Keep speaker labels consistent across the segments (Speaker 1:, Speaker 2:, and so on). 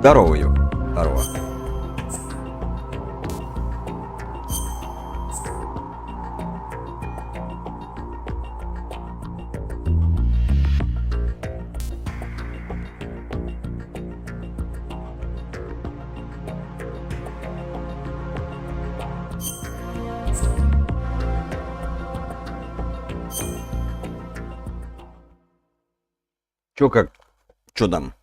Speaker 1: Здорово, Ю. Здорово. Чё как? Чё там?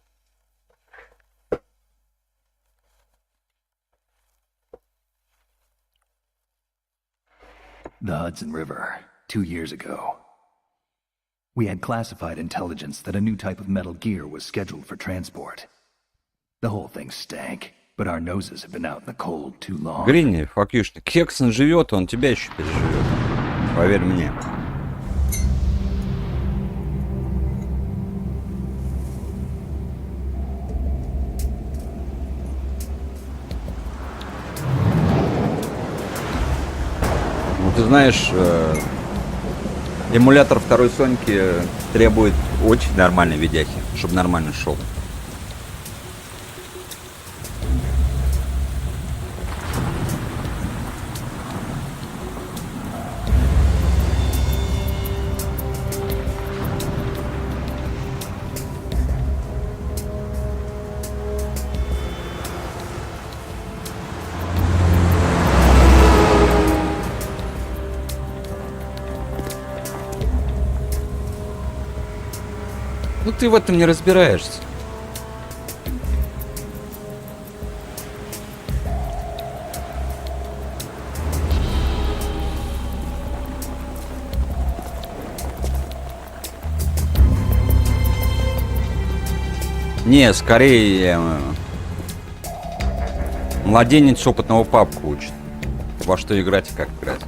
Speaker 2: The Hudson River, 2 years ago. We had classified intelligence that a new type of metal gear was scheduled for transport. The whole thing stank, but our noses have been out in the cold too long.
Speaker 1: Гринни, факюшник. Хексон живет, он тебя еще переживет. Поверь мне. Ну, ты знаешь, эмулятор второй Соньки требует очень нормальной видяхи, чтобы нормально шел. Ну ты в этом не разбираешься. Не, скорее младенец опытного папку учит. Во что играть и как играть.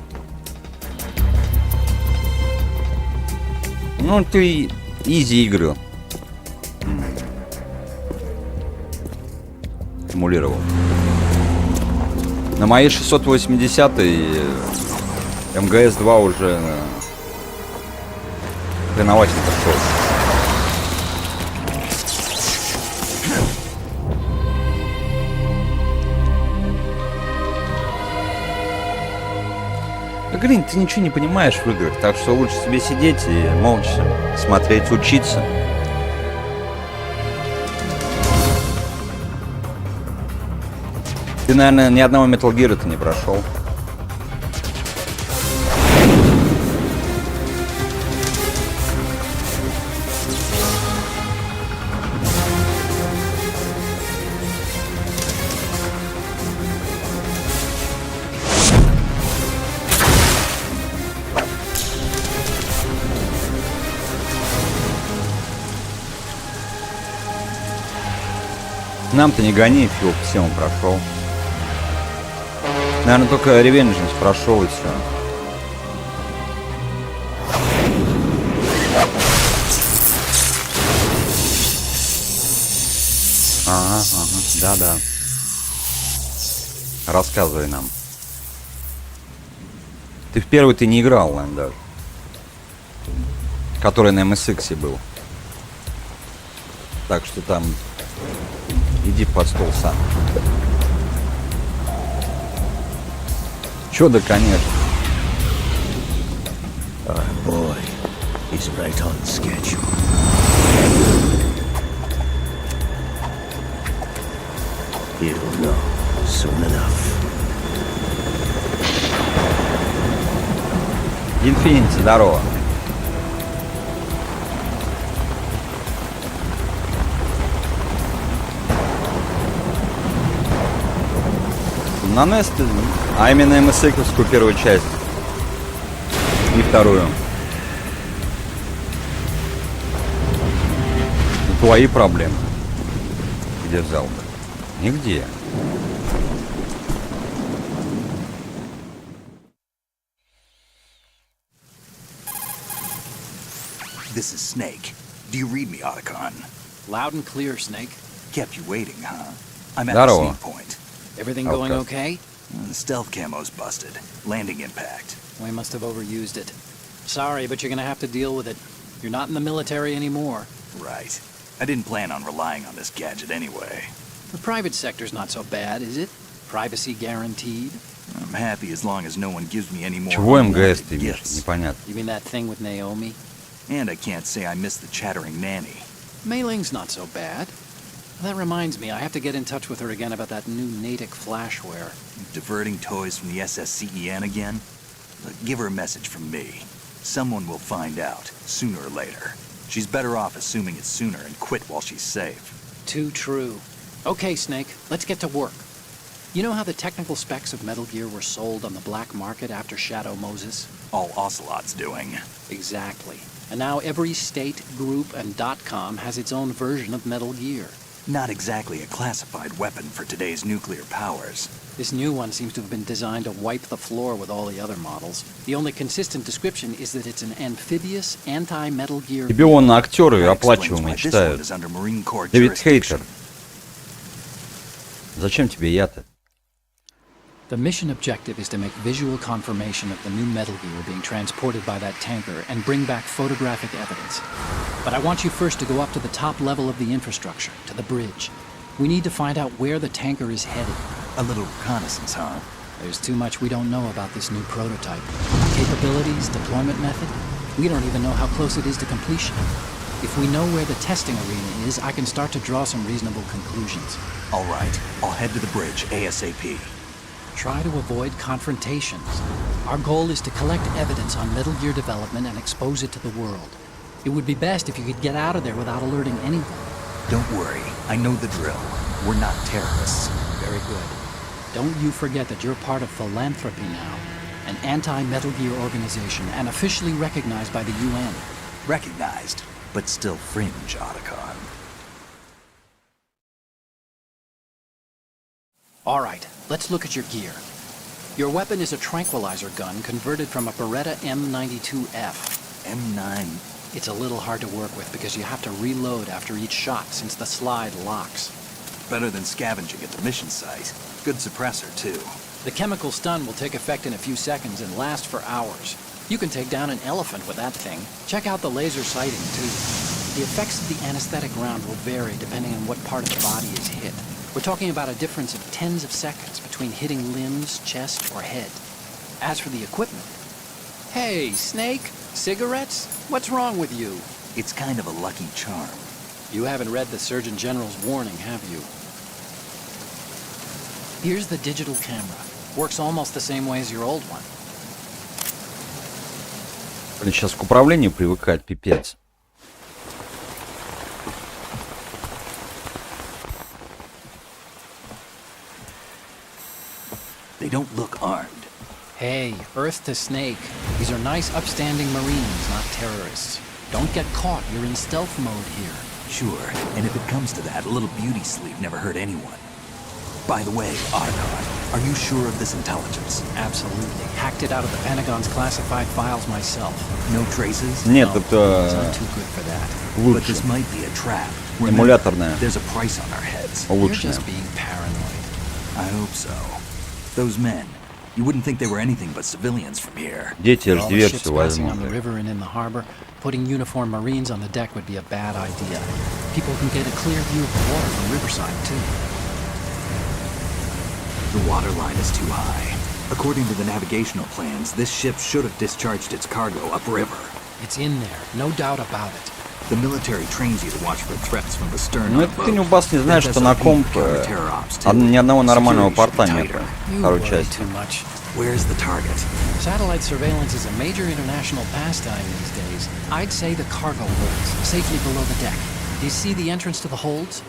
Speaker 1: Ну ты изи игры эмулировал. На моей 680-й МГС-2 уже хреноватенько шел. Грин, ты ничего не понимаешь в играх, так что лучше себе сидеть и молча смотреть, учиться. Ты, наверное, ни одного Metal Gear-то не прошел. Нам-то не гони, Фил, всем он прошел. Наверное, только Revengeance прошел и все. Ага, да-да. Рассказывай нам. Ты в первый ты не играл, наверное, даже. Который на MSX был. Так что там... Иди под стол сам. Чё да, конечно.
Speaker 2: Boy, he's right on schedule. He'll know soon enough.
Speaker 1: Инфинити, здорово. На NES, а именно MSX-овскую первую часть и вторую. Твои проблемы. Где взял-то? Нигде.
Speaker 3: This is Snake. Do you read me, Otacon?
Speaker 4: Loud and clear, Snake.
Speaker 3: Kept you waiting, huh? I'm at
Speaker 1: Здорово.
Speaker 3: the sneak point.
Speaker 4: Everything going okay?
Speaker 3: The stealth camo's busted. Landing impact.
Speaker 4: We must have overused it. Sorry, but you're gonna have to deal with it. You're not in the military anymore.
Speaker 3: Right. I didn't plan on relying on this gadget anyway.
Speaker 4: The private sector's not so bad, is it? Privacy guaranteed?
Speaker 3: I'm happy as long as no one gives me any more
Speaker 1: Чего МГС
Speaker 3: unwanted
Speaker 1: ты имеешь?
Speaker 3: gifts.
Speaker 1: Непонятно.
Speaker 4: You mean that thing with Naomi?
Speaker 3: And I can't say I miss the chattering nanny.
Speaker 4: Mei Ling's not so bad. That reminds me, I have to get in touch with her again about that new Natick flashware.
Speaker 3: Diverting toys from the SSCEN again? Look, give her a message from me. Someone will find out, sooner or later. She's better off assuming it sooner and quit while she's safe.
Speaker 4: Too true. Okay, Snake, let's get to work. You know how the technical specs of Metal Gear were sold on the black market after Shadow Moses?
Speaker 3: All Ocelot's doing.
Speaker 4: Exactly. And now every state, group, and .com has its own version of Metal Gear.
Speaker 3: Not exactly a classified weapon for today's nuclear powers.
Speaker 4: This new one seems to have been designed to wipe the floor with all the other models. The only consistent description is that it's an amphibious, anti-Metal Gear...
Speaker 1: Тебе вон актеры
Speaker 3: That explains
Speaker 1: оплачиваемые
Speaker 3: why this one
Speaker 1: читают.
Speaker 3: is under Marine Corps
Speaker 1: Дэвид
Speaker 3: jurisdiction.
Speaker 1: Хейтер. Зачем тебе я-то?
Speaker 4: The mission objective is to make visual confirmation of the new Metal Gear being transported by that tanker and bring back photographic evidence. But I want you first to go up to the top level of the infrastructure, to the bridge. We need to find out where the tanker is headed.
Speaker 3: A little reconnaissance, huh?
Speaker 4: There's too much we don't know about this new prototype. Capabilities, deployment method, we don't even know how close it is to completion. If we know where the testing arena is, I can start to draw some reasonable conclusions.
Speaker 3: All right, I'll head to the bridge ASAP.
Speaker 4: Try to avoid confrontations. Our goal is to collect evidence on Metal Gear development and expose it to the world. It would be best if you could get out of there without alerting anyone.
Speaker 3: Don't worry, I know the drill. We're not terrorists.
Speaker 4: Very good. Don't you forget that you're part of Philanthropy now, an anti-Metal Gear organization and officially recognized by the UN.
Speaker 3: Recognized, but still fringe, Otacon.
Speaker 4: All right, let's look at your gear. Your weapon is a tranquilizer gun converted from a Beretta M92F.
Speaker 3: M9.
Speaker 4: It's a little hard to work with because you have to reload after each shot since the slide locks.
Speaker 3: Better than scavenging at the mission site. Good suppressor, too.
Speaker 4: The chemical stun will take effect in a few seconds and last for hours. You can take down an elephant with that thing. Check out the laser sighting, too. The effects of the anesthetic round will vary depending on what part of the body is hit. We're talking about a difference of tens of seconds between hitting limbs, chest, or head. As for the equipment... Hey, Snake! Cigarettes? What's wrong with you?
Speaker 3: It's kind of a lucky charm.
Speaker 4: You haven't read the Surgeon General's warning, have you? Here's the digital camera. Works almost the same way as your old one.
Speaker 1: Блин, сейчас к управлению привыкать, пипец.
Speaker 3: They don't look armed.
Speaker 4: Hey, Earth to Snake. These are nice, upstanding Marines, not terrorists. Don't get caught. You're in stealth mode here.
Speaker 3: Sure, and if it comes to that, a little beauty sleep never hurt anyone. By the way, Otacon, are you sure of this intelligence?
Speaker 4: Absolutely. Hacked it out of the Pentagon's classified files myself.
Speaker 3: No traces?
Speaker 1: Нет,
Speaker 4: No,
Speaker 1: это
Speaker 4: I'm too good for that.
Speaker 3: But
Speaker 1: лучше.
Speaker 3: this might be a trap. Remember,
Speaker 1: Эмуляторная.
Speaker 3: there's a price on our heads.
Speaker 4: You're
Speaker 1: Улучшенная.
Speaker 4: just being paranoid.
Speaker 3: I hope so. Those men, you wouldn't think they were anything but civilians from here.
Speaker 1: Дети
Speaker 4: With
Speaker 1: ж
Speaker 4: all the ships
Speaker 1: диверсию
Speaker 4: passing
Speaker 1: возьмут.
Speaker 4: on the river and in the harbor, putting uniformed Marines on the deck would be a bad idea. People can get a clear view of the water from Riverside, too.
Speaker 3: The water line is too high. According to the navigational plans, this ship should have discharged its cargo upriver.
Speaker 4: It's in there, no doubt about it.
Speaker 3: The military trains you to watch for threats from the stern
Speaker 1: Ну
Speaker 3: on
Speaker 1: это ты,
Speaker 3: boat.
Speaker 1: Нюбас, не знаешь, что на комп ни одного нормального порта нет.
Speaker 4: You
Speaker 1: Второй
Speaker 4: worry
Speaker 1: части.
Speaker 4: too much.
Speaker 3: Where's the target?
Speaker 4: Satellite surveillance is a major international pastime these days. I'd say the cargo holds, safely below the deck. Do you see the entrance to the holds?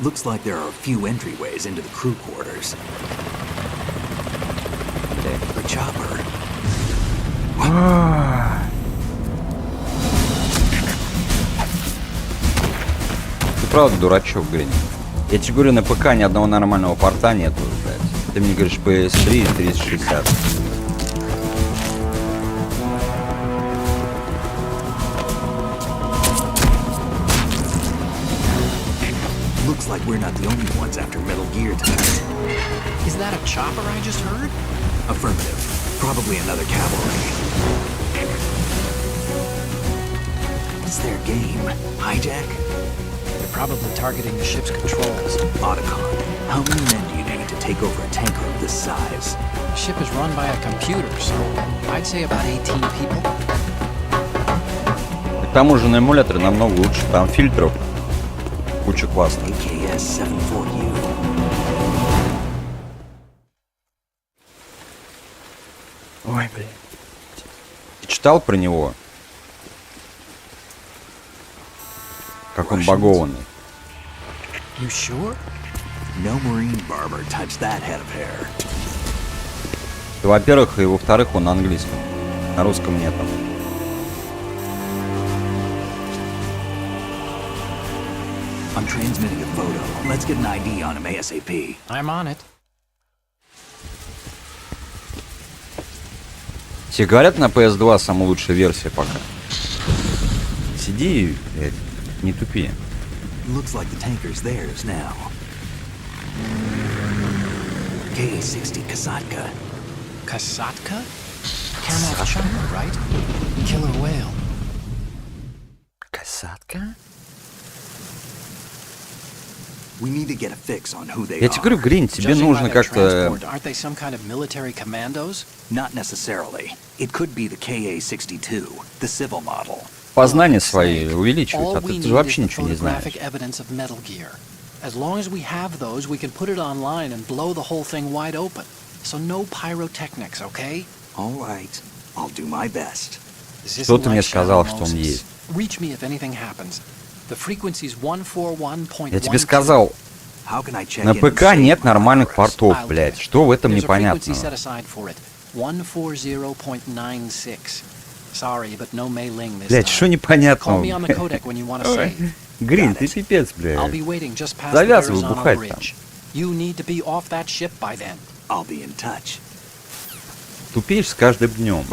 Speaker 3: Looks like there are a few entryways into the crew quarters. The chopper.
Speaker 1: Ты правда дурачок, Грин. Я тебе говорю, на ПК ни одного нормального порта нету, блядь. Ты мне говоришь PS3 и 360.
Speaker 3: Looks like we're not the only ones after Metal Gear tonight.
Speaker 4: Is that a chopper I just heard?
Speaker 3: Affirmative. Probably another cavalry. What's their game? Hijack?
Speaker 4: probably targeting the ship's controls.
Speaker 3: Otacon, how many men do you need to take over a tanker of this size?
Speaker 4: The ship is run by a computer, so I'd say about 18 people.
Speaker 1: К тому же на эмуляторе намного лучше, там фильтров куча классных.
Speaker 3: AKS-74U.
Speaker 1: Ой, блин. Ты читал про него? Как он багованный.
Speaker 4: You sure?
Speaker 3: No marine barber touched that head of hair.
Speaker 1: И, во-первых, и во-вторых, он на английском. На русском нет.
Speaker 3: I'm transmitting a photo. Let's get an ID on him ASAP.
Speaker 4: I'm on it.
Speaker 1: Все говорят, на PS2 самая лучшая версия пока. Сиди и, блядь, не тупи.
Speaker 3: Looks like the tanker's theirs now. KA-60 Kasatka.
Speaker 4: Kasatka? Camel China, right? Killer whale.
Speaker 1: Касатка?
Speaker 3: We need to get a fix on who they
Speaker 1: Я тебе говорю,
Speaker 3: are.
Speaker 1: Грин, тебе
Speaker 4: Judging
Speaker 1: нужно
Speaker 4: by their
Speaker 1: как-то...
Speaker 4: transport, aren't they some kind of military commandos?
Speaker 3: Not necessarily. It could be the KA-62, the civil model.
Speaker 1: Познания свои увеличивать,
Speaker 4: All
Speaker 1: а
Speaker 4: we
Speaker 1: ты же
Speaker 4: need
Speaker 1: вообще
Speaker 4: is the
Speaker 1: ничего не знаешь.
Speaker 4: photographic evidence of Metal Gear. As long as we have those, we can put it online and blow the whole thing wide open. So no pyrotechnics, okay?
Speaker 3: All right. I'll do my best.
Speaker 4: This
Speaker 1: Что
Speaker 4: isn't
Speaker 1: ты мне
Speaker 4: like
Speaker 1: сказал,
Speaker 4: Shadow
Speaker 1: что он
Speaker 4: Moses.
Speaker 1: есть?
Speaker 4: Reach me if anything happens. The frequency's 141.1.
Speaker 1: Я тебе сказал,
Speaker 3: How can I check
Speaker 1: на
Speaker 3: in and
Speaker 1: ПК
Speaker 3: save
Speaker 1: нет
Speaker 3: my
Speaker 1: нормальных
Speaker 3: progress?
Speaker 1: портов,
Speaker 4: I'll
Speaker 1: блядь.
Speaker 4: do it.
Speaker 1: Что в этом
Speaker 4: There's a frequency
Speaker 1: непонятного?
Speaker 4: set aside for it. 140.96. Sorry, but no mailing this
Speaker 1: Блядь,
Speaker 4: time.
Speaker 1: что
Speaker 4: Call
Speaker 1: непонятного?
Speaker 4: me on the codec when you want to save.
Speaker 1: Грин, ты пипец,
Speaker 4: I'll
Speaker 1: блядь.
Speaker 4: be waiting just past the
Speaker 1: Завязывай
Speaker 4: Arizona
Speaker 1: бухать
Speaker 4: Bridge. You need to be off that ship by then.
Speaker 3: I'll be in touch.
Speaker 1: Тупеешь с каждым днем.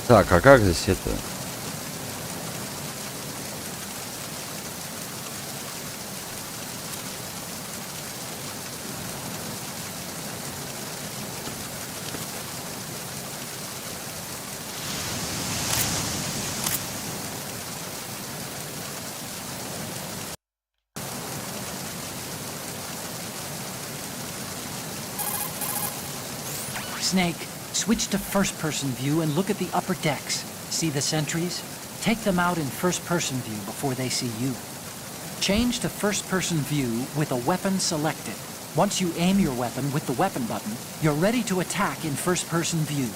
Speaker 1: Так, а как здесь это?
Speaker 5: Snake, switch to first-person view and look at the upper decks. See the sentries? Take them out in first-person view before they see you. Change to first-person view with a weapon selected. Once you aim your weapon with the weapon button, you're ready to attack in first-person view.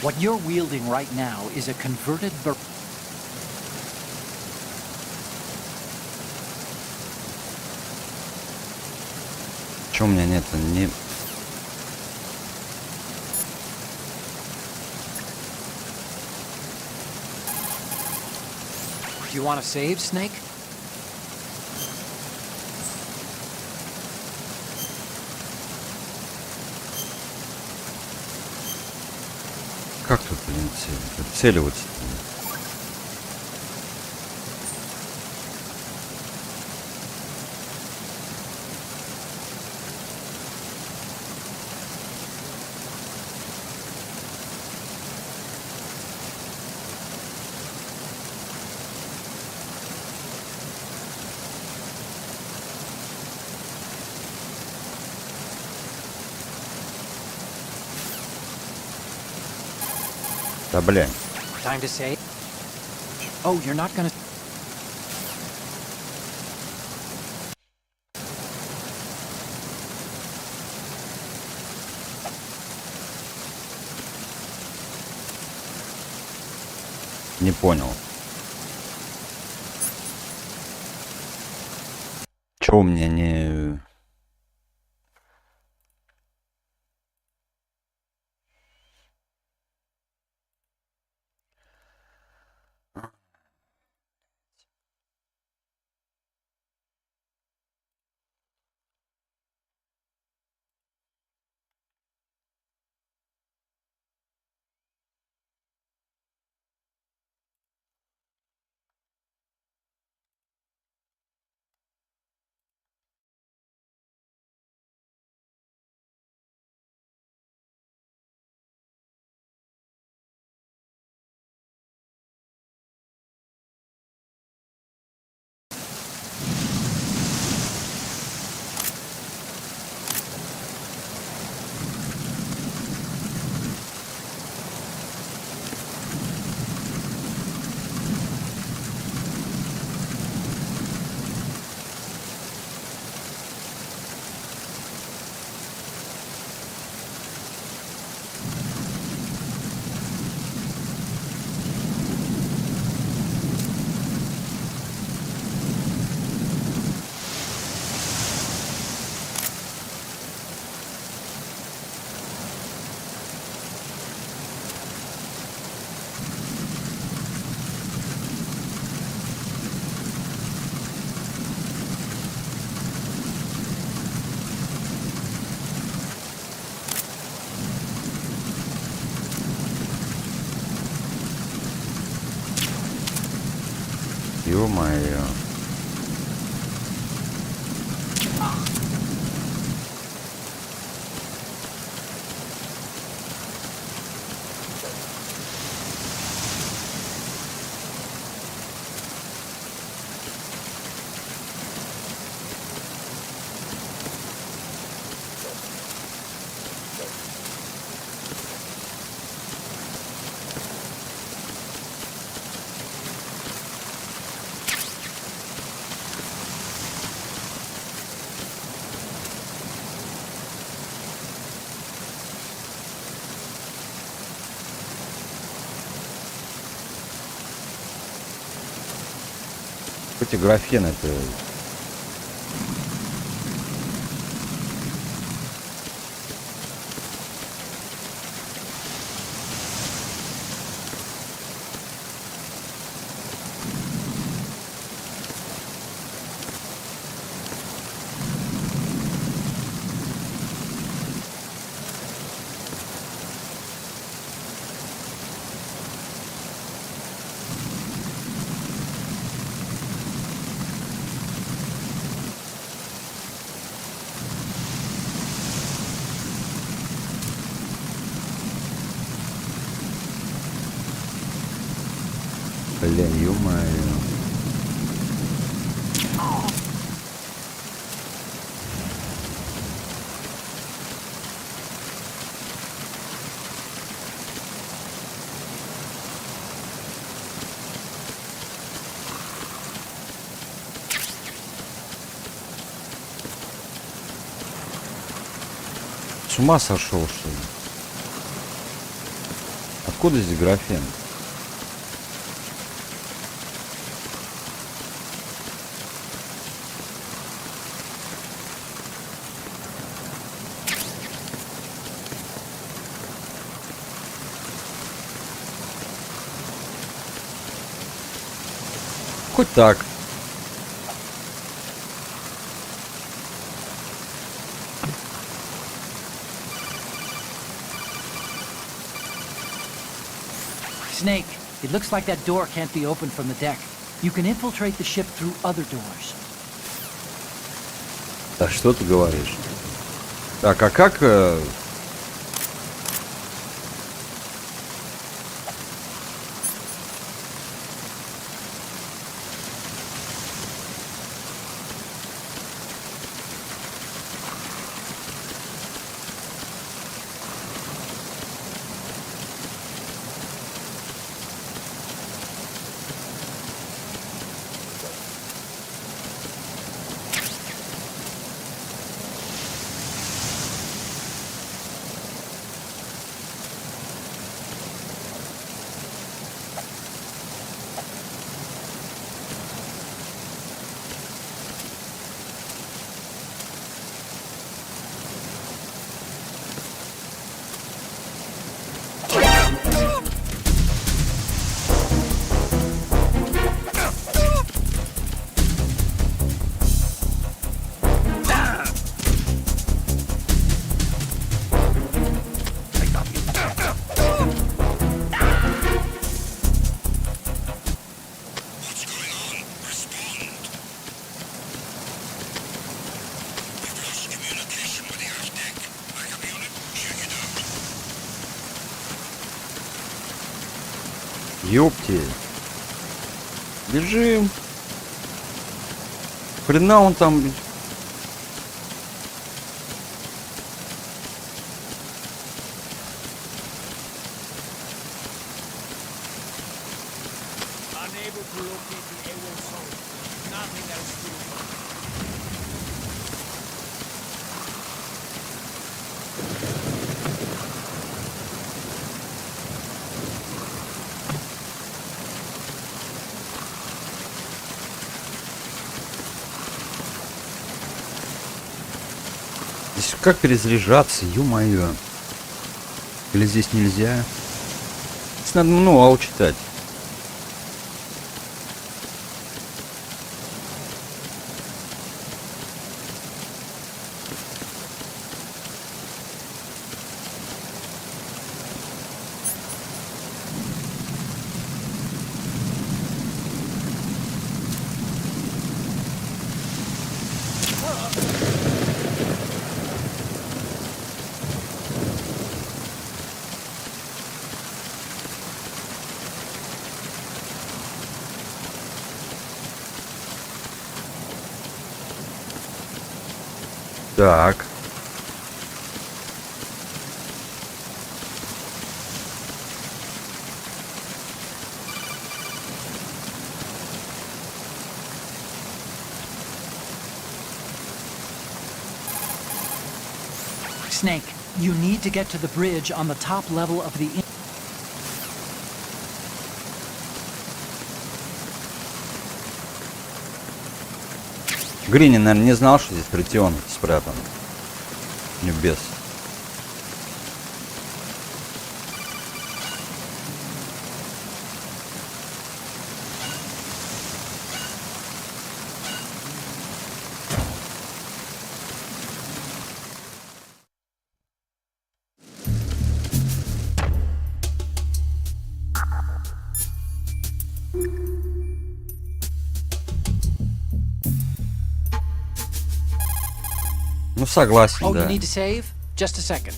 Speaker 5: What you're wielding right now is a converted
Speaker 1: Чё у меня нет? Не...
Speaker 4: Do you want to save, Snake?
Speaker 1: Как тут, блин, целиваться? Да, бля.
Speaker 4: Time to save? Oh, you're not gonna...
Speaker 1: Не понял. Чё у меня не... Ё-моё. Эти графены-то... Блин, ё-моё. С ума сошел, что ли? Откуда здесь графен? Хоть так.
Speaker 5: Snake, it looks like that door can't be opened from the deck. You can infiltrate the ship through other doors.
Speaker 1: Да что ты говоришь? Так, а как... Ёпти. Бежим. Хрена он там... Здесь как перезаряжаться, ё-моё. Или здесь нельзя? Здесь надо мануал читать. Так.
Speaker 5: Snake, you need to get to the bridge on the top level of the...
Speaker 1: Грини, наверное, не знал, что здесь фритион спрятан. Небес. Ну, согласен,
Speaker 5: Oh, you
Speaker 1: да.
Speaker 5: need to save? Just a second.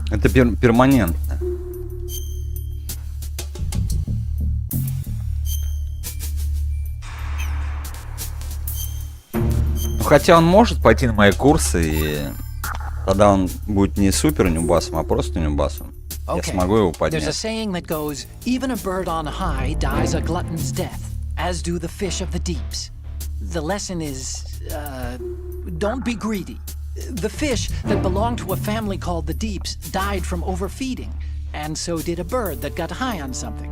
Speaker 1: Это перманентно. Ну, хотя он может пойти на мои курсы, и тогда он будет не супер нюбасом, а просто нюбасом. Я смогу его
Speaker 5: There's a
Speaker 1: поднять.
Speaker 5: saying that goes, even a bird on high dies a glutton's death, as do the fish of the deeps. The lesson is, don't be greedy. The fish that belonged to a family called the Deeps died from overfeeding, and so did a bird that got high on something,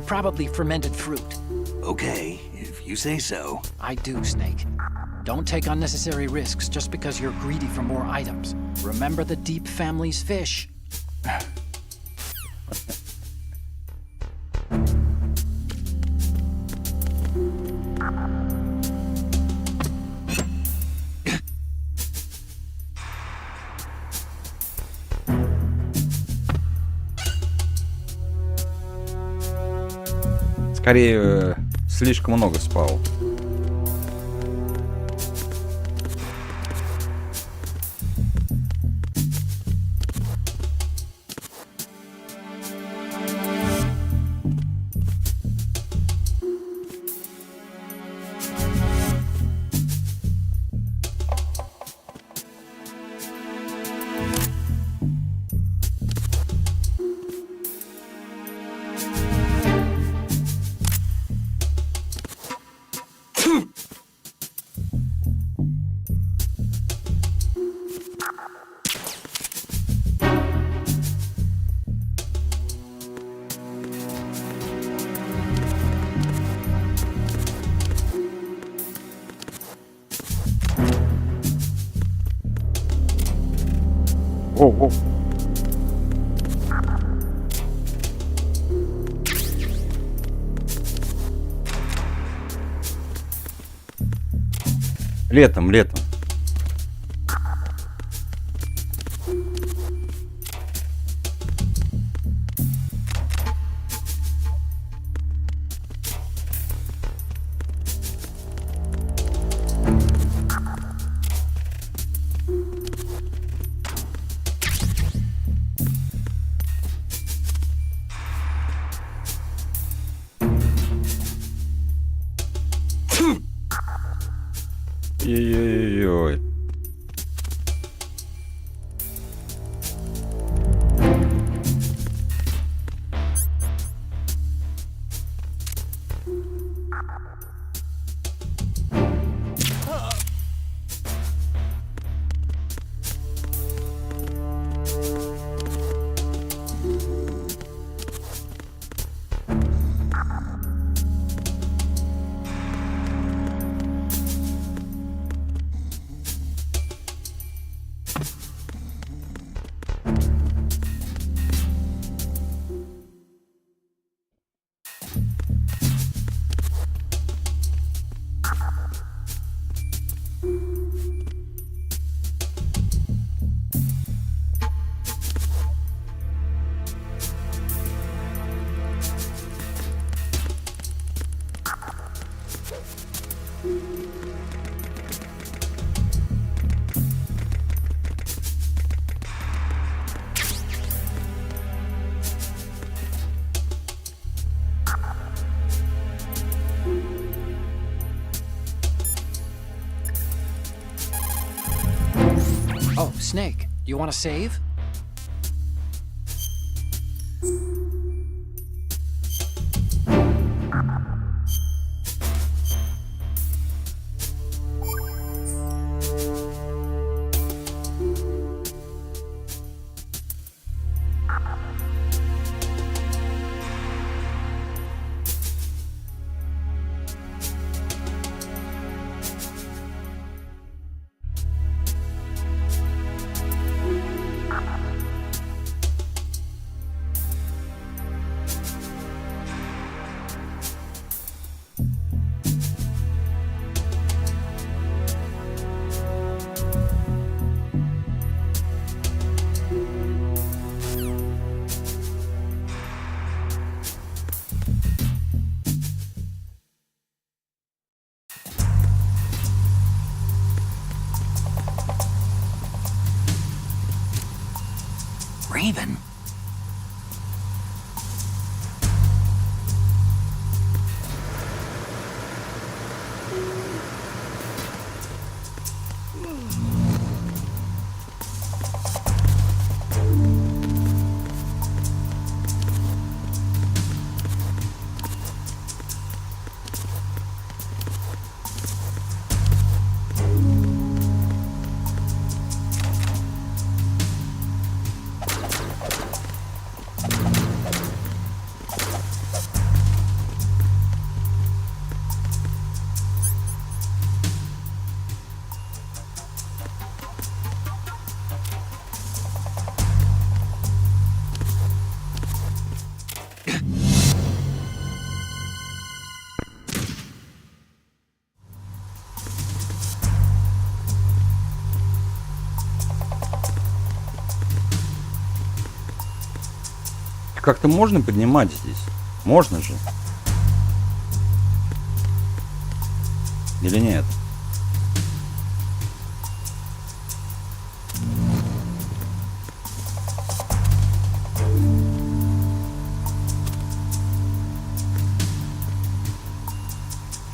Speaker 5: probably fermented fruit.
Speaker 3: Okay, if you say so.
Speaker 5: I do, Snake. Don't take unnecessary risks just because you're greedy for more items. Remember the Deep family's fish.
Speaker 1: Скорее, слишком много спал. О. Летом. Ой-ой-ой-ой.
Speaker 4: Oh, Snake, you want to save?
Speaker 5: Raven?
Speaker 1: Как-то можно поднимать здесь? Можно же. Или нет?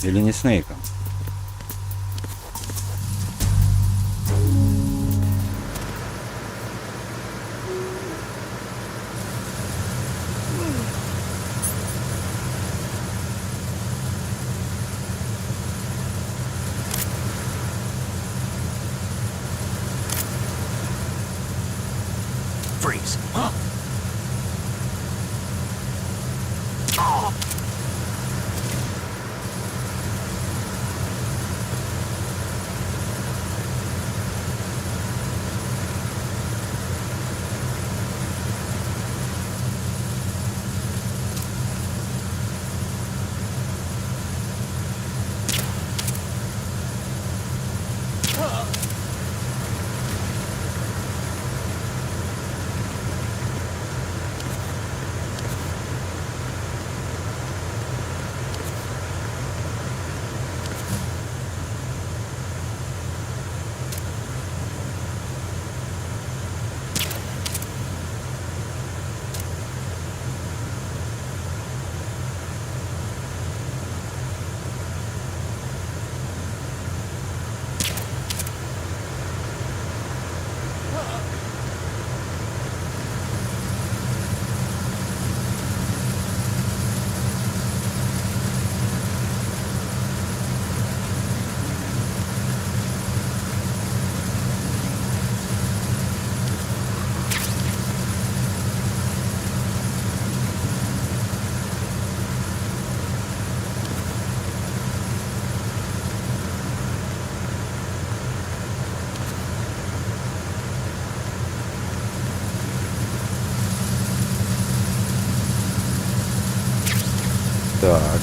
Speaker 1: Или не Снейком?
Speaker 3: Freeze. Huh?
Speaker 1: Так.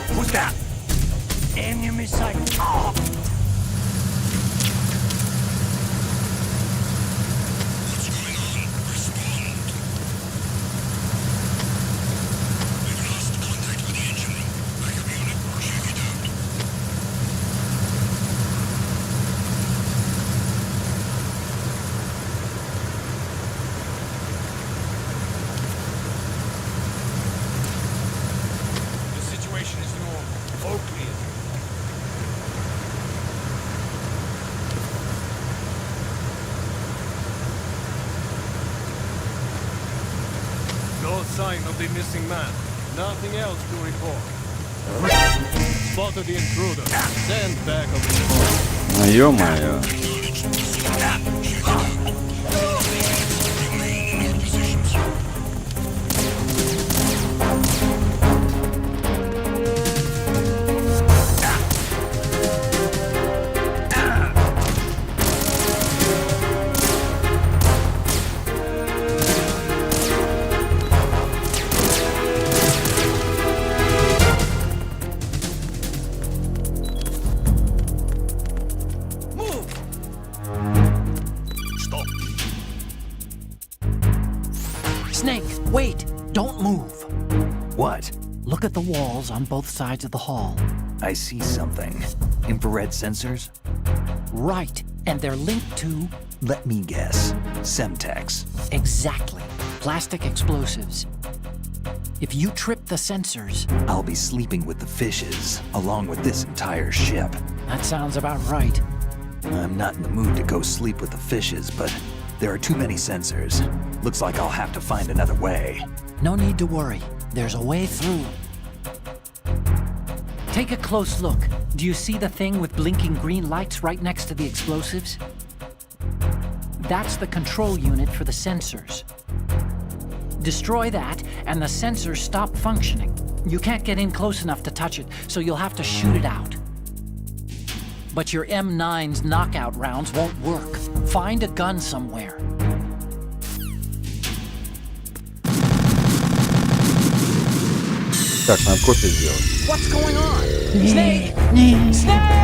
Speaker 3: Who's that?
Speaker 5: Enemy sight.
Speaker 6: The situation is normal. All clear. No sign of the missing man. Nothing else to report. Spotted the intruder. Stand back of the
Speaker 1: Ну ё-моё.
Speaker 5: Snake, wait! Don't move.
Speaker 2: What?
Speaker 5: Look at the walls on both sides of the hall.
Speaker 2: I see something. Infrared sensors?
Speaker 5: Right, and they're linked to...
Speaker 2: Let me guess. Semtex.
Speaker 5: Exactly. Plastic explosives. If you trip the sensors,
Speaker 2: I'll be sleeping with the fishes, along with this entire ship.
Speaker 5: that sounds about right.
Speaker 2: I'm not in the mood to go sleep with the fishes, but there are too many sensors. Looks like I'll have to find another way.
Speaker 5: No need to worry. There's a way through. Take a close look. Do you see the thing with blinking green lights right next to the explosives? That's the control unit for the sensors. Destroy that, and the sensors stop functioning. You can't get in close enough to touch it, so you'll have to shoot it out. But your M9's knockout rounds won't work. Find a gun somewhere.
Speaker 1: Так, надо кофе сделать.
Speaker 5: What's going on? Snake! Snake!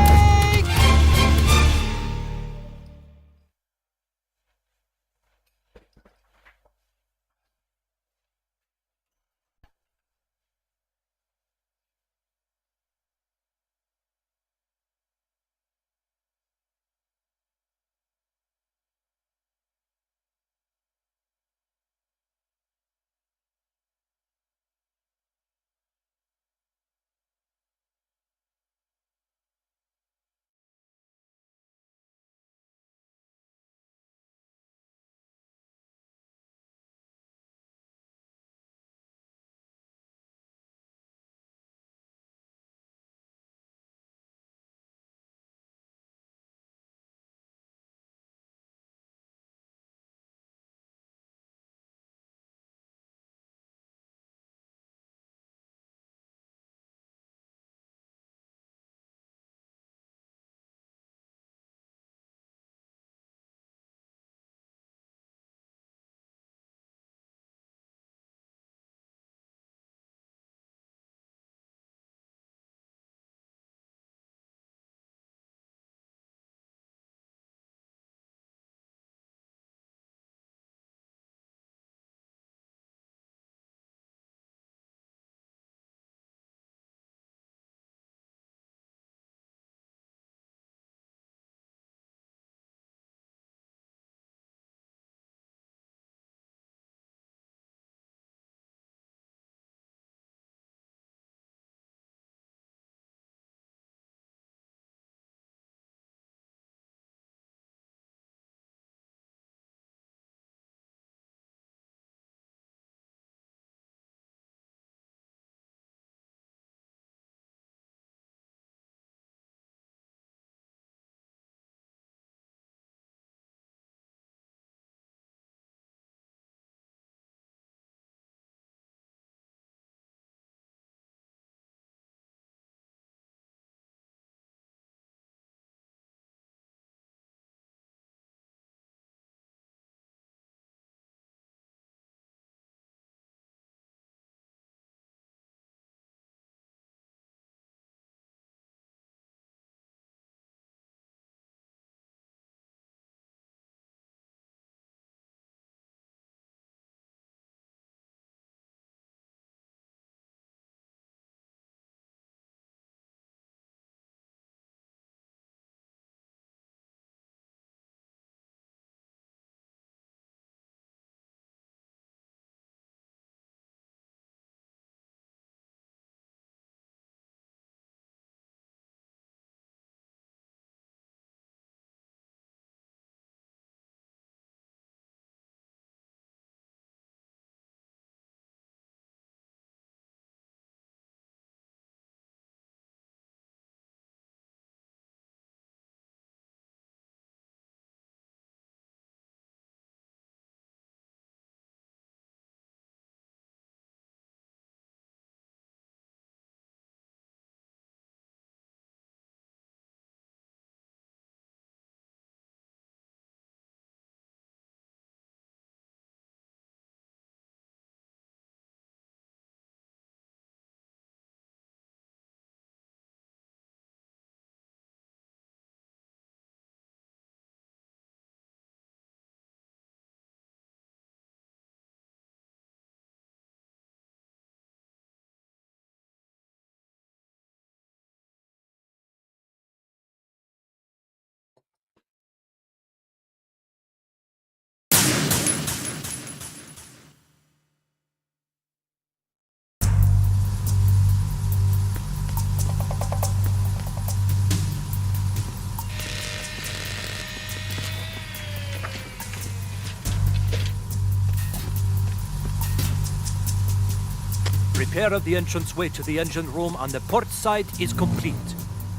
Speaker 7: Repair of the entranceway to the engine room on the port side is complete.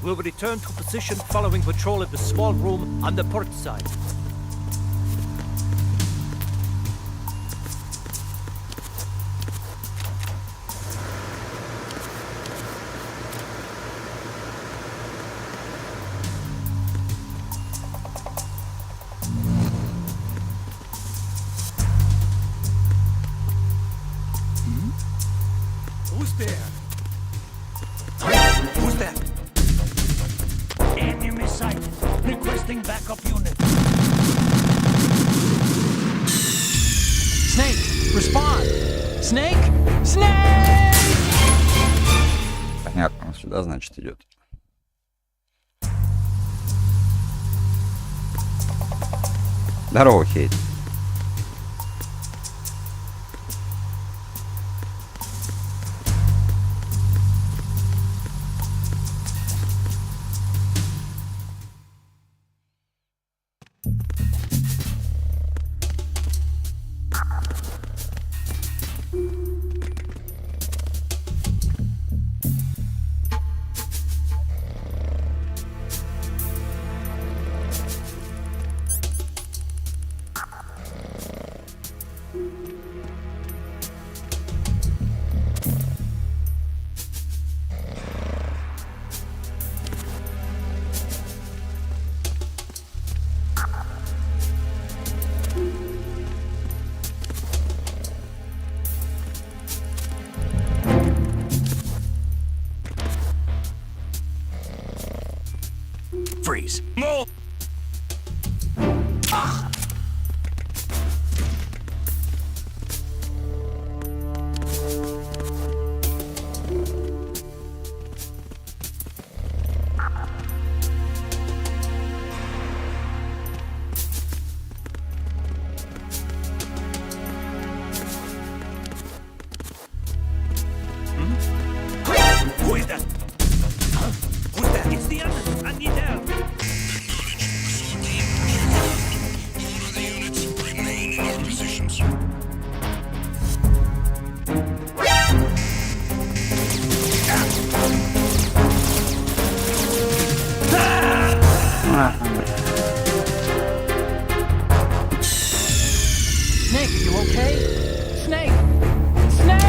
Speaker 7: We'll return to position following patrol of the small room on the port side.
Speaker 6: Who's there?
Speaker 3: Who's that?
Speaker 5: Enemy sighted. Requesting backup unit.
Speaker 4: Snake, respond! Snake! Snake!
Speaker 1: Понятно, он сюда, значит, идет. Здорово, Хейт.
Speaker 3: Freeze.
Speaker 6: No!
Speaker 3: Who is that? Who's that?
Speaker 6: It's the others! I need help!
Speaker 4: Snake, you okay? Snake! Snake!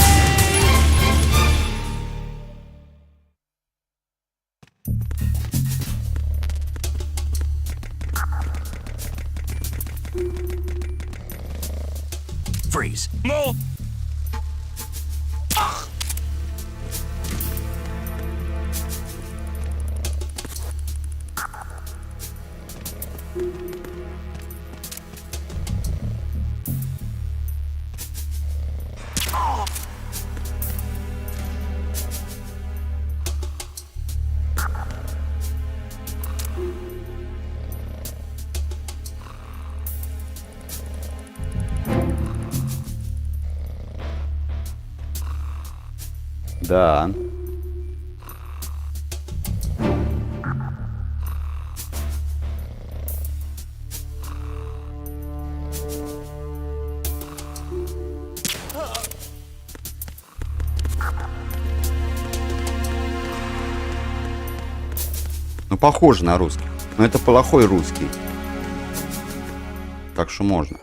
Speaker 3: Freeze.
Speaker 6: No!
Speaker 1: Да. Ну, похоже на русский. Но это плохой русский. Так что можно.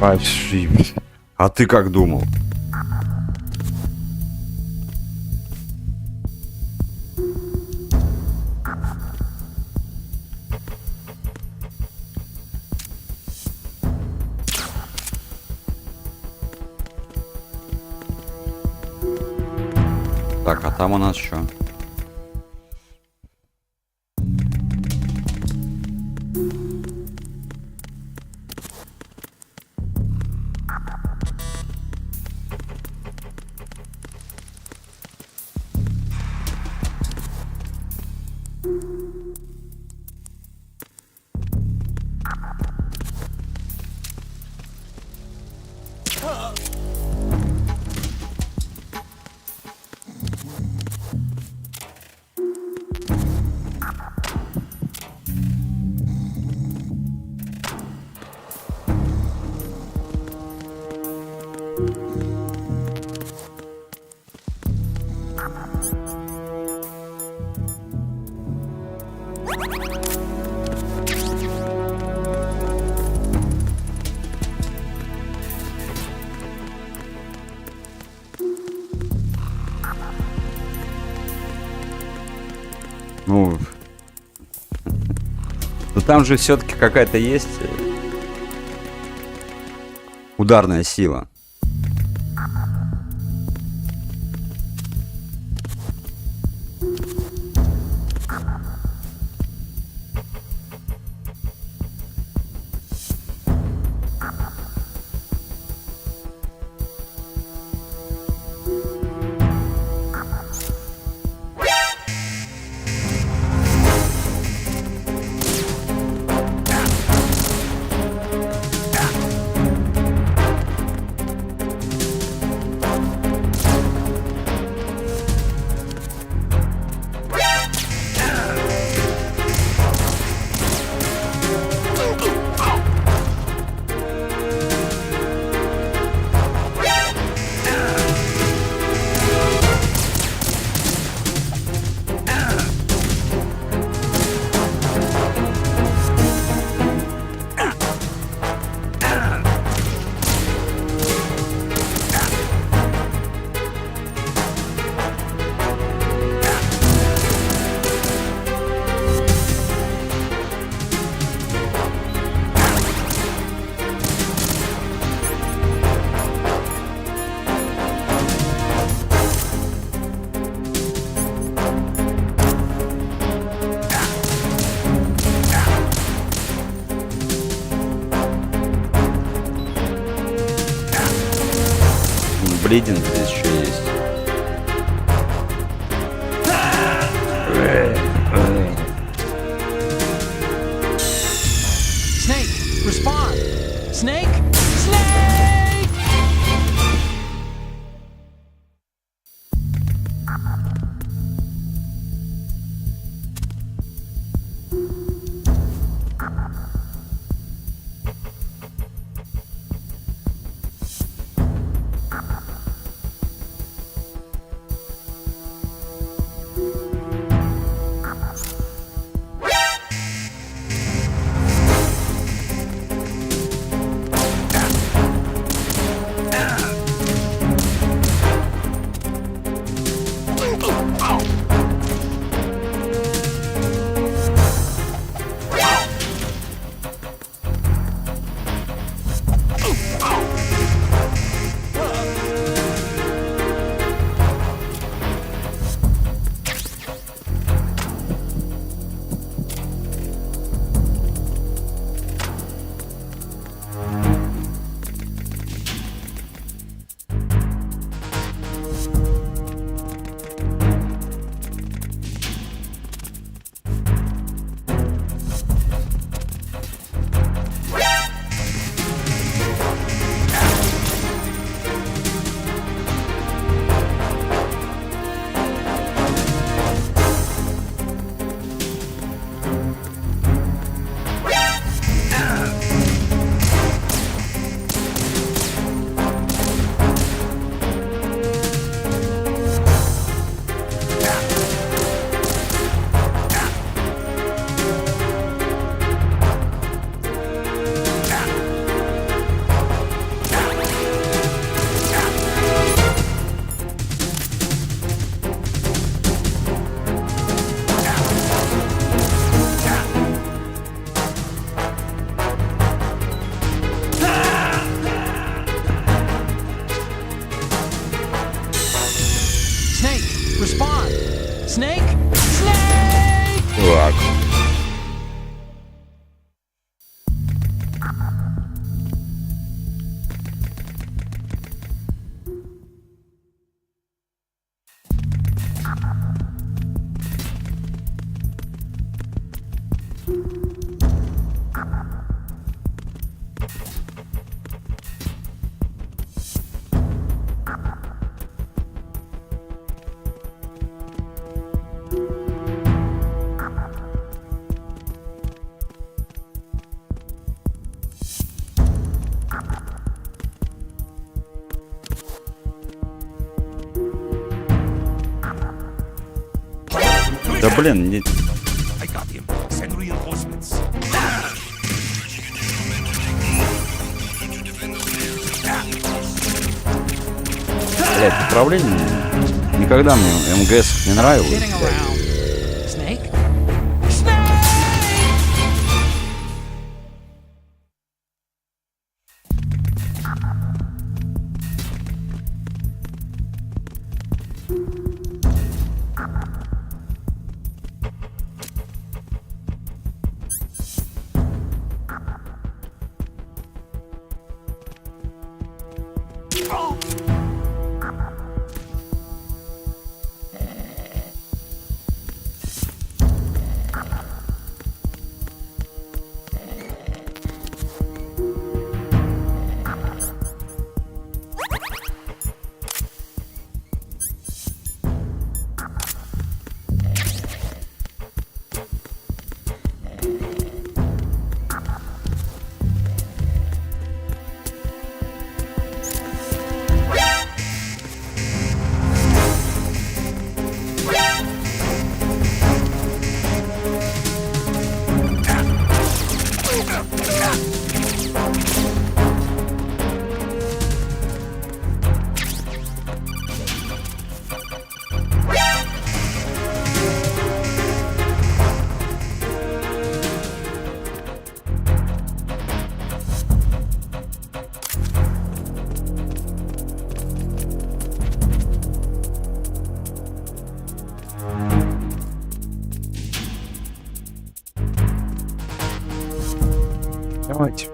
Speaker 1: А ты как думал? Так, а там у нас что? Ну, но там же все-таки какая-то есть ударная сила. Блидинг здесь еще есть.
Speaker 5: Snake, respond! Snake? Snake!
Speaker 4: on! Snake? Snake!
Speaker 1: Так. Да блин, не...
Speaker 3: I got him. Send reinforcements.
Speaker 1: Блять, управление... Никогда мне МГС не нравилось.
Speaker 4: Getting
Speaker 1: блядь.
Speaker 4: around. Snake? Snake!
Speaker 1: Давайте.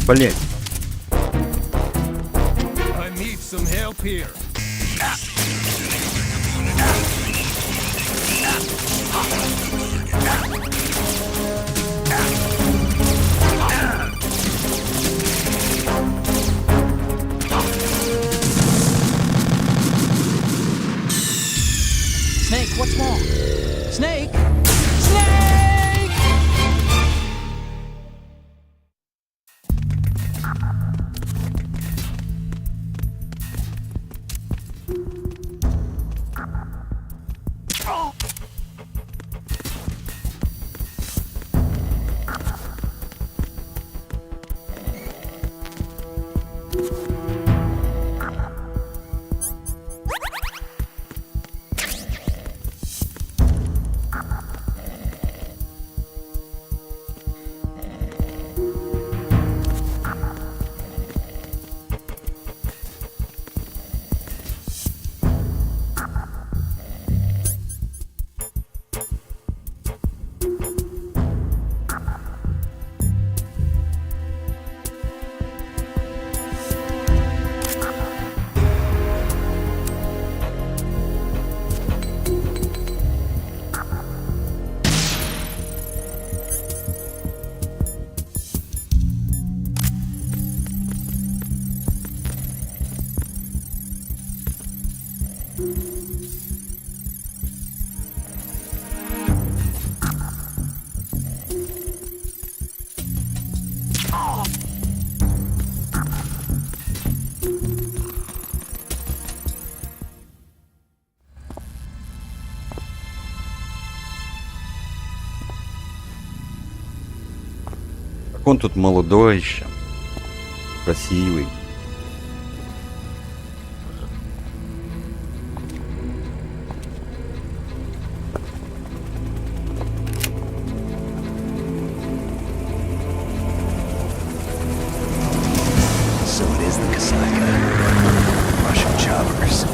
Speaker 1: блять.
Speaker 6: I need some help here.
Speaker 5: Snake, what's wrong? Snake! Snake!
Speaker 1: Он тут молодой еще, красивый.
Speaker 2: So it is the Kasaka. Russian choppers.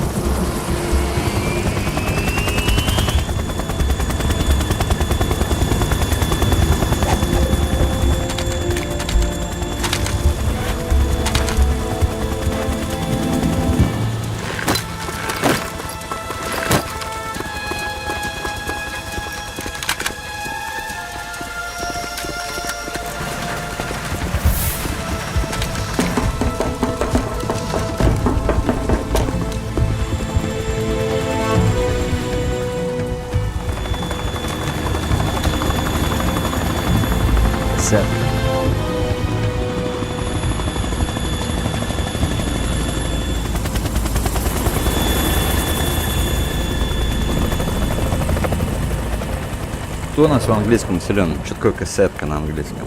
Speaker 1: Set. Кто у нас в английском силен? Что такое кассетка на английском?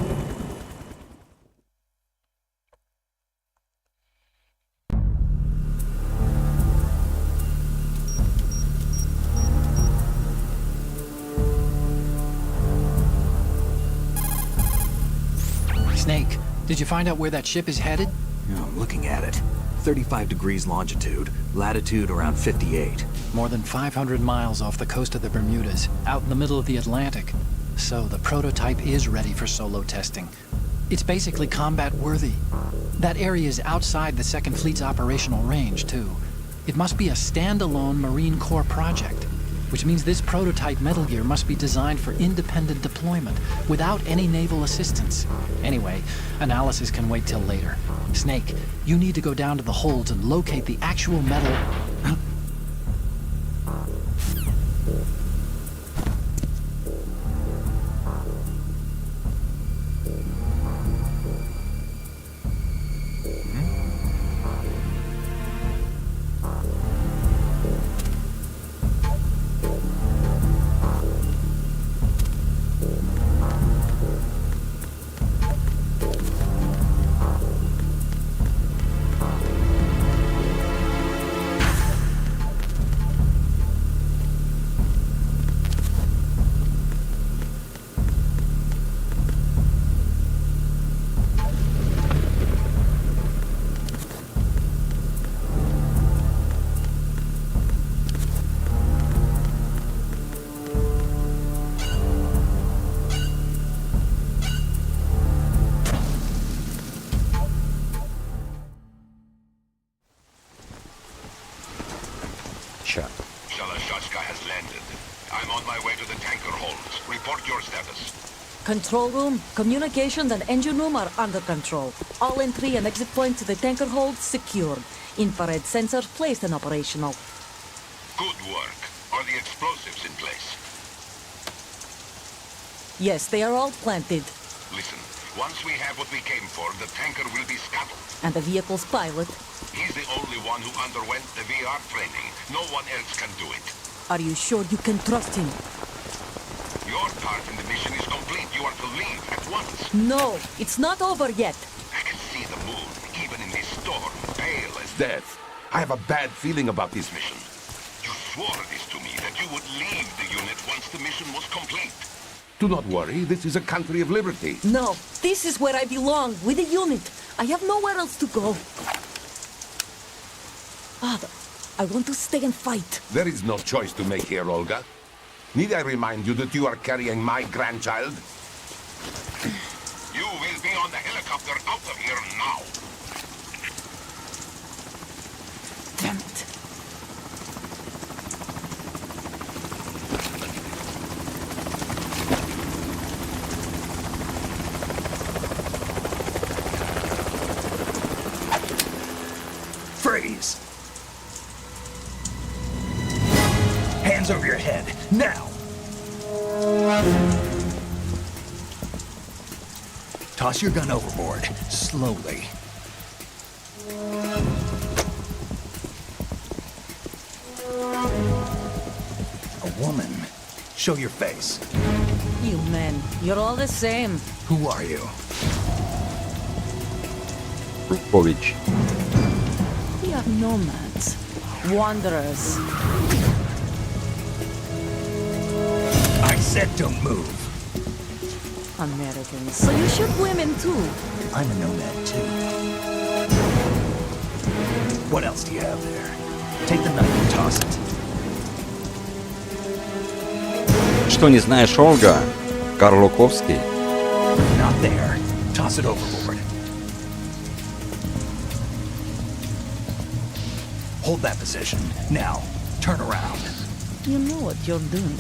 Speaker 4: Snake, did you find out where that ship is headed?
Speaker 3: I'm looking at it. 35 degrees longitude, latitude around 58.
Speaker 4: More than 500 miles off the coast of the Bermudas, out in the middle of the Atlantic. So the prototype is ready for solo testing. It's basically combat worthy. That area is outside the Second Fleet's operational range, too. It must be a standalone Marine Corps project, which means this prototype Metal Gear must be designed for independent deployment, without any naval assistance. Anyway, analysis can wait till later. Snake, you need to go down to the holds and locate the actual metal...
Speaker 1: Чат.
Speaker 8: Shalashashka has landed. I'm on my way to the tanker holds. Report your status.
Speaker 9: Control room, communications and engine room are under control. All entry and exit points to the tanker hold secured. Infrared sensors placed and operational.
Speaker 8: Good work. Are the explosives in place?
Speaker 9: Yes, they are all planted.
Speaker 8: Listen, once we have what we came for, the tanker will be scuttled.
Speaker 9: And the vehicle's pilot.
Speaker 8: He's the only one who underwent the VR training. No one else can do it.
Speaker 9: Are you sure you can trust him?
Speaker 8: Your part in the mission is complete. You are to leave at once.
Speaker 9: No, it's not over yet.
Speaker 8: I can see the moon, even in this storm, pale as death. I have a bad feeling about this mission. You swore this to me, that you would leave the unit once the mission was complete. Do not worry, this is a country of liberty.
Speaker 9: No, this is where I belong, with the unit. I have nowhere else to go. Father, I want to stay and fight.
Speaker 8: There is no choice to make here, Olga. Need I remind you that you are carrying my grandchild? You will be on the helicopter out of here now.
Speaker 9: Damn it.
Speaker 2: Freeze! Hands over your head, now! Toss your gun overboard, slowly. A woman. Show your face.
Speaker 9: You men, you're all the same.
Speaker 2: Who are you?
Speaker 1: Rukovich.
Speaker 9: We are nomads, wanderers.
Speaker 2: I said don't move.
Speaker 9: Americans, so you shoot women too.
Speaker 2: I'm a nomad too. What else do you have there? Take the knife and toss it.
Speaker 1: Что не знаешь, Ольга? Карлуковский.
Speaker 2: Not there. Toss it overboard. Hold that position. Now, turn around.
Speaker 9: You know what you're doing.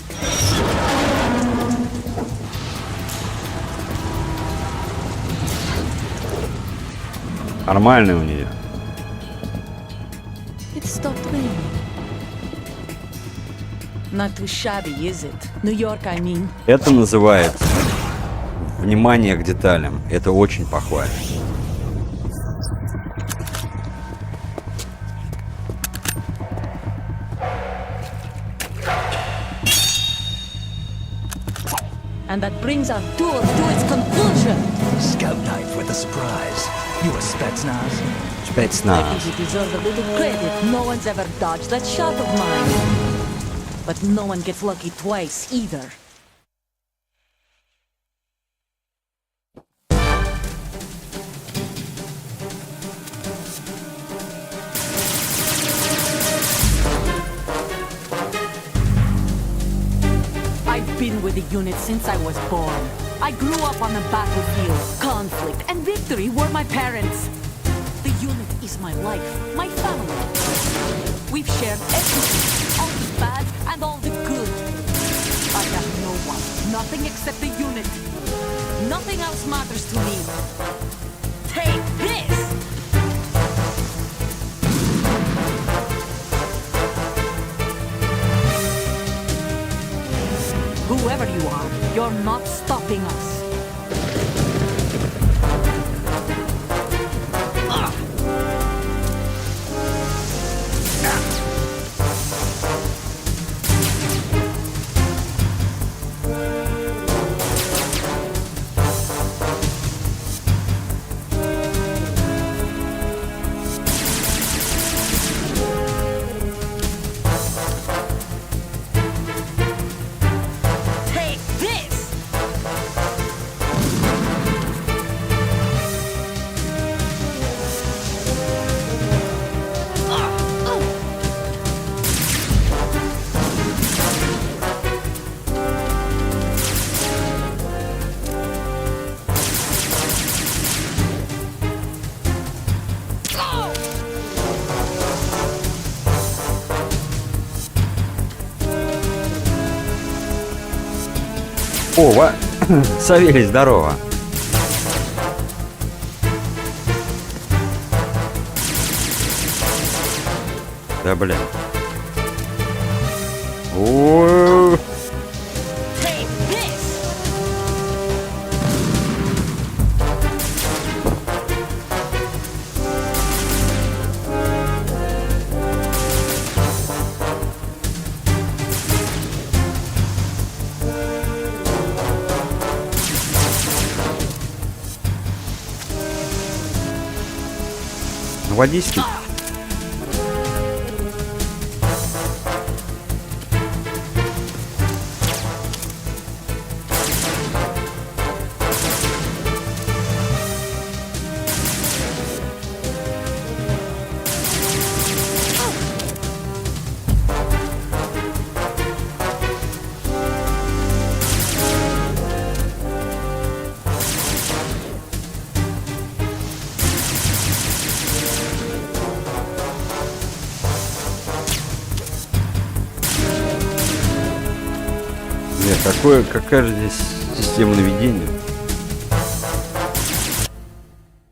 Speaker 1: Нормальный у нее.
Speaker 9: It stopped raining. Not too shabby, is it? New York, I mean.
Speaker 1: Это называется внимание к деталям. Это очень похвально.
Speaker 9: And that brings our tour to its conclusion.
Speaker 2: Scout knife with a surprise. You a Spetsnaz?
Speaker 9: I
Speaker 1: Спецназ.
Speaker 9: think you deserve a little credit. No one's ever dodged that shot of mine. But no one gets lucky twice, either. I've been with the unit since I was born. I grew up on the battlefield. Conflict and victory were my parents. The unit is my life, my family. We've shared everything, all the bad and all the good. I have no one, nothing except the unit. Nothing else matters to me. Take this! Whoever you are, you're not stopping us. Take this!
Speaker 1: О, Савелий, здорово. Да, блин. О-о-о. Водички. Какая же здесь система наведения?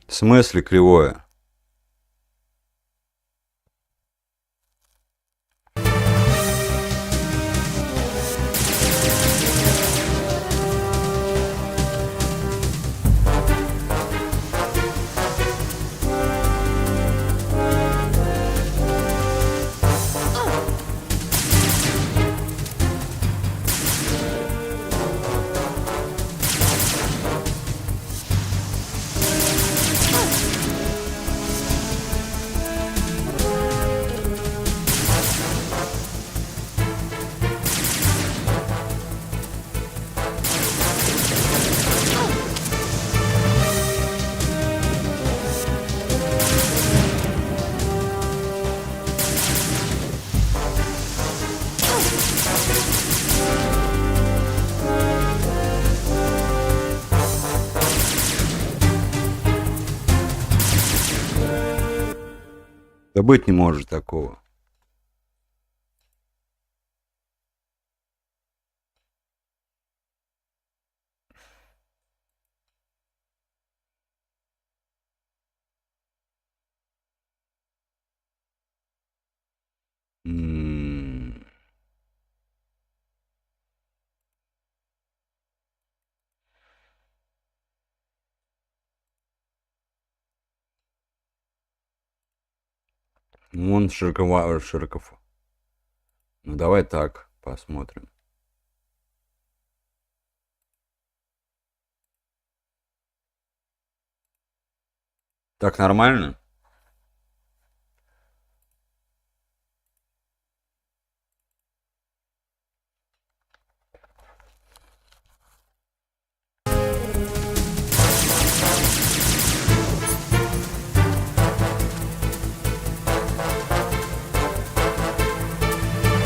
Speaker 1: В смысле кривое? Да быть не может такого. Он широков. Ну давай так посмотрим. Так нормально?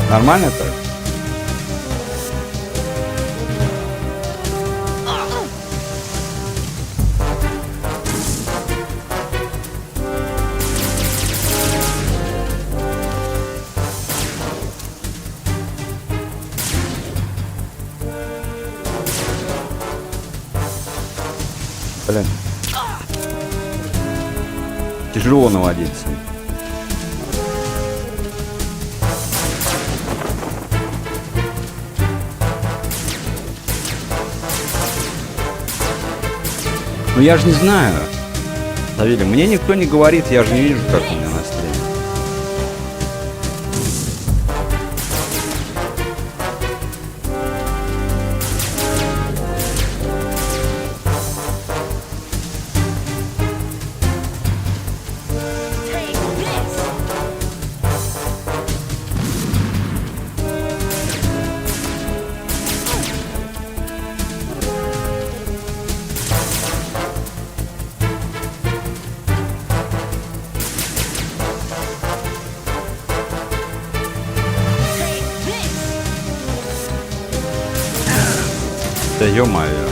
Speaker 1: Нормально так? Блин. Тяжело наводиться. Ну я же не знаю. Савелий, мне никто не говорит, я же не вижу, как у меня настроение. Да ё-моё.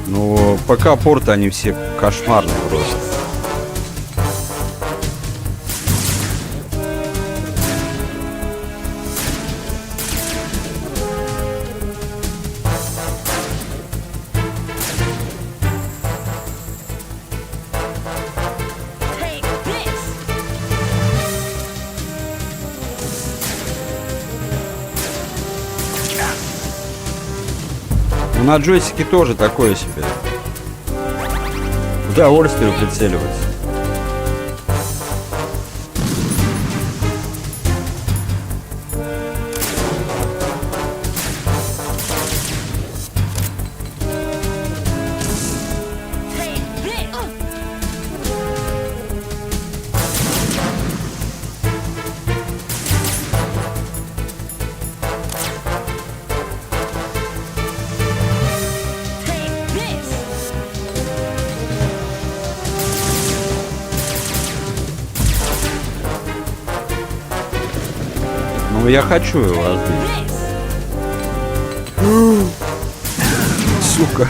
Speaker 1: Ну, пока порты, они все кошмарные просто. Ну, на джойстике тоже такое себе. Удовольствие прицеливаться. Ну, я хочу его разбить. Сука.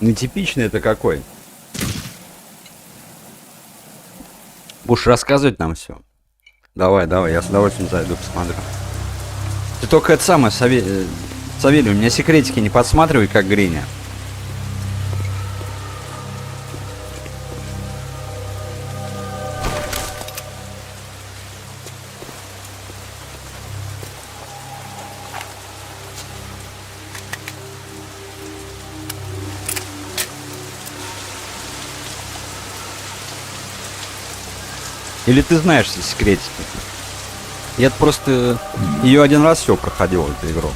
Speaker 1: Нетипичный это какой? Будешь рассказывать нам все? Давай, я с удовольствием зайду, посмотрю. Ты только это самое, Савелий, у меня секретики не подсматривай, как Гриня. Или ты знаешь все секретики? Я просто ее один раз все проходил, эту игру.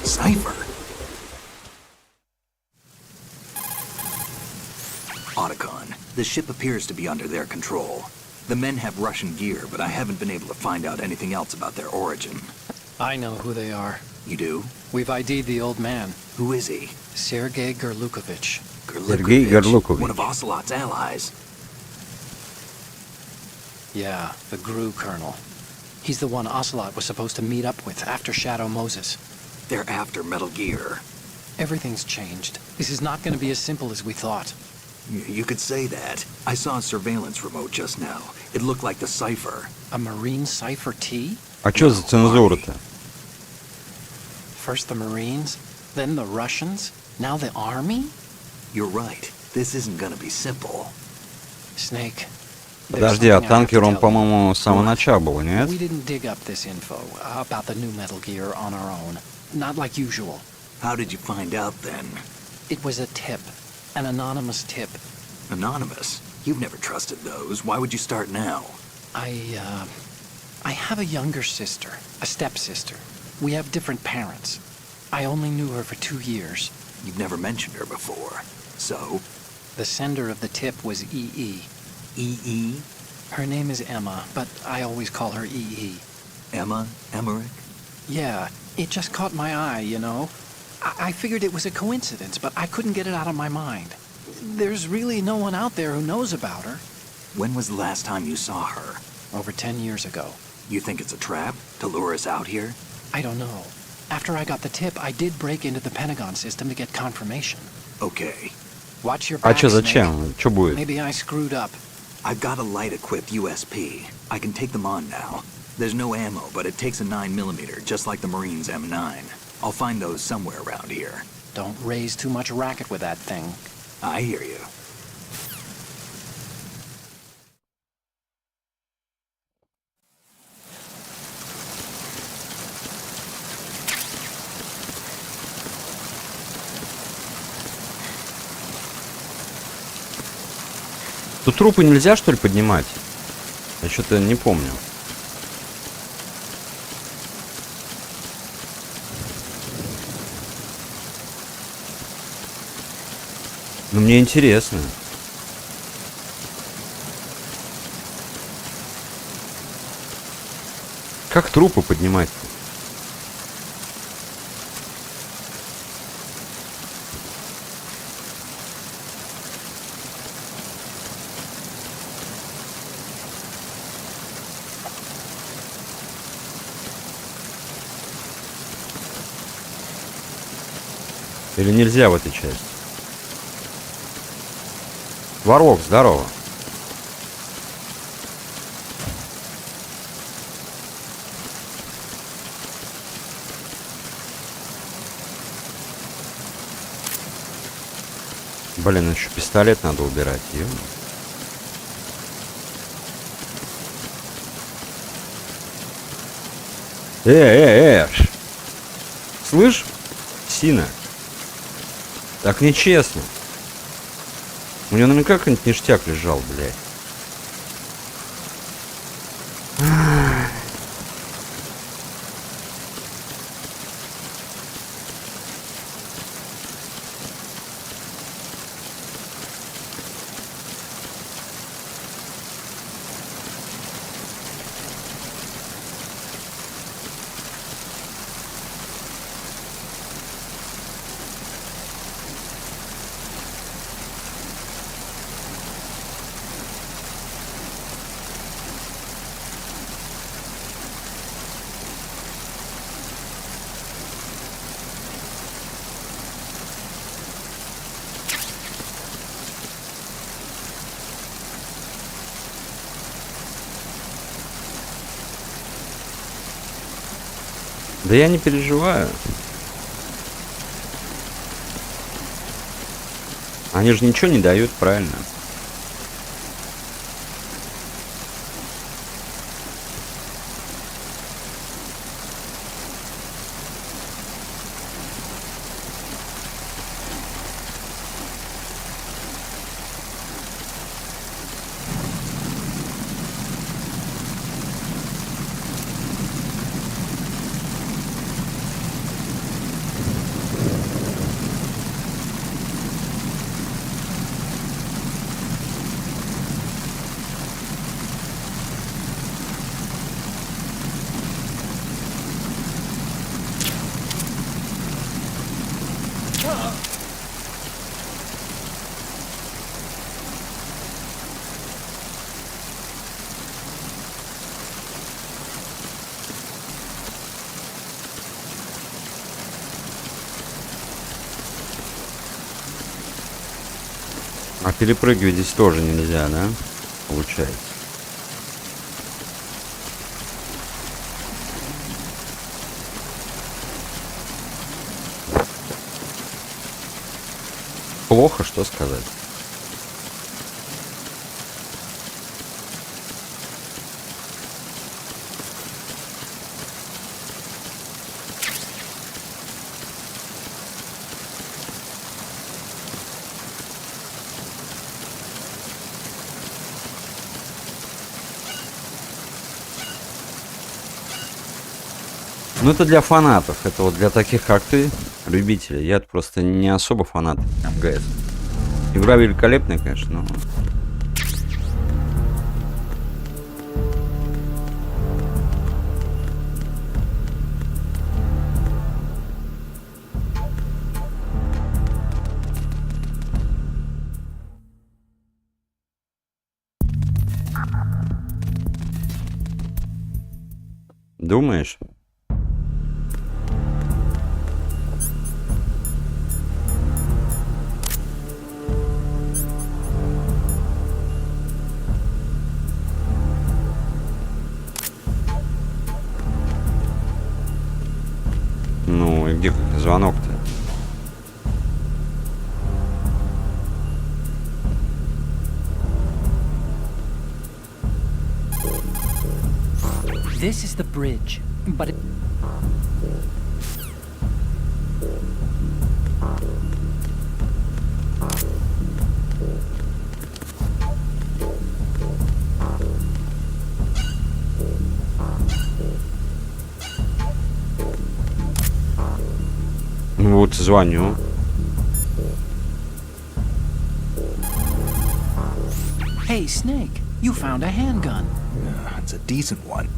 Speaker 3: Cipher. Otacon, the ship appears to be under their control. The men have Russian gear, but I haven't been able to find out anything else about their origin.
Speaker 4: I know who they are.
Speaker 3: You do?
Speaker 4: We've ID'd the old man.
Speaker 3: Who is he?
Speaker 4: Sergei Gerlukovich.
Speaker 1: Sergei Gerlukovich.
Speaker 3: One of Ocelot's allies.
Speaker 4: Yeah, the GRU colonel. He's the one Ocelot was supposed to meet up with after Shadow Moses.
Speaker 3: They're after Metal Gear.
Speaker 4: Everything's changed. This is not going to be as simple as we thought.
Speaker 3: You could say that. I saw a surveillance remote just now. It looked like the cipher.
Speaker 4: A Marine Cipher T?
Speaker 1: А чё за цензура-то?
Speaker 4: First the Marines, then the Russians, now the Army?
Speaker 3: You're right. This isn't gonna be simple.
Speaker 4: Snake.
Speaker 1: Подожди, а танкер он, по-моему, с самого начала был, нет?
Speaker 4: We didn't dig up this info about the new Metal Gear on our own. Not like usual.
Speaker 3: How did you find out then?
Speaker 4: It was a tip. An anonymous tip.
Speaker 3: Anonymous? You've never trusted those. Why would you start now?
Speaker 4: I have a younger sister, a stepsister. We have different parents. I only knew her for 2 years.
Speaker 3: You've never mentioned her before. So?
Speaker 4: The sender of the tip was E.E.
Speaker 3: E.E.?
Speaker 4: Her name is Emma, but I always call her E.E.
Speaker 3: Emma? Emmerich?
Speaker 4: Yeah, it just caught my eye, you know? I figured it was a coincidence, but I couldn't get it out of my mind. There's really no one out there who knows about her.
Speaker 3: When was the last time you saw her?
Speaker 4: Over 10 years ago.
Speaker 3: You think it's a trap? To lure us out here?
Speaker 4: I don't know. After I got the tip, I did break into the Pentagon system to get confirmation.
Speaker 3: Okay.
Speaker 4: Watch your
Speaker 1: А
Speaker 4: back,
Speaker 1: чё,
Speaker 4: Snake.
Speaker 1: зачем? Чё будет?
Speaker 4: Maybe I screwed up.
Speaker 3: I've got a light-equipped USP. I can take them on now. There's no ammo, but it takes a 9mm, just like the Marines' M9. I'll find those somewhere around here.
Speaker 4: Don't raise too much racket with that thing.
Speaker 3: I hear you.
Speaker 1: Тут трупы нельзя, что ли, поднимать? Я что-то не помню. Но мне интересно. Как трупы поднимать-то? Или нельзя в этой части? Ворок, здорово. Блин, еще пистолет надо убирать. Слышь, Сина? Так нечестно. У него наверняка какой-нибудь ништяк лежал, блядь. Да я не переживаю. Они же ничего не дают, правильно? А перепрыгивать здесь тоже нельзя, да? Получается. Плохо, что сказать. Ну это для фанатов, это вот для таких как ты, любителей. Я просто не особо фанат МГС. Игра великолепная, конечно, но... Думаешь? Ну и где звонок-то?
Speaker 5: This is the bridge, but it...
Speaker 1: Вот звоню.
Speaker 5: Hey, Snake, you found a handgun.
Speaker 3: It's a decent one.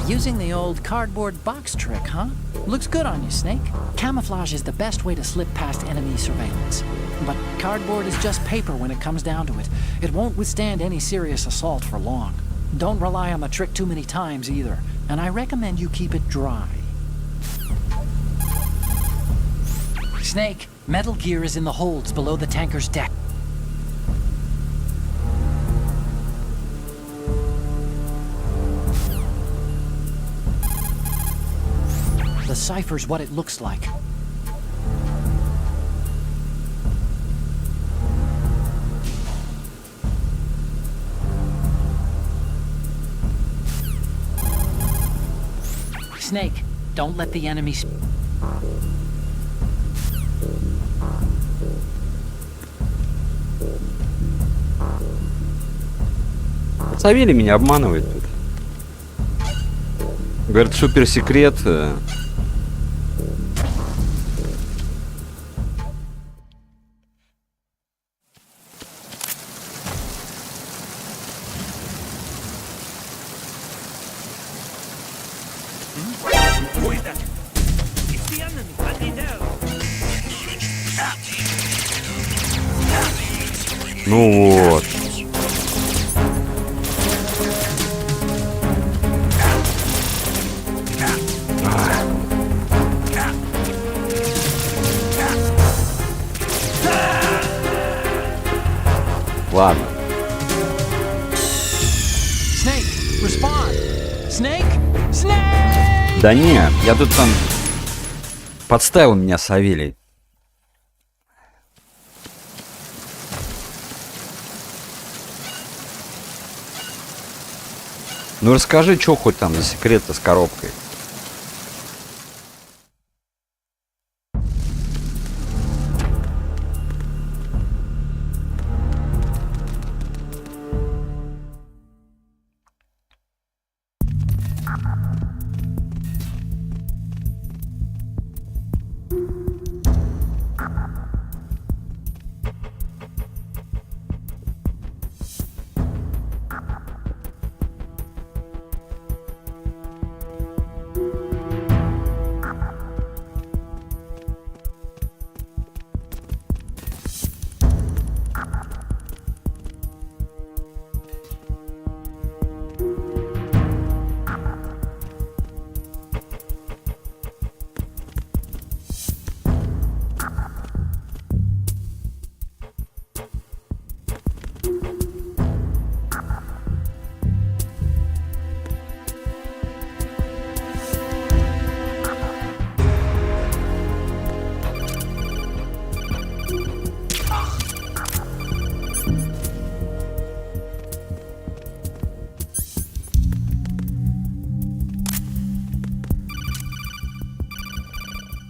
Speaker 5: Using the old cardboard box trick, huh? Looks good on you, Snake. Camouflage is the best way to slip past enemy surveillance. But cardboard is just paper when it comes down to it. It won't withstand any serious assault for long. Don't rely on the trick too many times either, and I recommend you keep it dry. Snake, metal gear is in the holds below the tanker's deck. The cipher's what it looks like. Snake, don't let the enemy...
Speaker 1: Савелий меня обманывает тут. Говорит, суперсекрет. Ну вот. Ладно.
Speaker 5: Snake, respond. Snake, Snake!
Speaker 1: Да не, я тут там подставил меня Савелий. Ну расскажи, что хоть там за секрет-то с коробкой.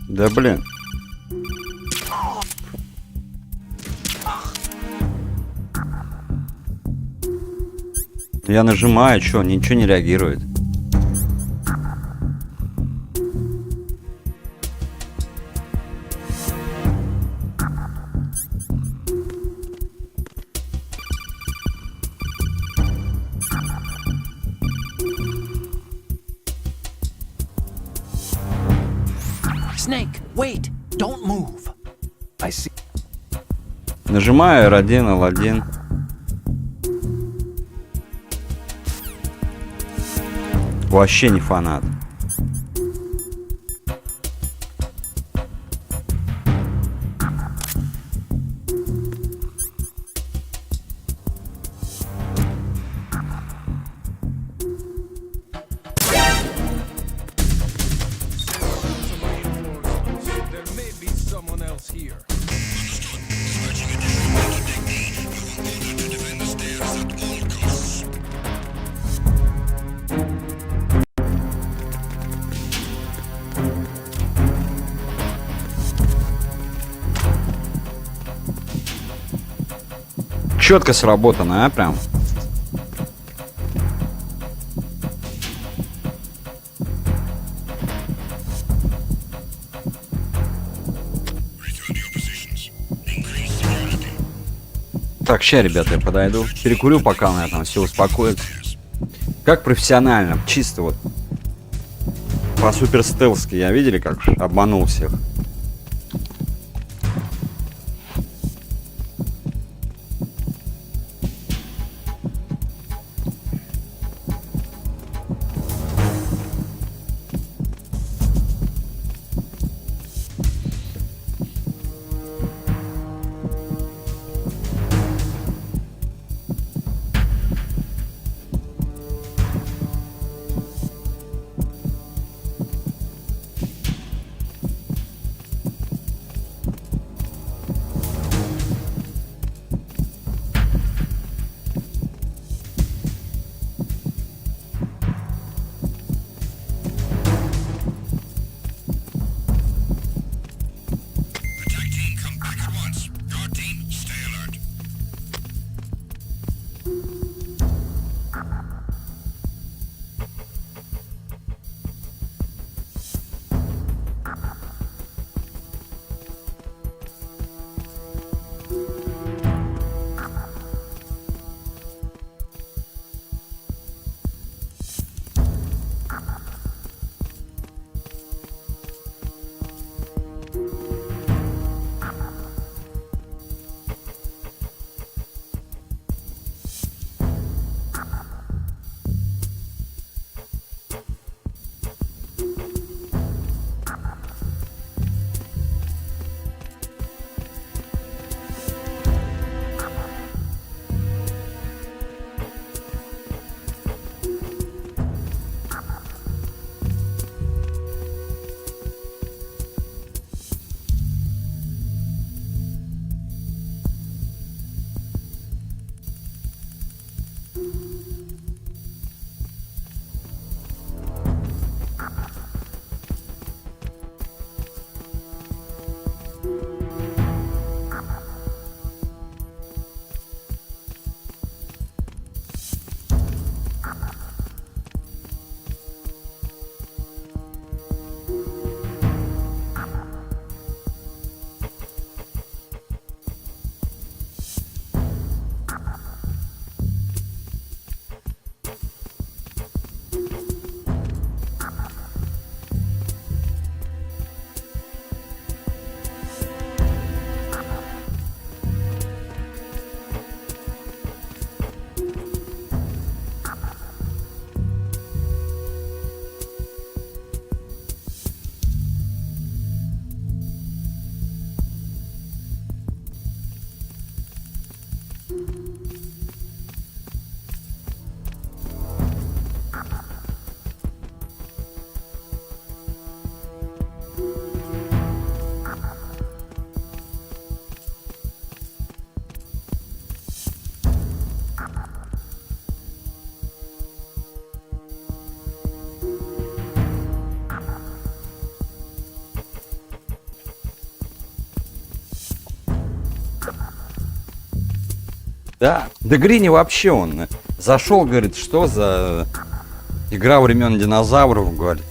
Speaker 1: Да блин. Я нажимаю, что, ничего не реагирует.
Speaker 5: Snake, wait! Don't move!
Speaker 2: I see.
Speaker 1: Нажимаю R1, L1. Вообще не фанат.
Speaker 6: There may be someone else here.
Speaker 1: Четко сработано, а прям. Так, ща, ребята, я подойду. Перекурю, пока у меня там все успокоится. Как профессионально, чисто вот. По-супер-стелски. Я видели, как обманул всех? Да, да Грини вообще он Зашел, говорит, что за игра времен динозавров, говорит.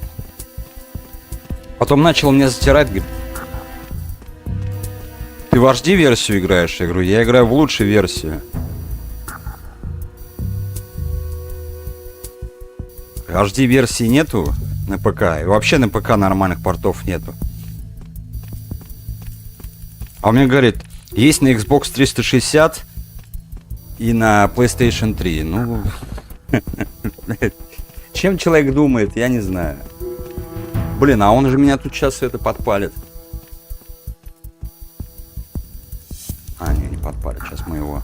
Speaker 1: Потом начал мне затирать, говорит, ты в HD-версию играешь? Я говорю, я играю в лучшую версию. HD-версии нету на ПК. И вообще на ПК нормальных портов нету. А он мне говорит, есть на Xbox 360 и на PlayStation 3. Ну, чем человек думает, я не знаю. Блин, а он же меня тут сейчас это подпалит. А, не подпалит. Сейчас мы его...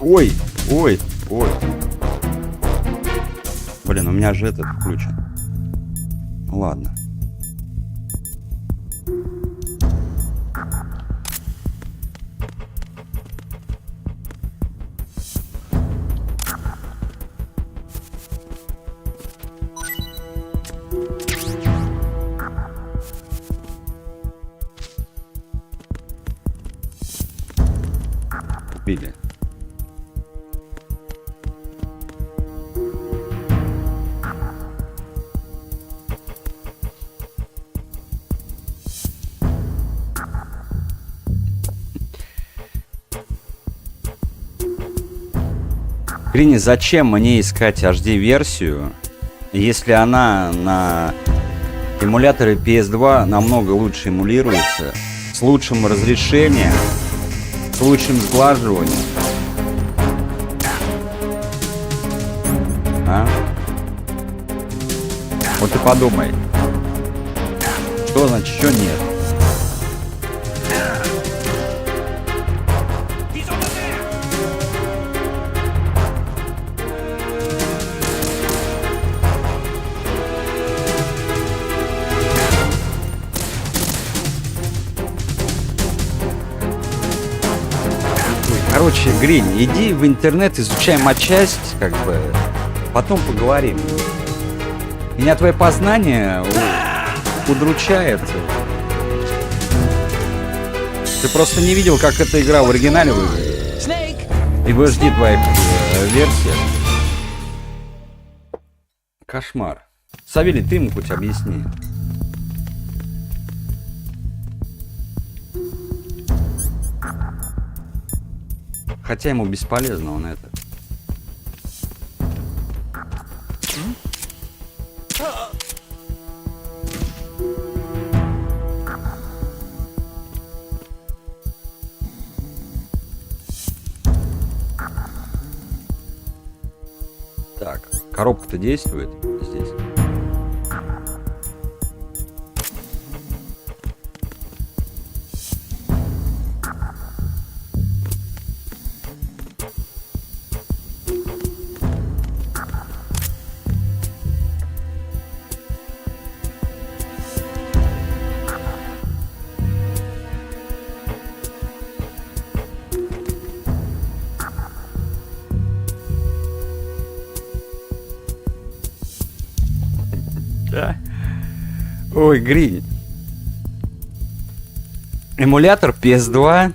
Speaker 1: Ой, ой, ой. Блин, у меня же этот включен. Ну ладно. Купили. Грини, зачем мне искать HD-версию, если она на эмуляторе PS2 намного лучше эмулируется, с лучшим разрешением, с лучшим сглаживанием? А? Вот ты подумай. Что значит, что нет? Короче, Гринь, иди в интернет, изучай матчасть, как бы, потом поговорим. Меня твое познание удручает. Ты просто не видел, как эта игра в оригинале выглядит. И в HD твоих версиях. Кошмар. Савелий, ты ему хоть объясни. Хотя ему бесполезно, он это. Так, коробка-то действует здесь. Да. Ой, Гринь. Эмулятор PS2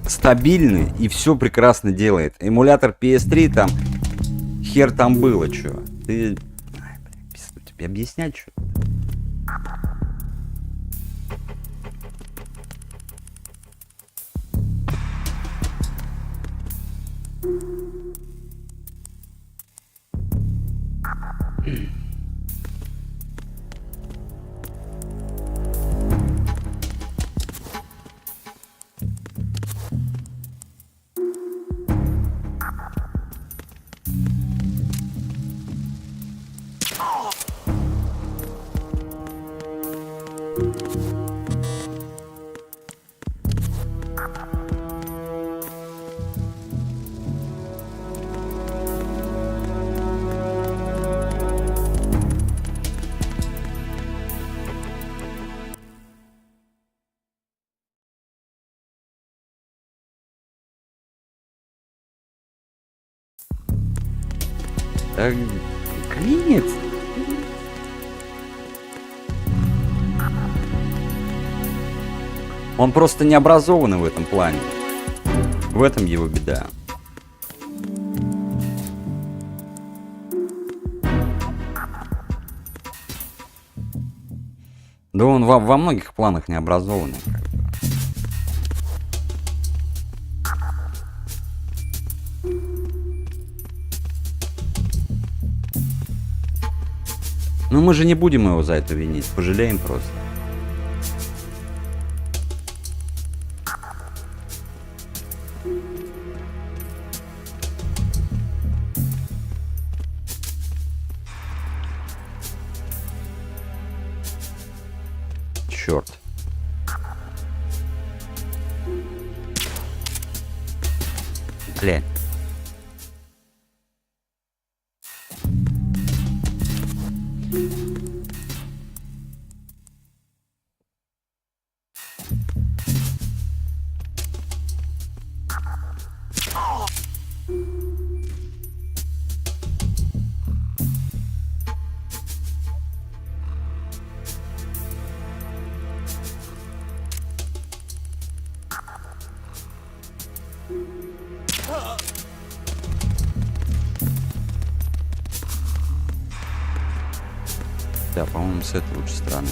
Speaker 1: стабильный и все прекрасно делает. Эмулятор PS3 там хер там было, чё. Ты... Ай, блин, тебе объяснять что? Да, клинит. Он просто не образованный в этом плане. В этом его беда. Да он во многих планах не образованный. Но мы же не будем его за это винить, пожалеем просто. Черт. Блядь. Да, по-моему, с этой лучше стороны.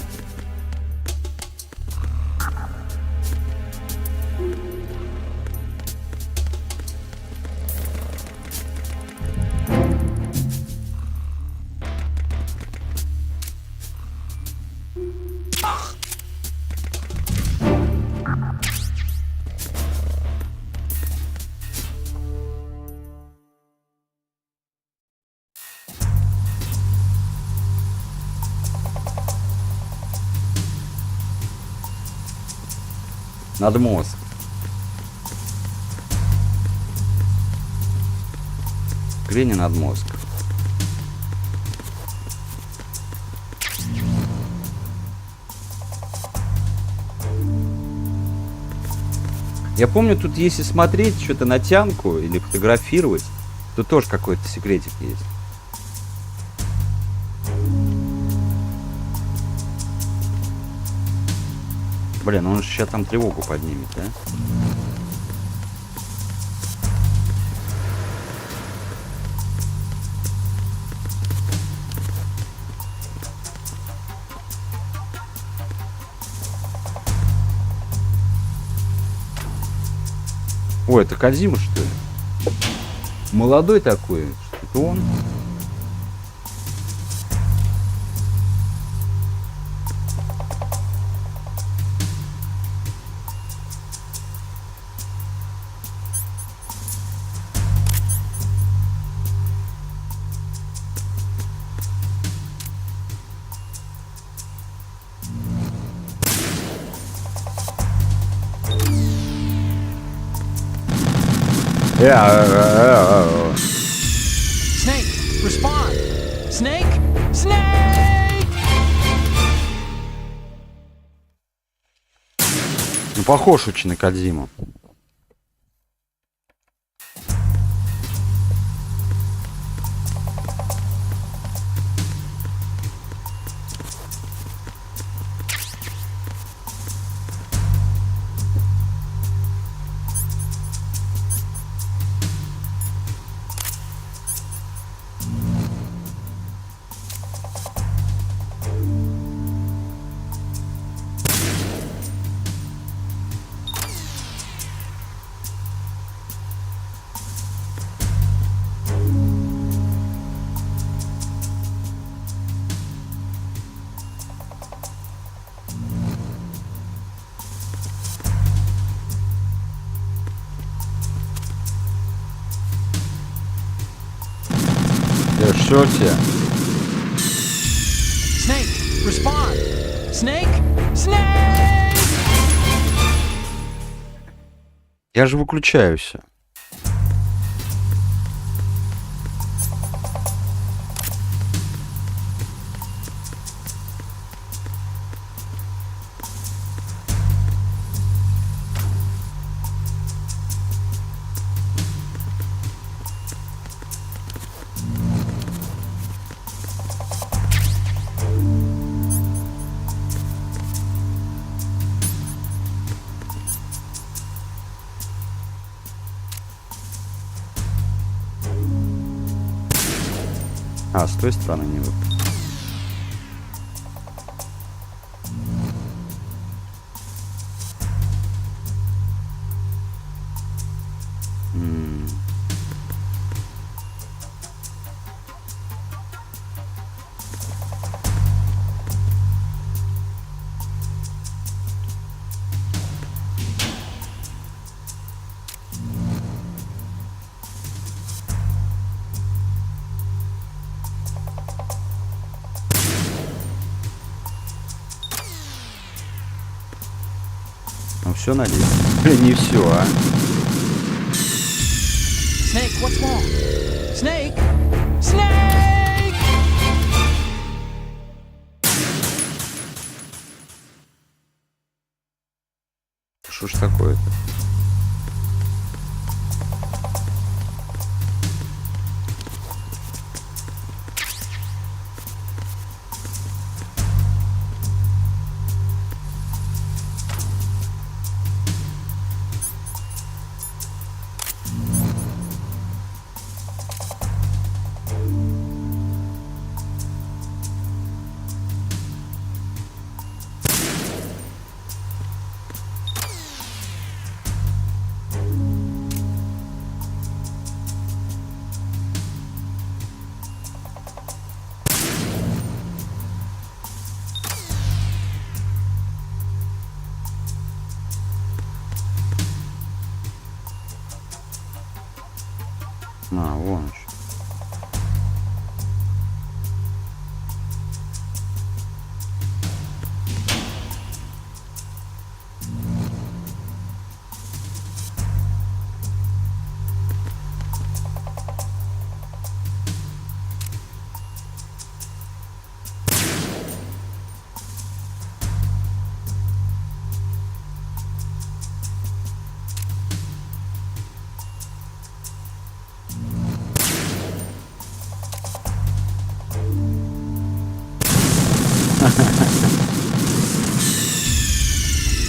Speaker 1: Надо мозг. Грени над мозг. Я помню, тут если смотреть что-то на тянку или фотографировать, то тоже какой-то секретик есть. Блин, он же сейчас там тревогу поднимет, да? Ой, это Кодзима, что ли? Молодой такой, что-то он.
Speaker 5: Snake, respond! Snake! Snake!
Speaker 1: Ну, похож очень на Кодзиму. Что тебе?
Speaker 5: Snake, respond! Snake! Snake!
Speaker 1: Я же выключаю все. А, с той стороны не выпал. Ну все, надеюсь. Блин, не все, а.
Speaker 4: Snake, what's wrong? Snake! Snake!
Speaker 1: Что ж такое-то? А, вон еще.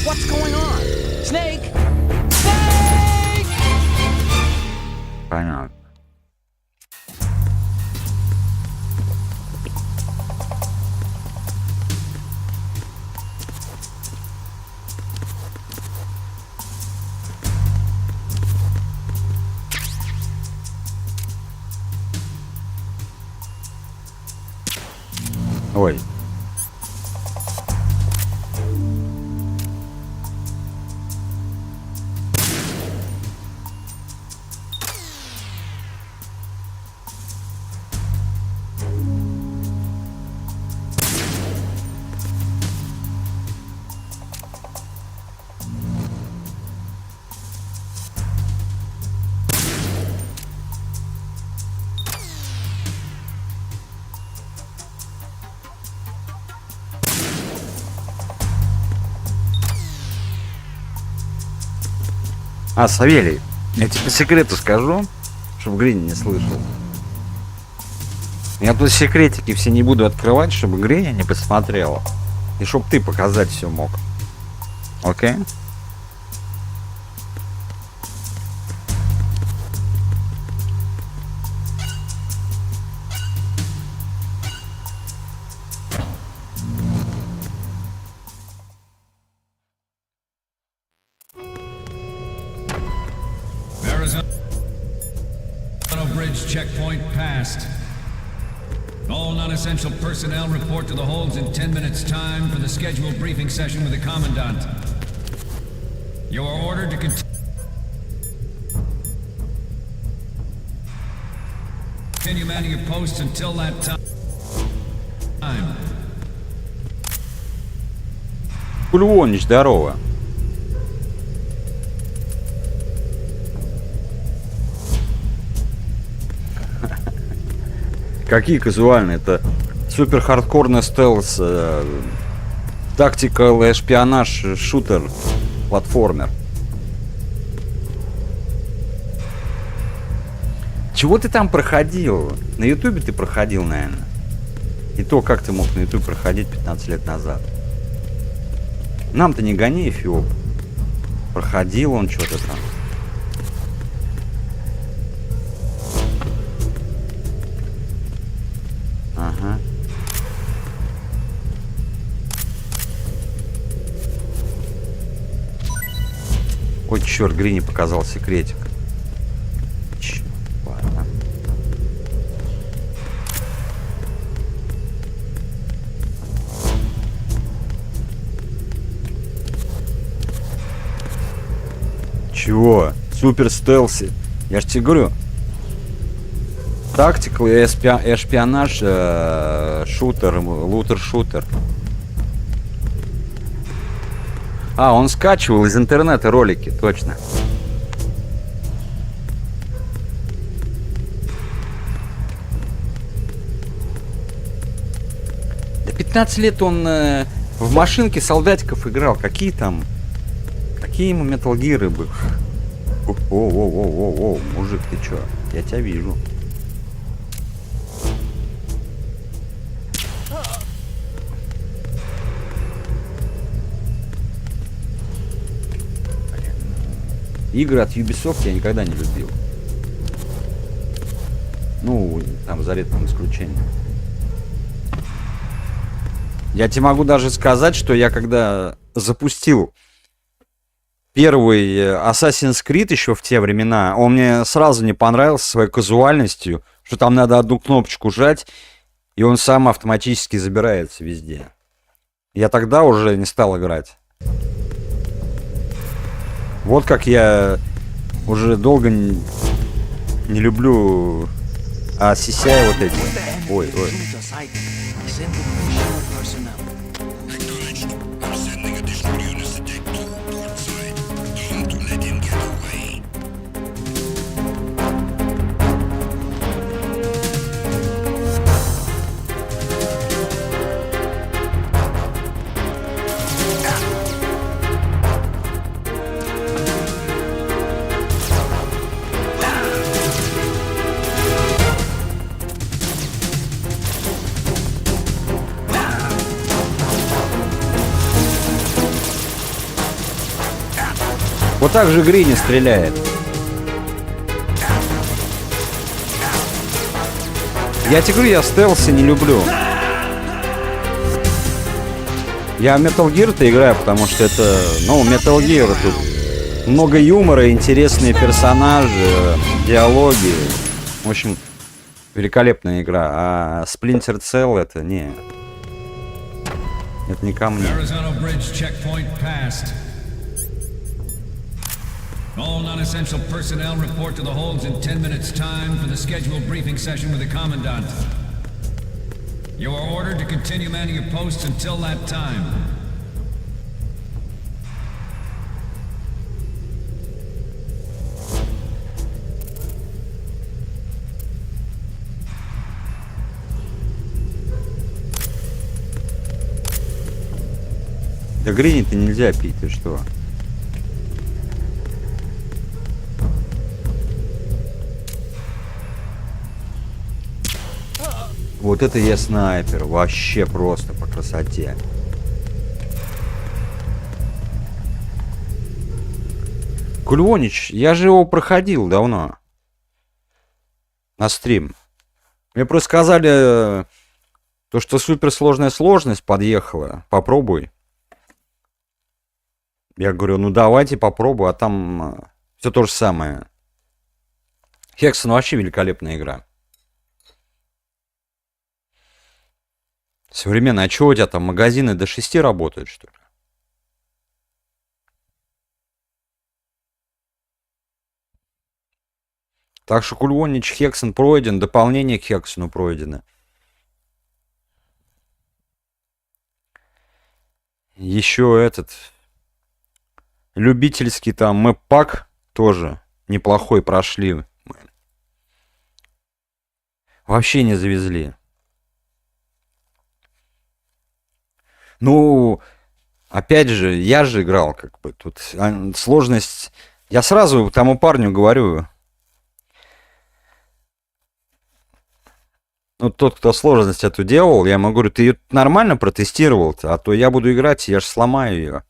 Speaker 4: What's going on? Snake! Snake!
Speaker 1: Понятно. Ой. А, Савелий, я тебе по секрету скажу, чтобы Гриня не слышал. Я тут секретики все не буду открывать, чтобы Гриня не посмотрела. И чтобы ты показать все мог. Окей?
Speaker 10: Bridge checkpoint passed. All non-essential personnel report to the holds in 10 minutes' time for the scheduled briefing session with the Commandant. You are ordered to continue manning your posts until that time.
Speaker 1: Кульвонич, здорово. Какие казуальные? Это супер хардкорный стелс, тактика, шпионаж, шутер, платформер. Чего ты там проходил? На ютубе ты проходил, наверное. И то, как ты мог на ютубе проходить 15 лет назад. Нам-то не гони, Эфиоп. Проходил он что-то там. Ой, черт, Грини показал секретик. Черт, ладно. Чего? Супер стелси. Я ж тебе говорю. Тактикал и шпионаж, шутер, лутер-шутер. А, он скачивал из интернета ролики, точно. До 15 лет он в машинке солдатиков играл. Какие там? Какие ему Metal Gear'ы бы? О, мужик, ты чё? Я тебя вижу. Игры от Ubisoft я никогда не любил. Ну, там за редким исключением. Я тебе могу даже сказать, что я когда запустил первый Assassin's Creed еще в те времена, он мне сразу не понравился своей казуальностью, что там надо одну кнопочку жать, и он сам автоматически забирается везде. Я тогда уже не стал играть. Вот как я уже долго не люблю CCI вот эти. Ой. Вот так же Грини стреляет. Я тебе говорю, я стелсы не люблю. Я Metal Gear-то играю, потому что это, ну, Metal Gear, тут много юмора, интересные персонажи, диалоги. В общем, великолепная игра. А Splinter Cell это не... Это не ко мне.
Speaker 10: All non-essential personnel report to the holds in 10 minutes' time for the scheduled briefing session with the Commandant. You are ordered to continue manning your posts until that time.
Speaker 1: Да Грини-то нельзя пить, ты что? Вот это я снайпер. Вообще просто по красоте. Кульвонич, я же его проходил давно. На стрим. Мне просто сказали, то, что суперсложная сложность подъехала. Попробуй. Я говорю, ну давайте попробую, а там все то же самое. Хексон вообще великолепная игра. Современная. А что у тебя там, магазины до 6 работают, что ли? Так что Кульвонич Хексон пройден, дополнение к Хексону пройдено. Еще этот любительский там мэп-пак тоже неплохой прошли. Вообще не завезли. Ну, опять же, я же играл, как бы, тут сложность... Я сразу тому парню говорю, ну, тот, кто сложность эту делал, я ему говорю, ты ее нормально протестировал-то, а то я буду играть, я же сломаю ее.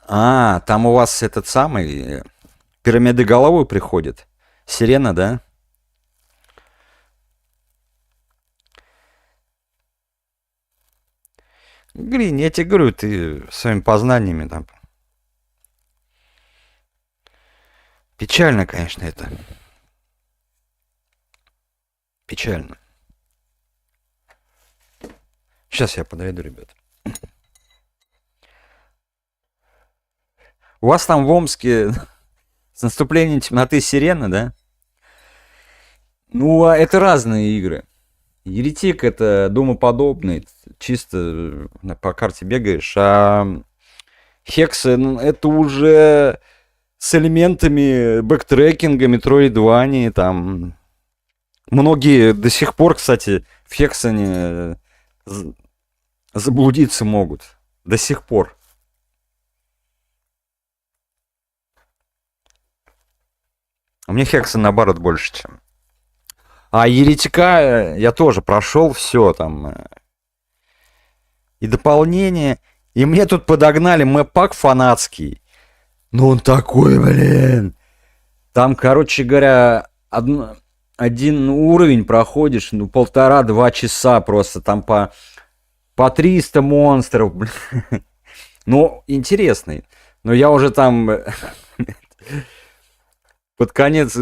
Speaker 1: А, там у вас этот самый, пирамиды головой приходит. Сирена, да? Грин, я тебе говорю, ты своими познаниями там. Печально, конечно, это. Печально. Сейчас я подойду, ребят. У вас там в Омске с наступлением темноты сирены, да? Ну, это разные игры. Еретик — это домоподобный, чисто по карте бегаешь, а Хексы — это уже с элементами бэктрекинга, метроидвании, там. Многие до сих пор, кстати, в Хексане заблудиться могут. До сих пор. А мне Хекса, наоборот, больше, чем. А Еретика я тоже прошел все там. И дополнение. И мне тут подогнали мэп-пак фанатский. Ну он такой, блин. Там, короче говоря, один уровень проходишь, ну, 1,5-2 часа просто. Там по 300 монстров, блин. Ну, интересный. Но я уже там под конец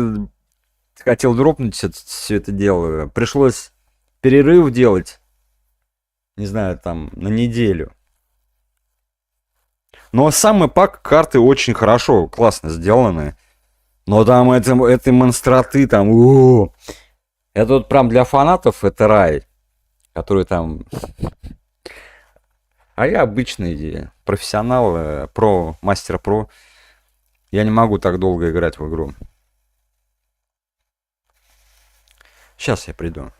Speaker 1: хотел дропнуть все это дело. Пришлось перерыв делать. Не знаю, там, на неделю. Но сам пак карты очень хорошо, классно сделаны. Но там этой монстроты там... Это вот прям для фанатов это рай. Который там... А я обычный профессионал, мастер про. Я не могу так долго играть в игру. Сейчас я приду.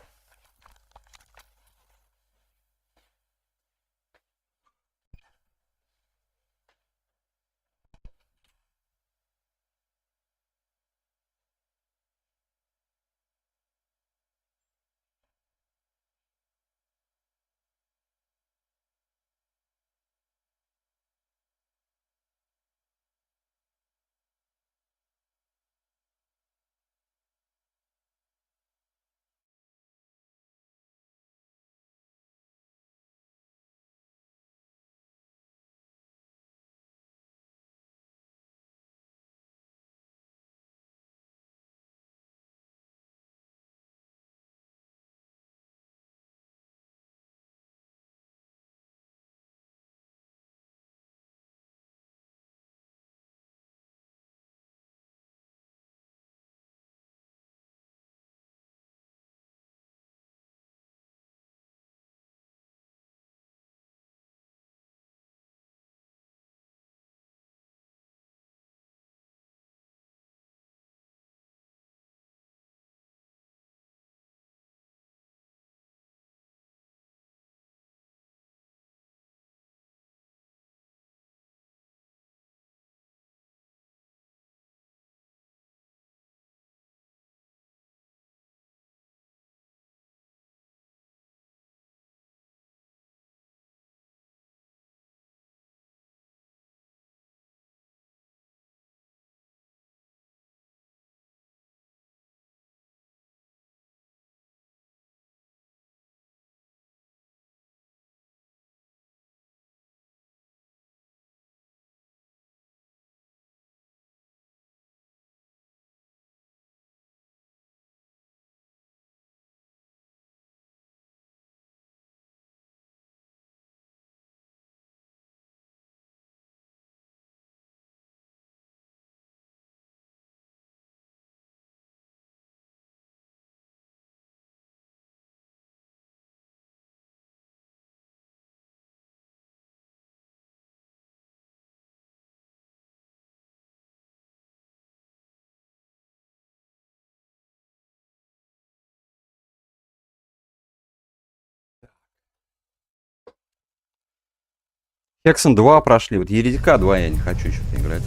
Speaker 1: Хексон 2 прошли. Вот Еретика 2 я не хочу что-то играть.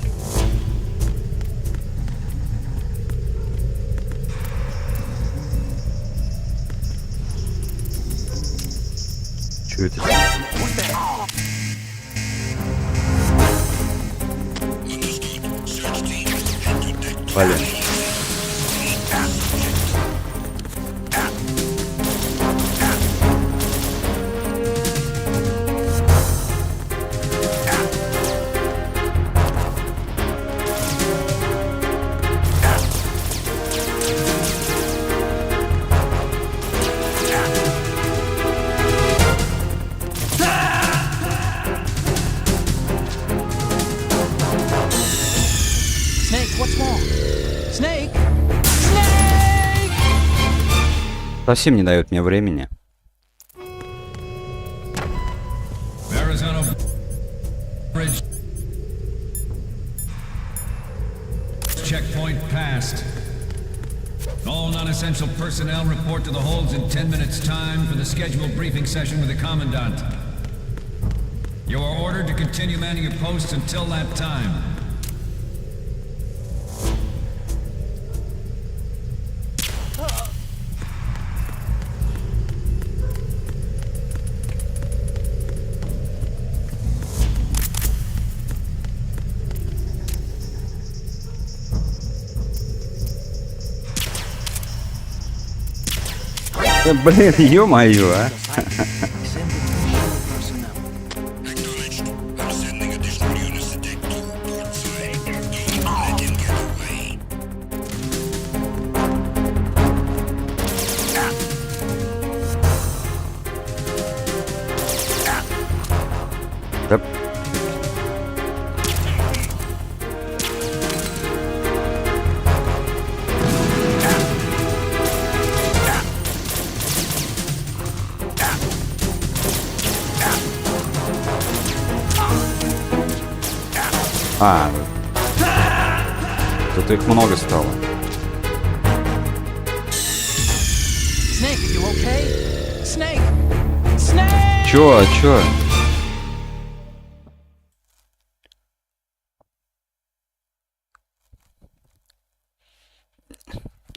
Speaker 1: Что это? Блин. Совсем не дает мне времени.
Speaker 10: Checkpoint passed. All non-essential personnel report to the holds in 10 minutes' time for the scheduled briefing session with the Commandant. You are ordered to continue manning your posts until that time.
Speaker 1: Да, блин, ё-моё, а. Да. А, тут их много стало.
Speaker 5: Snake, are you okay? Snake! Snake!
Speaker 1: Чё?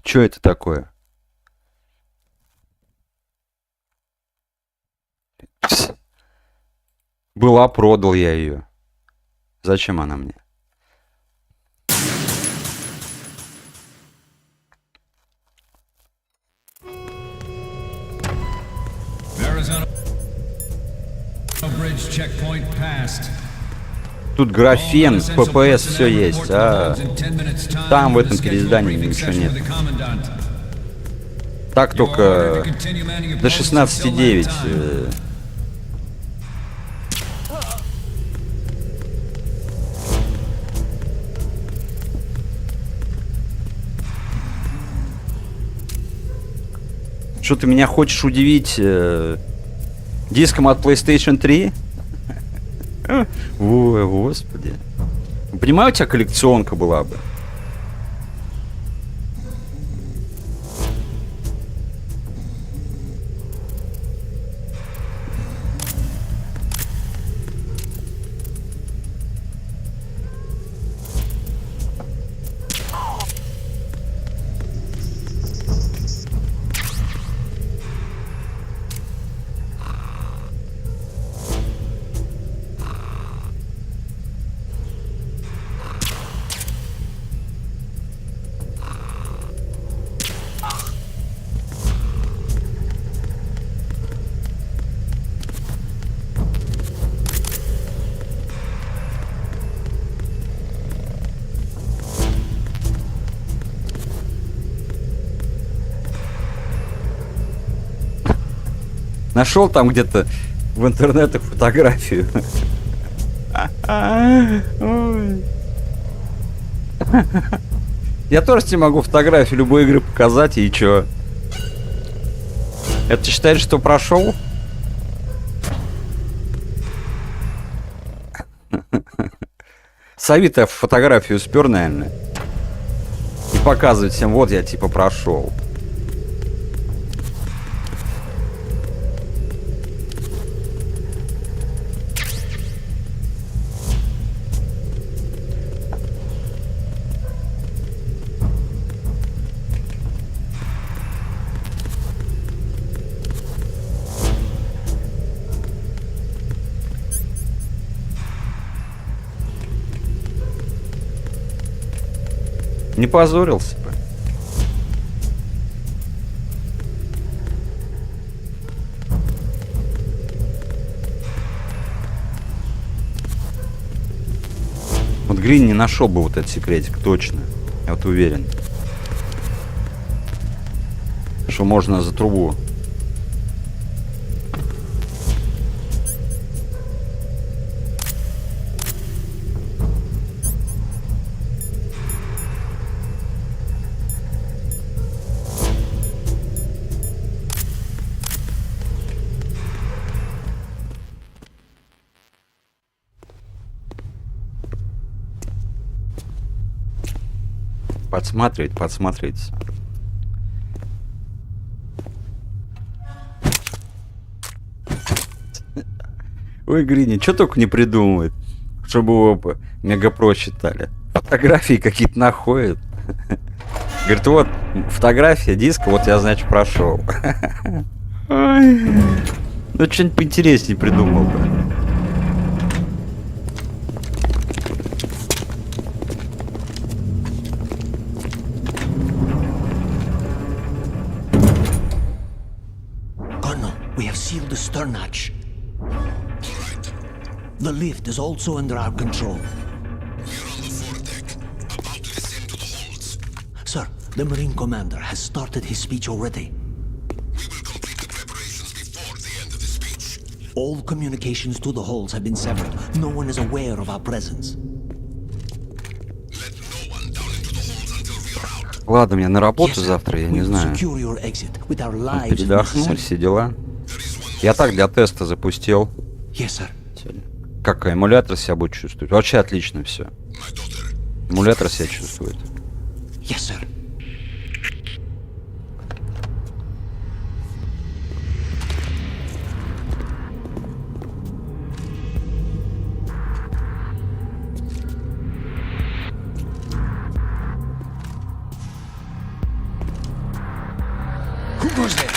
Speaker 1: Чё это такое? Была, продал я ее. Зачем она мне? Тут графен, ППС, все есть, а там в этом переиздании ничего нет. Так только до 16.9. Что ты меня хочешь удивить диском от PlayStation 3? Ой, господи. Понимаю, у тебя коллекционка была бы. Нашел там где-то в интернетах фотографию. Я тоже тебе могу фотографию любой игры показать, и чё? Это считаешь, что прошел? Сави-то фотографию спер, наверное. И показывать всем, вот я типа прошел. Не позорился бы. Вот Грин не нашел бы вот этот секретик, точно. Я вот уверен. Что можно за трубу. Подсматривать. Ой, Грини, что только не придумывает, чтобы его мегапро считали. Фотографии какие-то находят. Говорит, вот, фотография диска, вот я, значит, прошел. Ну, что-нибудь поинтереснее придумал бы.
Speaker 11: Colonel, we have sealed the stern hatch. The lift is also under our control. Sir, the Marine Commander has started his speech already. All communications to the halls have been severed. No one is aware of our presence.
Speaker 1: Ладно, мне на работу завтра, я не знаю. Передохну, все дела. Я так для теста запустил. Как эмулятор себя будет чувствовать? Вообще отлично все. Эмулятор себя чувствует.
Speaker 11: Yes, sir. Who goes there?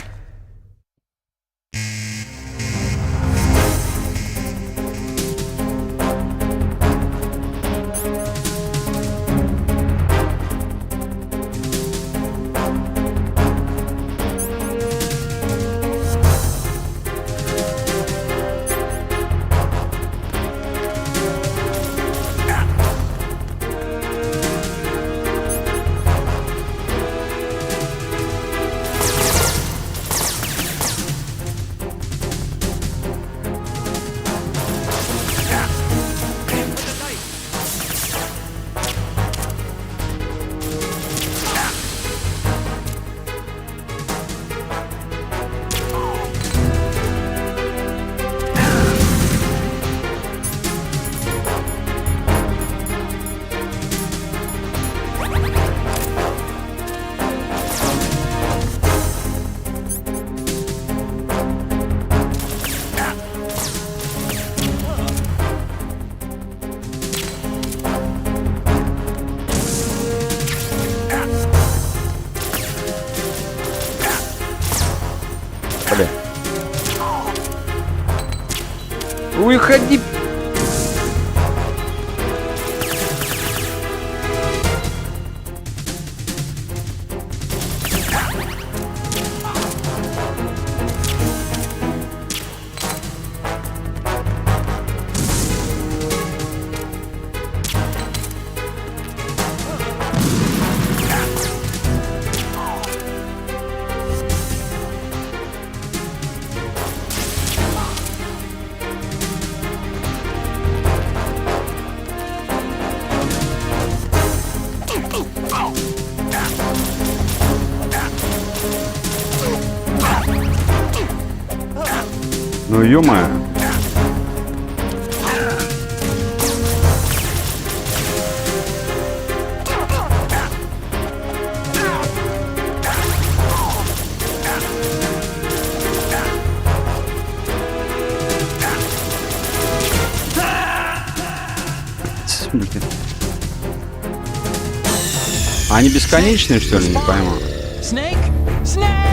Speaker 1: Выходи. Ну, ё-моё. Они бесконечные, что ли, не пойму.
Speaker 5: Snake? Snake!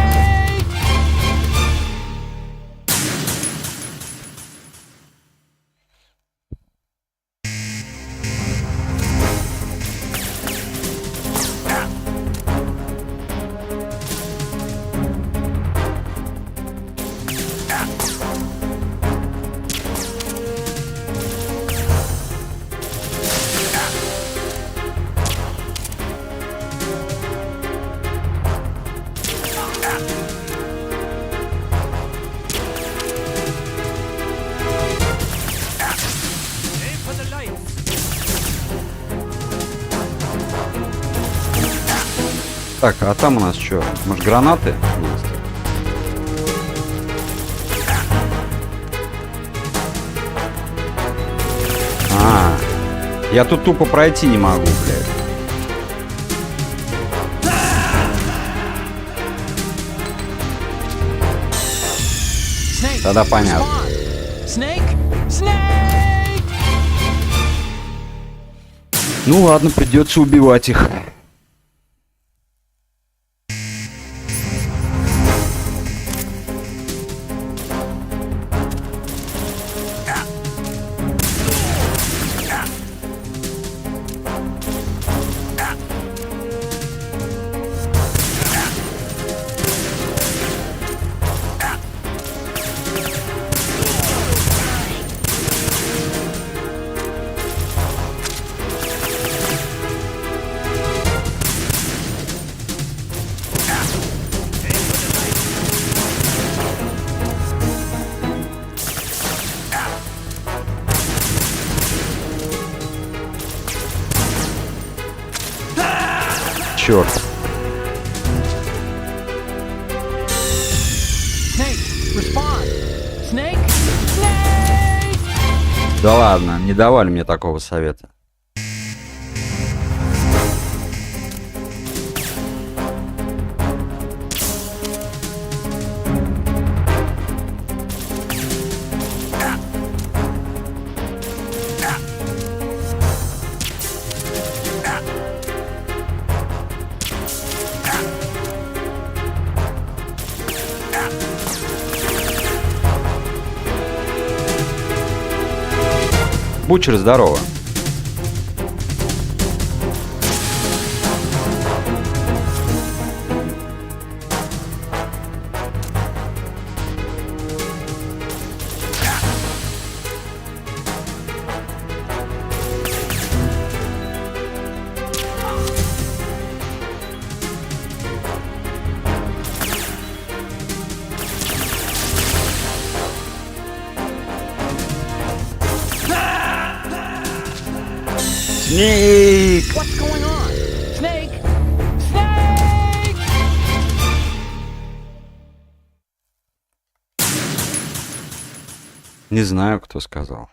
Speaker 1: Так, а там у нас что? Может, гранаты есть? Я тут тупо пройти не могу, блядь. Тогда понятно.
Speaker 5: Snake! Snake!
Speaker 1: Ну ладно, придется убивать их. Черт.
Speaker 5: Snake! Respond! Snake! Snake!
Speaker 1: Да ладно, не давали мне такого совета. Бучер, здорово. Снейк!
Speaker 5: What's going on? Snake! Snake!
Speaker 1: Не знаю, кто сказал.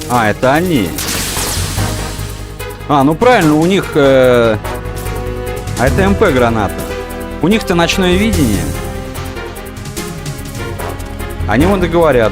Speaker 1: А, это они. А, ну правильно, у них... А это МП граната. У них-то ночное видение. Они вон и говорят.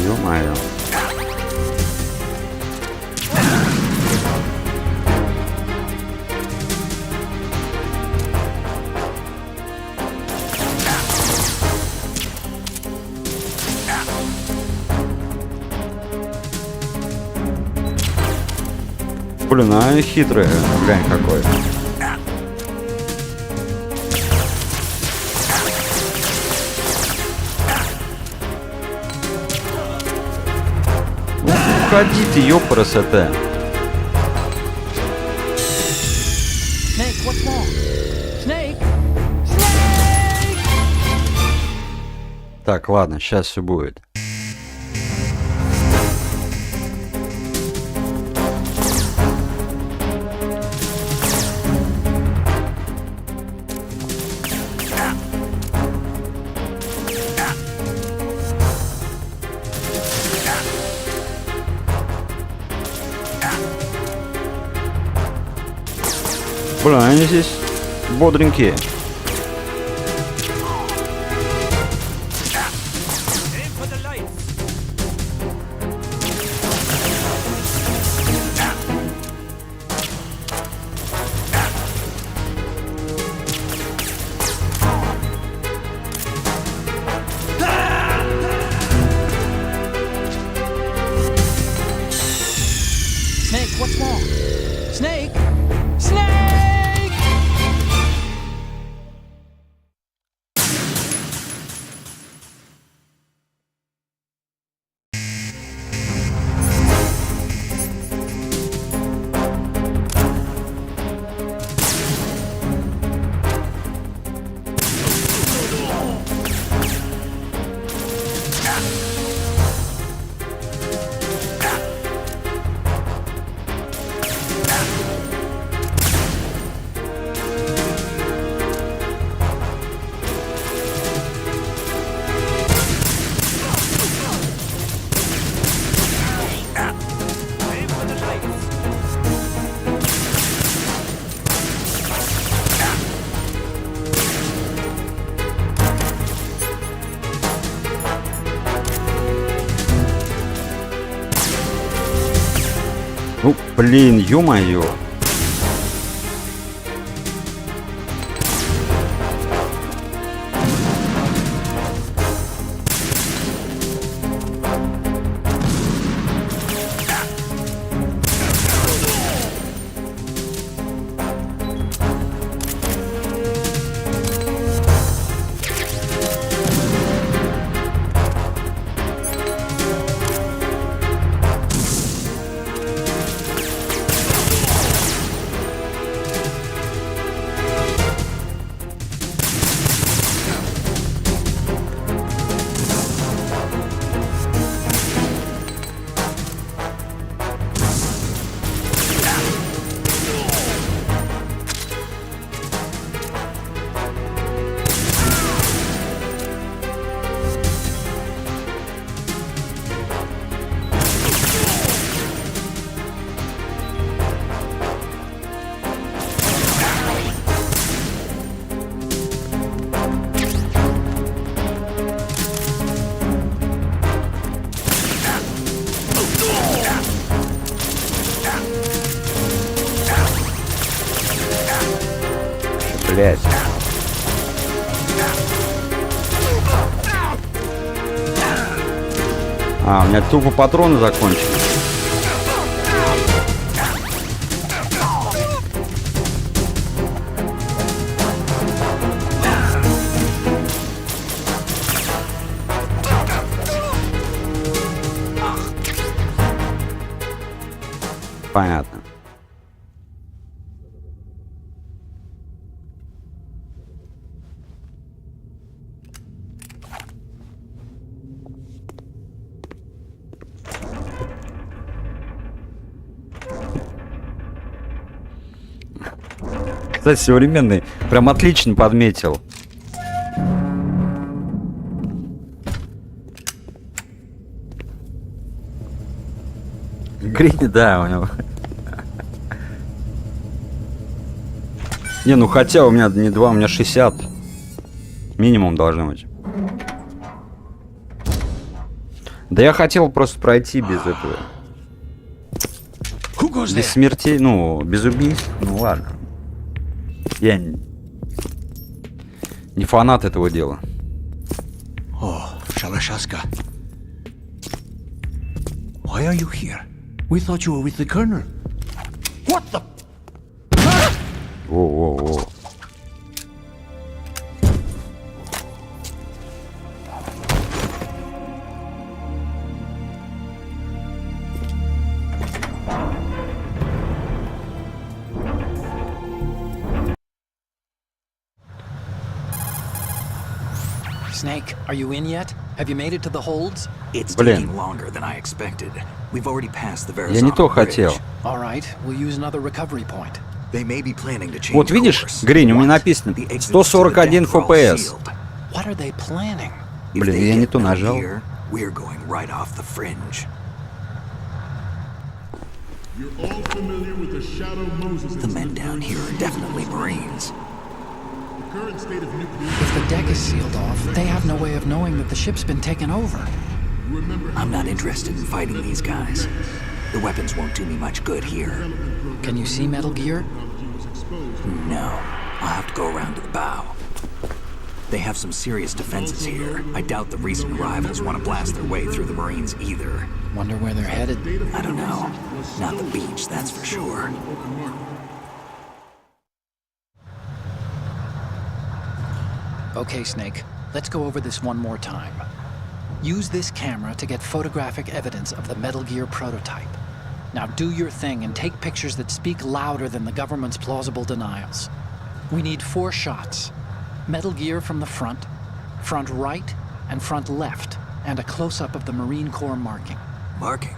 Speaker 1: Ё-моё. Блин, а хитрый, глянь какой. Уходи ты, ёпарасоте.
Speaker 5: Snake, what's wrong? Snake! Snake!
Speaker 1: Так, ладно, сейчас все будет. Блин, они здесь бодренькие.
Speaker 5: Snake, what's wrong? Snake! Snake!
Speaker 1: Ну, блин, ё-моё. Блять. А, у меня тупо патроны закончились. Понятно. Кстати, современный. Прям отлично подметил. Грини, да, у него. Не, ну хотя у меня не 2, у меня 60. Минимум должно быть. Да я хотел просто пройти без этого. Без смертей, ну, без убийств. Ну ладно. Я не фанат этого дела.
Speaker 11: Oh, Shalashaska. Why are you here? We thought you were with the Colonel. What the?
Speaker 1: Воу-воу-воу.
Speaker 4: Snake, are you in yet? Have you made it to the holds?
Speaker 3: It's
Speaker 1: Блин.
Speaker 3: taking longer than I expected. We've already passed the
Speaker 1: Я не то
Speaker 3: Verrazano
Speaker 1: хотел.
Speaker 3: Bridge.
Speaker 4: All right, we'll use another recovery point.
Speaker 3: They may be planning to change
Speaker 1: Вот видишь,
Speaker 3: course.
Speaker 1: Гринь, у меня
Speaker 3: What?
Speaker 1: написано
Speaker 3: The exits to the
Speaker 1: 141
Speaker 3: deck are all
Speaker 1: FPS.
Speaker 3: sealed.
Speaker 4: What are they planning?
Speaker 3: If
Speaker 1: Блин,
Speaker 3: they
Speaker 1: я не
Speaker 3: get
Speaker 1: то
Speaker 3: Metal
Speaker 1: нажал.
Speaker 3: Gear, we're going right off the fringe. The men down here are definitely Marines.
Speaker 5: If the deck is sealed off, they have no way of knowing that the ship's been taken over.
Speaker 3: I'm not interested in fighting these guys. The weapons won't do me much good here.
Speaker 5: Can you see Metal Gear?
Speaker 3: No. I'll have to go around to the bow. They have some serious defenses here. I doubt the recent arrivals want to blast their way through the Marines either.
Speaker 5: Wonder where they're headed.
Speaker 3: I don't know. Not the beach, that's for sure.
Speaker 5: Okay, Snake. Let's go over this one more time. Use this camera to get photographic evidence of the Metal Gear prototype. Now do your thing and take pictures that speak louder than the government's plausible denials. We need 4 shots. Metal Gear from the front right, and front left, and a close-up of the Marine Corps marking.
Speaker 3: Marking?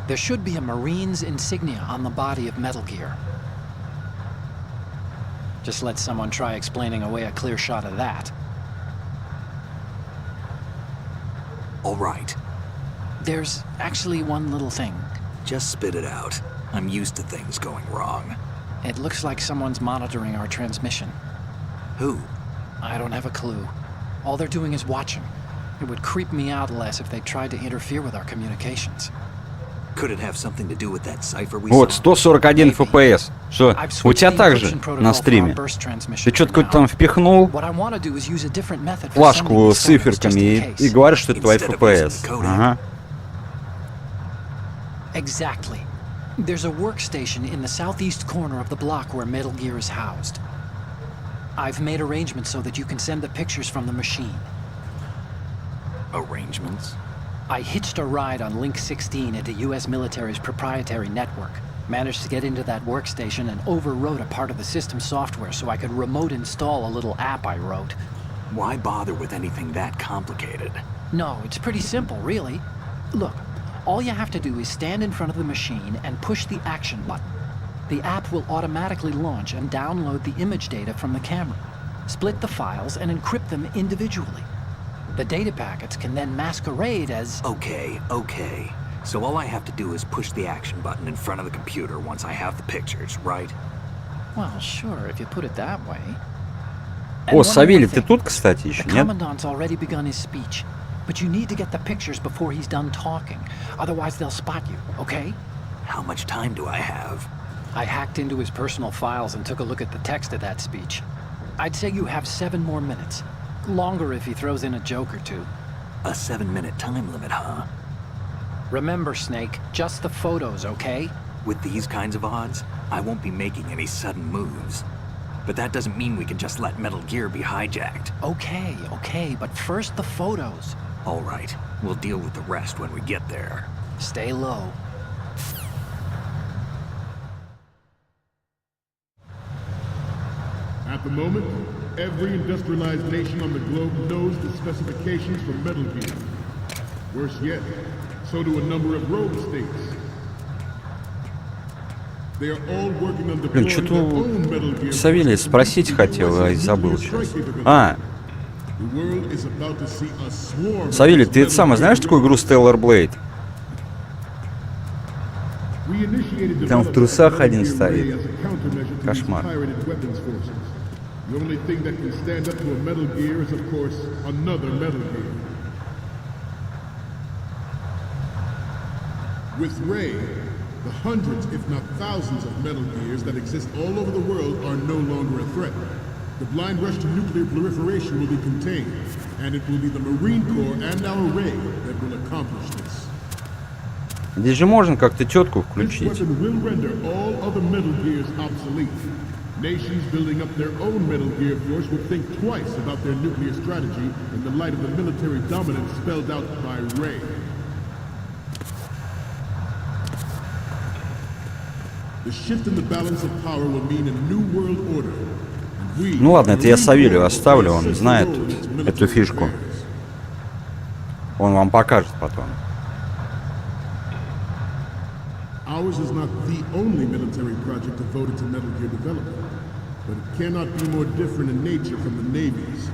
Speaker 5: There should be a Marine's insignia on the body of Metal Gear. Just let someone try explaining away a clear shot of that.
Speaker 3: All right.
Speaker 5: There's actually one little thing.
Speaker 3: Just spit it out. I'm used to things going wrong.
Speaker 5: It looks like someone's monitoring our transmission.
Speaker 3: Who?
Speaker 5: I don't have a clue. All they're doing is watching. It would creep me out less if they tried to interfere with our communications.
Speaker 3: Could it have something to do with that cipher we
Speaker 1: Вот,
Speaker 3: saw?
Speaker 1: 141 FPS. Что, у тебя так же на стриме? Ты что-то какой-то там впихнул флажку с циферками и говоришь, что это твой FPS. Ага.
Speaker 5: Exactly. There's a workstation in the southeast corner of the block where Metal Gear is housed. I've made arrangements so that you can send the pictures from the machine.
Speaker 3: Arrangements?
Speaker 5: I hitched a ride on Link 16 into US military's proprietary network. Managed to get into that workstation and overwrote a part of the system software so I could remote install a little app I wrote.
Speaker 3: Why bother with anything that complicated?
Speaker 5: No, it's pretty simple, really. Look, all you have to do is stand in front of the machine and push the action button. The app will automatically launch and download the image data from the camera, split the files, and encrypt them individually. The data packets can then masquerade as...
Speaker 3: Okay. So all I have to do is push the action button in front of the computer once I have the pictures, right?
Speaker 5: Well, sure, if you put it that way.
Speaker 1: О, Савелий, ты тут, кстати, еще,
Speaker 5: The
Speaker 1: нет?
Speaker 5: commandant's already begun his speech, but you need to get the pictures before he's done talking. Otherwise, they'll spot you, okay?
Speaker 3: How much time do I have?
Speaker 5: I hacked into his personal files and took a look at the text of that speech. I'd say you have 7 more minutes. Longer if he throws in a joke or two.
Speaker 3: A 7-minute time limit, huh?
Speaker 5: Remember, Snake, just the photos, okay?
Speaker 3: With these kinds of odds, I won't be making any sudden moves. But that doesn't mean we can just let Metal Gear be hijacked.
Speaker 5: Okay, but first the photos.
Speaker 3: All right, we'll deal with the rest when we get there.
Speaker 5: Stay low.
Speaker 12: At the moment, every industrialized nation on the globe knows the specifications for Metal Gear. Worse yet, so do a number of rogue states. They are all working on
Speaker 1: Блин,
Speaker 12: deploying their own Metal
Speaker 1: что-то
Speaker 12: Gear.
Speaker 1: Савелий спросить хотел, а забыл сейчас. А,
Speaker 12: The world is about to see a swarm.
Speaker 1: Савелий, ты это самое знаешь такую игру Stellar Blade?
Speaker 12: We initiated
Speaker 1: Там в трусах один
Speaker 12: development
Speaker 1: стоит.
Speaker 12: as a countermeasure to
Speaker 1: Кошмар.
Speaker 12: these pirated weapons forces. The only thing that can stand up to a Metal Gear is, of course, another Metal Gear. With Ray, the hundreds, if not thousands, of Metal Gears that exist all over the world are no longer a threat. The blind rush to nuclear proliferation will be contained, and it will be the Marine Corps and our Ray that will accomplish this.
Speaker 1: Здесь же можно как-то четку
Speaker 12: This
Speaker 1: включить.
Speaker 12: weapon will render all other Metal Gears obsolete. Nations building up their own Metal Gear force will think twice about their nuclear strategy in the light of the military dominance spelled out by Ray. The shift in the balance of power will mean a new world order. And we,
Speaker 1: Ну ладно, это я
Speaker 12: Marine
Speaker 1: Савелию
Speaker 12: Corps,
Speaker 1: оставлю,
Speaker 12: will
Speaker 1: он
Speaker 12: assist
Speaker 1: знает
Speaker 12: the role in its
Speaker 1: эту
Speaker 12: military
Speaker 1: фишку.
Speaker 12: affairs.
Speaker 1: Он вам покажет потом.
Speaker 12: Ours is not the only military project devoted to Metal Gear development, but it cannot be more different in nature from the Navy's.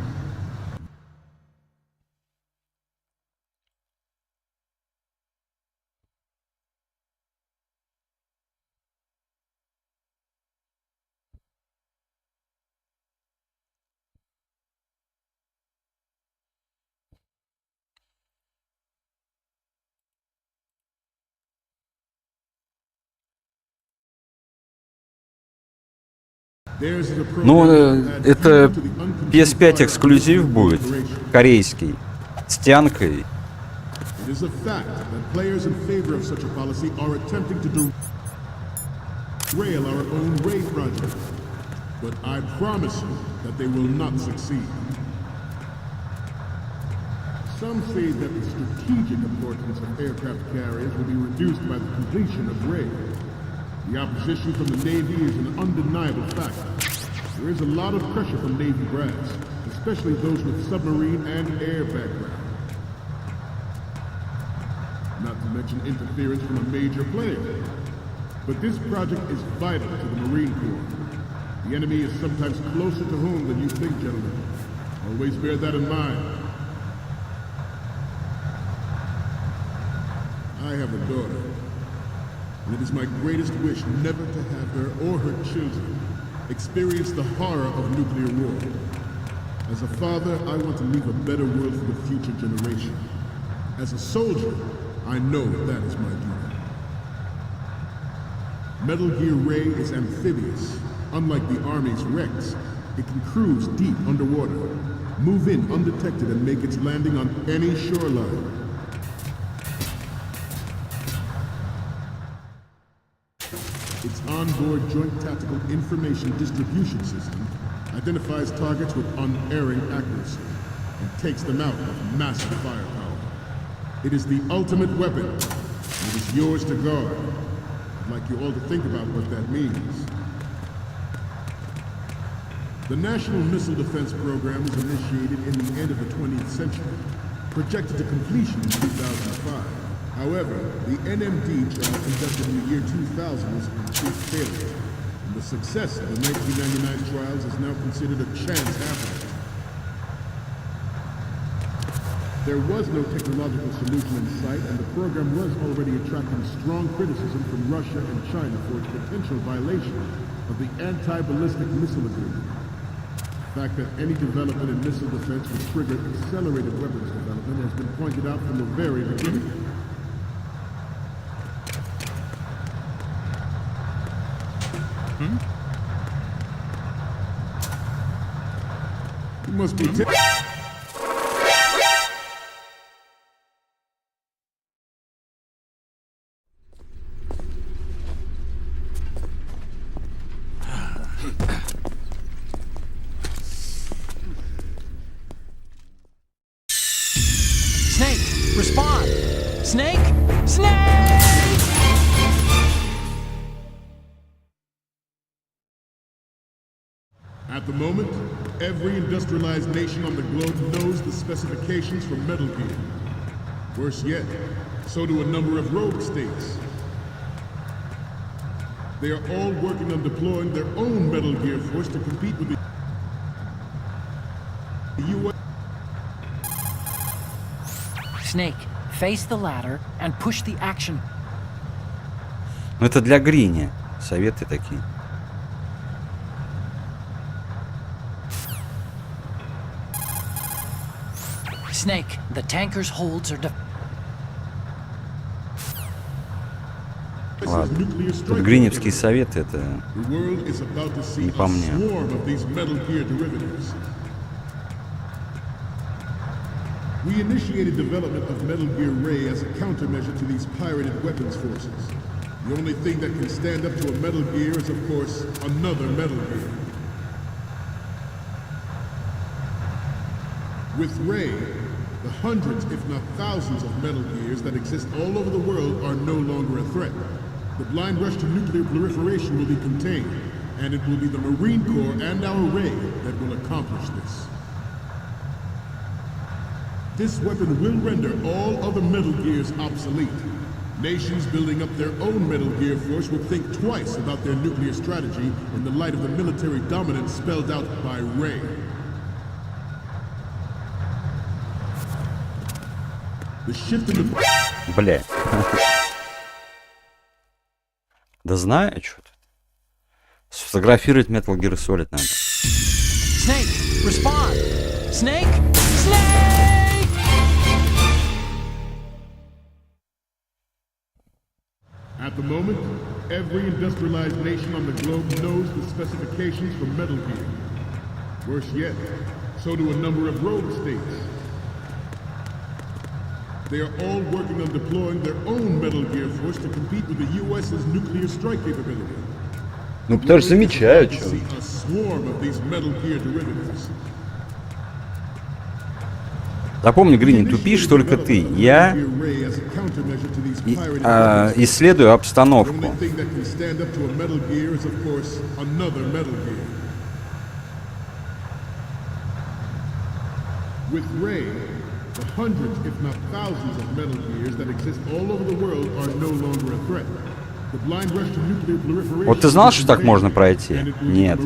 Speaker 1: Ну, это PS5 эксклюзив будет, корейский, с тянкой.
Speaker 12: It is a fact that players in favor of such a policy are attempting to derail our own Ray project. But I promise you that they will not succeed. Some say that the strategic importance of aircraft carriers will be reduced by the completion of Ray. The opposition from the Navy is an undeniable fact. There is a lot of pressure from Navy brass, especially those with submarine and air background. Not to mention interference from a major player. But this project is vital to the Marine Corps. The enemy is sometimes closer to home than you think, gentlemen. Always bear that in mind. I have a daughter, and it is my greatest wish never to have her or her children experience the horror of nuclear war. As a father, I want to leave a better world for the future generation. As a soldier, I know that is my duty. Metal Gear Ray is amphibious. Unlike the Army's Rex, it can cruise deep underwater, move in undetected and make its landing on any shoreline. Its onboard Joint Tactical Information Distribution System identifies targets with unerring accuracy and takes them out with massive firepower. It is the ultimate weapon, and it is yours to guard. I'd like you all to think about what that means. The National Missile Defense Program was initiated in the end of the 20th century, projected to completion in 2005. However, the NMD trial conducted in the year 2000 was a complete failure, and the success of the 1999 trials is now considered a chance happening. There was no technological solution in sight, and the program was already attracting strong criticism from Russia and China for its potential violation of the anti-ballistic missile agreement. The fact that any development in missile defense would trigger accelerated weapons development has been pointed out from the very beginning. You must be
Speaker 5: Snake, respond! Snake! Snake!
Speaker 12: At the moment, every industrialized nation on the globe knows the specifications for Metal Gear. Worse yet, so do a number of rogue states. They are all working on deploying their own Metal Gear force to compete with the U.S.
Speaker 5: Snake, face the ladder and push the action.
Speaker 1: Ну это для Грини. Советы такие.
Speaker 5: Snake, the tanker's holds are
Speaker 1: Ладно. Тут гриневские советы, это не по мне.
Speaker 12: We initiated development of Metal Gear Ray as a countermeasure to these pirated weapons forces. The only thing that can stand up to a Metal Gear is, of course, another Metal Gear. With Ray, the hundreds, if not thousands, of Metal Gears that exist all over the world are no longer a threat. The blind rush to nuclear proliferation will be contained, and it will be the Marine Corps and our Ray that will accomplish this. This weapon will render all other Metal Gears obsolete. Nations building up their own Metal Gear force will think twice about their nuclear strategy in the light of the military dominance spelled out by Ray. The shift in the...
Speaker 1: Бля. Да знаю, что тут. Сфотографировать Metal Gear Solid надо.
Speaker 5: Snake, respond! Snake! Snake!
Speaker 12: At the moment, every industrialized nation on the globe knows the specifications for Metal Gear. Worse yet, so do a number of rogue states. They are all working on deploying their own Metal Gear force to compete with the US's nuclear strike capability.
Speaker 1: Ну, потому что замечают, что.
Speaker 12: A swarm of these Metal Gear derivatives.
Speaker 1: Запомни, Грин, не тупишь только ты. Я исследую обстановку.
Speaker 12: With Ray, the hundreds, if not thousands, of Metal Gears that exist all over the world are no longer a threat. The blind rush to nuclear proliferation.
Speaker 1: Вот ты знал, что так можно пройти? Нет.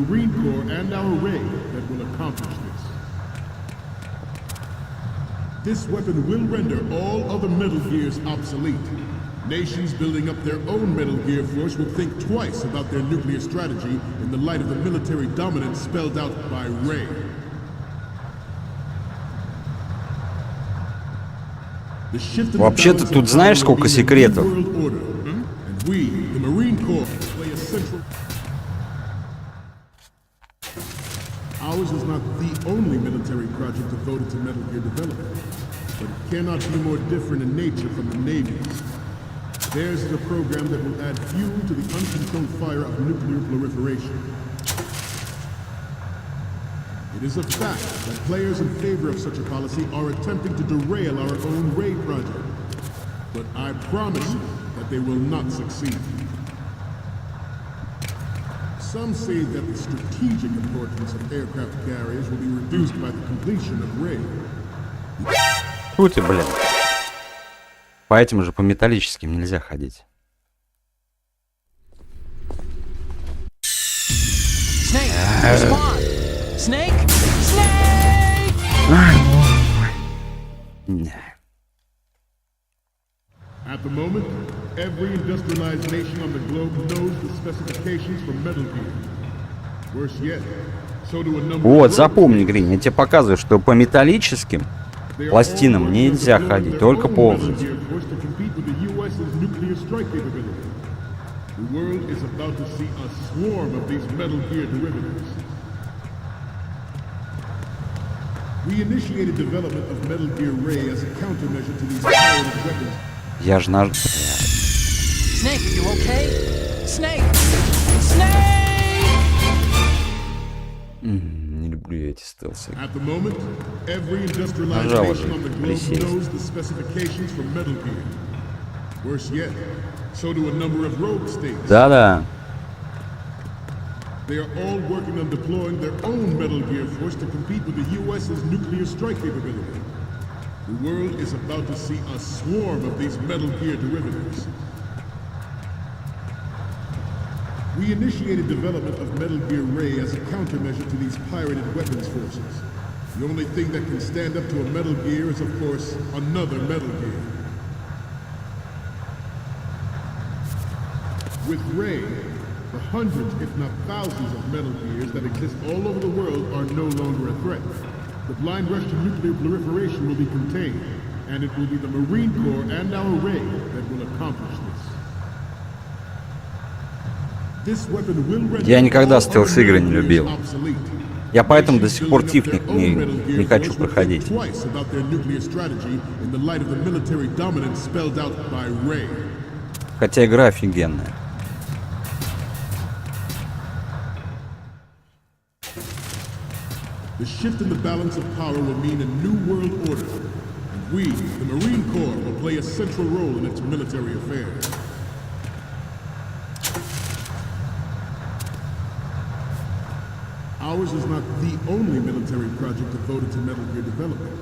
Speaker 12: This weapon will render all other Metal Gears obsolete. Nations building up their own Metal Gear force will think twice about their nuclear strategy in the light of the military dominance spelled out by Ray.
Speaker 1: Вообще-то тут знаешь, сколько секретов?
Speaker 12: Ours is not the only military project devoted to Metal Gear development, but it cannot be more different in nature from the Navy's. Theirs is a program that will add fuel to the uncontrolled fire of nuclear proliferation. It is a fact that players in favor of such a policy are attempting to derail our own Ray project, but I promise you that they will not succeed. Some say that the strategic importance of aircraft carriers will be reduced by the completion of Ray.
Speaker 1: Фу ты, блин. По этим же, по металлическим нельзя ходить.
Speaker 5: Snake, respond. Snake, Snake!
Speaker 12: At the moment, every industrialized nation on the globe knows the specifications for Metal Gear. Worse yet, so do a number.
Speaker 1: Вот, запомни, Грин, я тебе показываю, что по металлическим пластинам нельзя ходить, только ползать.
Speaker 12: We initiated development of Metal Gear Ray as a countermeasure to these pirated weapons.
Speaker 1: Я ж наш...
Speaker 5: Snake, you okay? Snake! Snake!
Speaker 1: Не люблю я эти стелсы.
Speaker 12: At the moment, every industrialized nation on the globe knows the specifications for Metal Gear. Worse yet, so do a number of rogue states.
Speaker 1: Да-да.
Speaker 12: They are all working on deploying their own Metal Gear force to compete with the US's nuclear strike capability. The world is about to see a swarm of these Metal Gear derivatives. We initiated development of Metal Gear Ray as a countermeasure to these pirated weapons forces. The only thing that can stand up to a Metal Gear is, of course, another Metal Gear. With Ray, the hundreds, if not thousands, of Metal Gears that exist all over the world are no longer a threat. The blind rush to nuclear proliferation will be contained, and it will be the Marine Corps and our Ray that will accomplish this. This weapon will render
Speaker 1: Я никогда стелс-игры не любил. Я поэтому до сих пор Тифник не хочу проходить. Хотя игра офигенная.
Speaker 12: The shift in the balance of power will mean a new world order, and we, the Marine Corps, will play a central role in its military affairs. Ours is not the only military project devoted to Metal Gear development,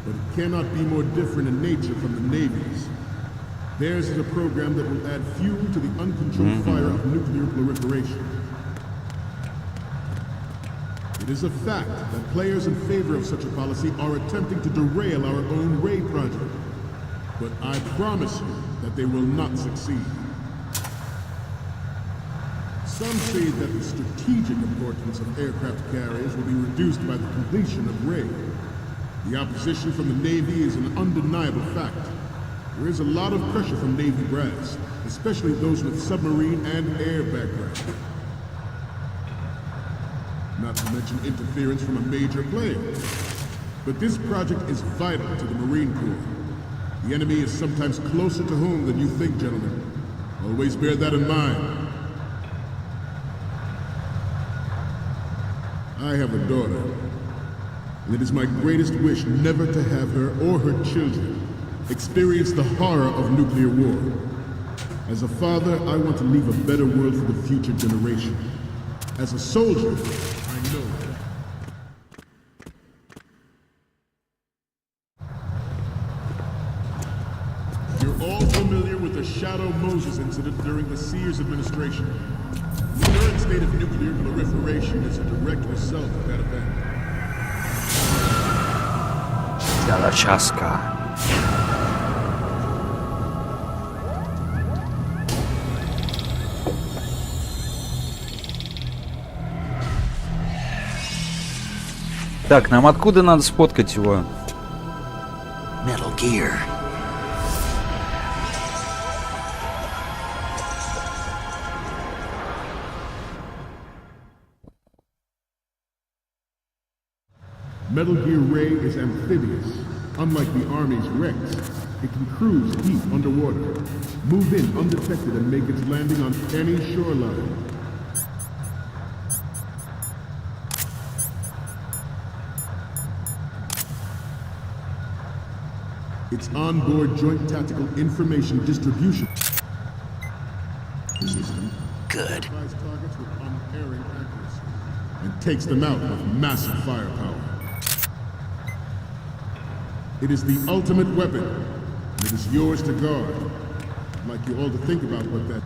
Speaker 12: but it cannot be more different in nature from the Navy's. Theirs is a program that will add fuel to the uncontrolled fire of nuclear proliferation. It is a fact that players in favor of such a policy are attempting to derail our own Ray project. But I promise you that they will not succeed. Some say that the strategic importance of aircraft carriers will be reduced by the completion of Ray. The opposition from the Navy is an undeniable fact. There is a lot of pressure from Navy brass, especially those with submarine and air background. Not to mention interference from a major player. But this project is vital to the Marine Corps. The enemy is sometimes closer to home than you think, gentlemen. Always bear that in mind. I have a daughter, and it is my greatest wish never to have her or her children experience the horror of nuclear war. As a father, I want to leave a better world for the future generation. As a soldier, I know that. You're all familiar with the Shadow Moses incident during the Sears administration. The current state of nuclear proliferation is a direct result of that event.
Speaker 1: Часка. Так, нам откуда надо сфоткать его?
Speaker 11: Metal Gear.
Speaker 12: Metal Gear Ray is amphibious. Unlike the Army's Rex, it can cruise deep underwater, move in undetected and make its landing on any shoreline. Its onboard Joint Tactical Information Distribution system identifies targets with unerring accuracy and takes them out with massive firepower. It is the ultimate weapon, and it is yours to guard. I'd like you all to think about what that...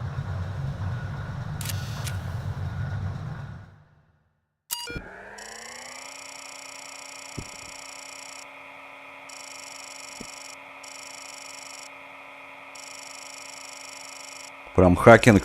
Speaker 1: Прям хакинг.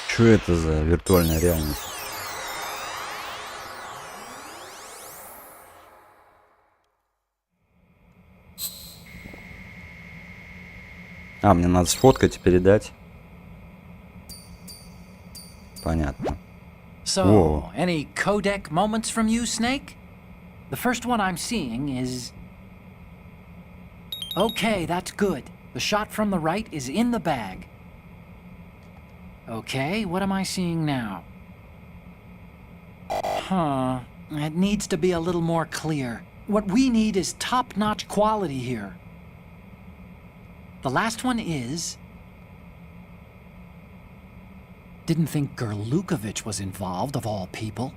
Speaker 1: Что это за виртуальная реальность? А, мне надо сфоткать и передать. Понятно.
Speaker 5: So, any codec moments from you, Snake? The first one I'm seeing is... Okay, that's good. The shot from the right is in the bag. Okay, what am I seeing now? Huh. It needs to be a little more clear. What we need is top-notch quality here. The last one is... Didn't think Gerlukovich was involved, of all people.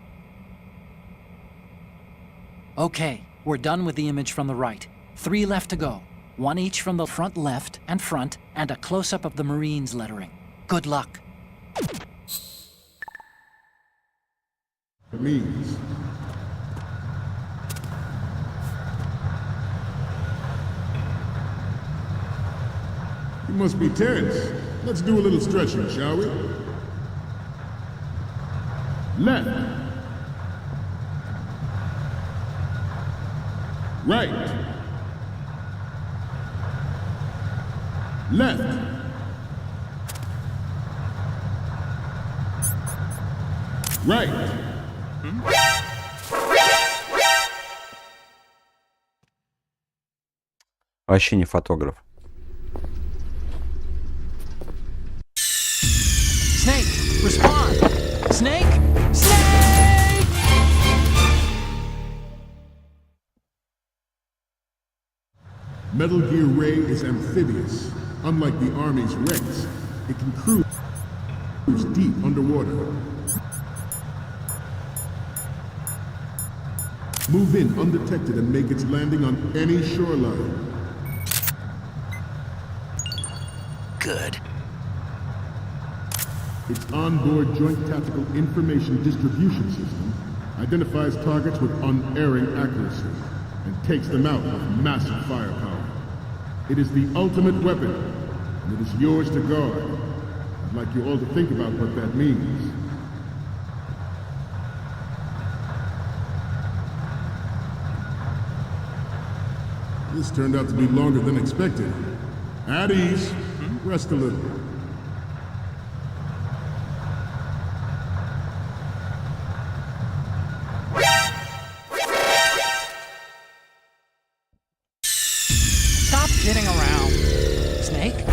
Speaker 5: Okay, we're done with the image from the right. 3 left to go. 1 each from the front left and front, and a close-up of the Marines lettering. Good luck.
Speaker 12: means. You must be tense. Let's do a little stretching, shall we? Left. Right. Left. Right.
Speaker 1: Вообще не фотограф.
Speaker 5: Snake, respond! Snake! Snake!
Speaker 12: Metal Gear Ray is amphibious. Unlike the Army's Rex, it can cruise deep underwater. Move in undetected and make its landing on any shoreline.
Speaker 11: Good.
Speaker 12: Its onboard joint tactical information distribution system identifies targets with unerring accuracy and takes them out with massive firepower. It is the ultimate weapon, and it is yours to guard. I'd like you all to think about what that means. This turned out to be longer than expected. At ease. Rest a little.
Speaker 5: Stop kidding around. Snake?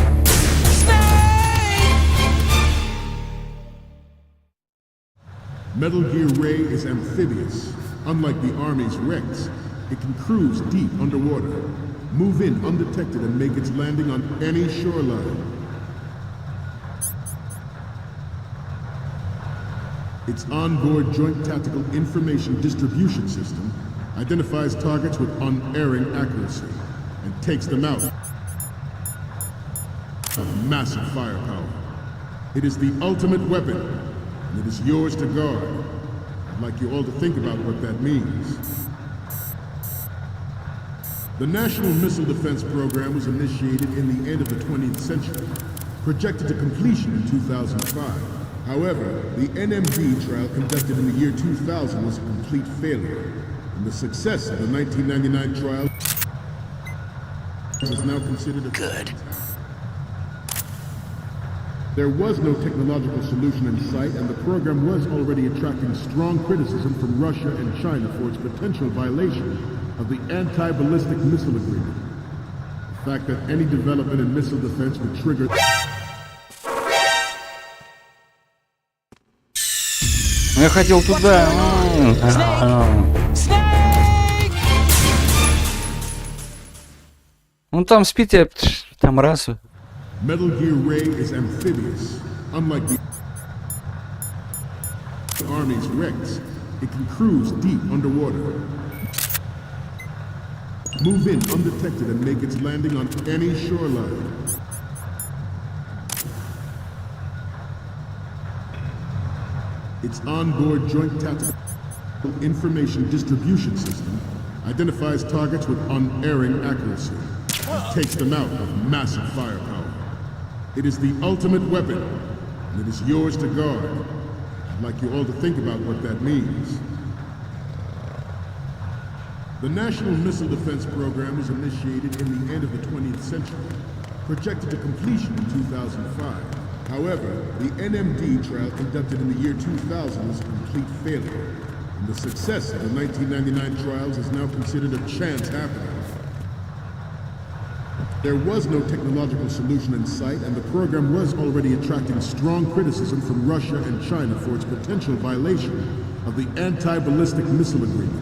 Speaker 12: Metal Gear Ray is amphibious. Unlike the Army's Rex, it can cruise deep underwater, move in undetected and make its landing on any shoreline. Its onboard joint tactical information distribution system identifies targets with unerring accuracy and takes them out with massive firepower. It is the ultimate weapon, and it is yours to guard. I'd like you all to think about what that means. The National Missile Defense Program was initiated in the end of the 20th century, projected to completion in 2005. However, the NMD trial conducted in the year 2000 was a complete failure, and the success of the 1999 trial is now considered a good. There was no technological solution in sight, and the program was already attracting strong criticism from Russia and China for its potential violation of the Anti-Ballistic Missile Agreement. The fact that any development in missile defense would trigger...
Speaker 1: Я хотел туда. Он там спит, я там раз.
Speaker 12: Metal Gear Ray is amphibious. Unlike the Army's Rex, it can cruise deep underwater, move in undetected and make its landing on any shoreline. Its onboard joint tactical information distribution system identifies targets with unerring accuracy and takes them out with massive firepower. It is the ultimate weapon, and it is yours to guard. I'd like you all to think about what that means. The National Missile Defense Program was initiated in the end of the 20th century, projected to completion in 2005. However, the NMD trial conducted in the year 2000 was a complete failure, and the success of the 1999 trials is now considered a chance happening. There was no technological solution in sight, and the program was already attracting strong criticism from Russia and China for its potential violation of the Anti-Ballistic Missile Agreement.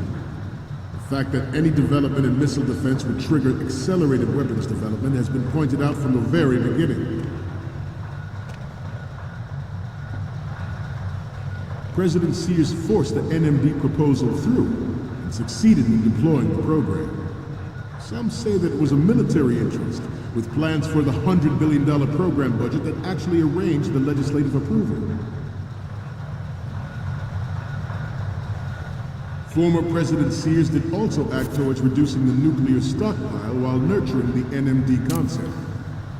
Speaker 12: The fact that any development in missile defense would trigger accelerated weapons development has been pointed out from the very beginning. President Sears forced the NMD proposal through and succeeded in deploying the program. Some say that it was a military interest, with plans for the $100 billion program budget that actually arranged the legislative approval. Former President Sears did also act towards reducing the nuclear stockpile while nurturing the NMD concept.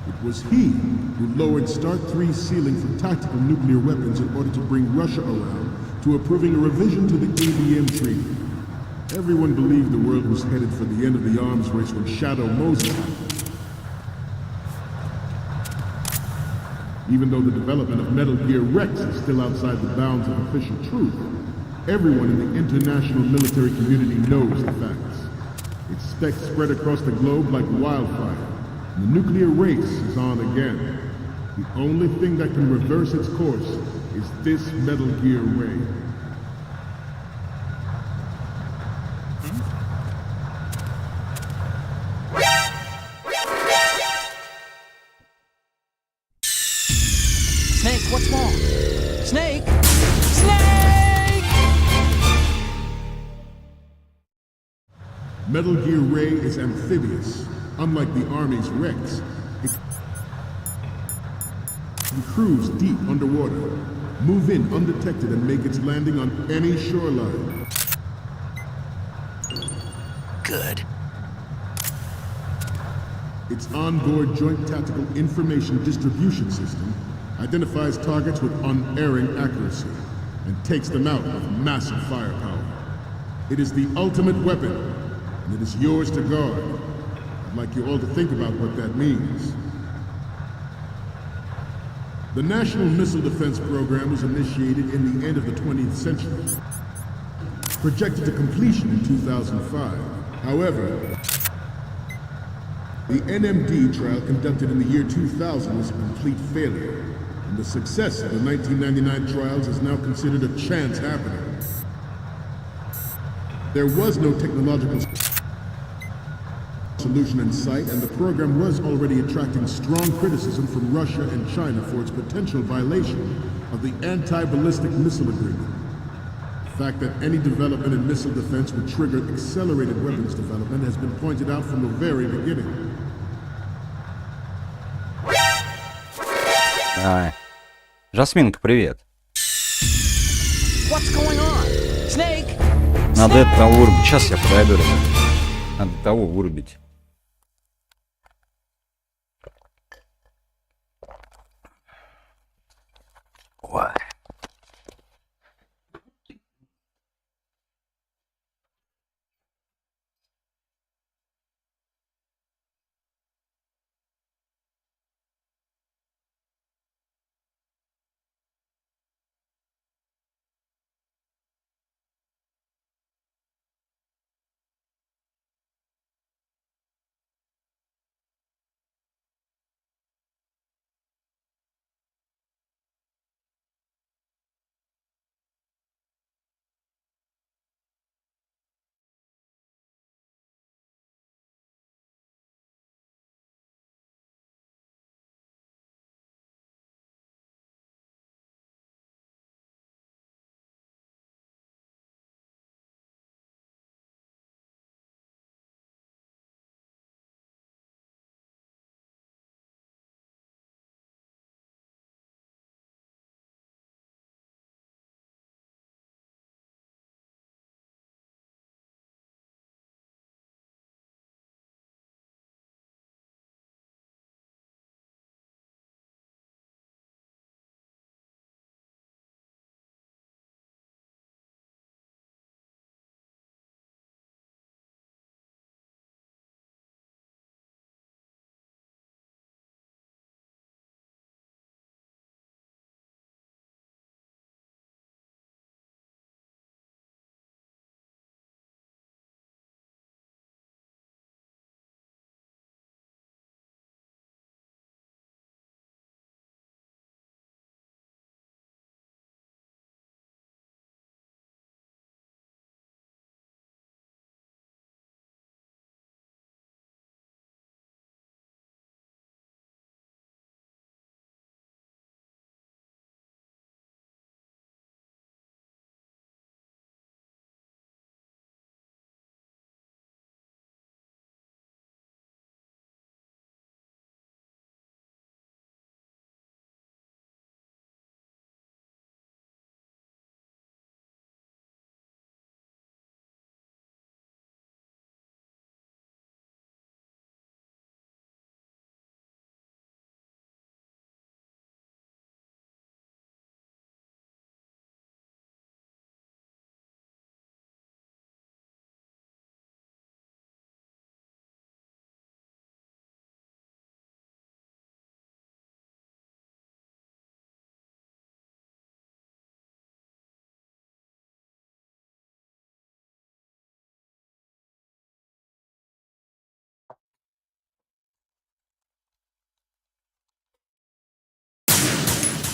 Speaker 12: It was he who lowered Start 3's ceiling for tactical nuclear weapons in order to bring Russia around to approving a revision to the ABM Treaty. Everyone believed the world was headed for the end of the arms race when Shadow Moses happened. Even though the development of Metal Gear Rex is still outside the bounds of official truth, everyone in the international military community knows the facts. Its specs spread across the globe like wildfire. The nuclear race is on again. The only thing that can reverse its course is this Metal Gear Ray.
Speaker 5: Snake, what's wrong? Snake! Snake!
Speaker 12: Metal Gear Ray is amphibious. Unlike the Army's Rex, You cruise deep underwater. Move in undetected and make its landing on any shoreline.
Speaker 3: Good.
Speaker 12: Its onboard Joint Tactical Information Distribution System identifies targets with unerring accuracy and takes them out with massive firepower. It is the ultimate weapon, and it is yours to guard. I'd like you all to think about what that means. The National Missile Defense Program was initiated in the end of the 20th century, projected to completion in 2005. However, the NMD trial conducted in the year 2000 was a complete failure, and the success of the 1999 trials is now considered a chance happening. There was no technological solution in sight, and the program was already attracting strong criticism from Russia and China for its potential violation of the Anti-Ballistic Missile Agreement. The fact that any development in missile defense would trigger accelerated weapons development has been pointed out from the very beginning.
Speaker 1: Жасминка, привет.
Speaker 4: What's going on? Snake?
Speaker 1: Надо это того вырубить. Сейчас я подойду, ребят. Надо того вырубить.
Speaker 3: What?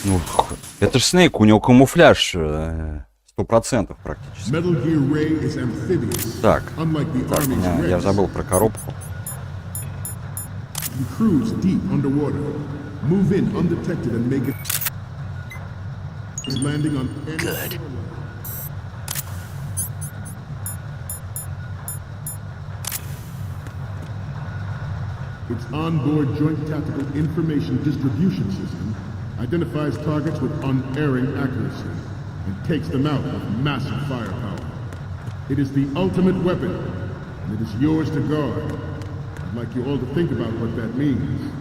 Speaker 1: Ну, это ж Снейк, у него камуфляж 100% практически. Так, я забыл про коробку.
Speaker 3: Good.
Speaker 12: Its onboard Joint Tactical Information Distribution System identifies targets with unerring accuracy, and takes them out with massive firepower. It is the ultimate weapon, and it is yours to guard. I'd like you all to think about what that means.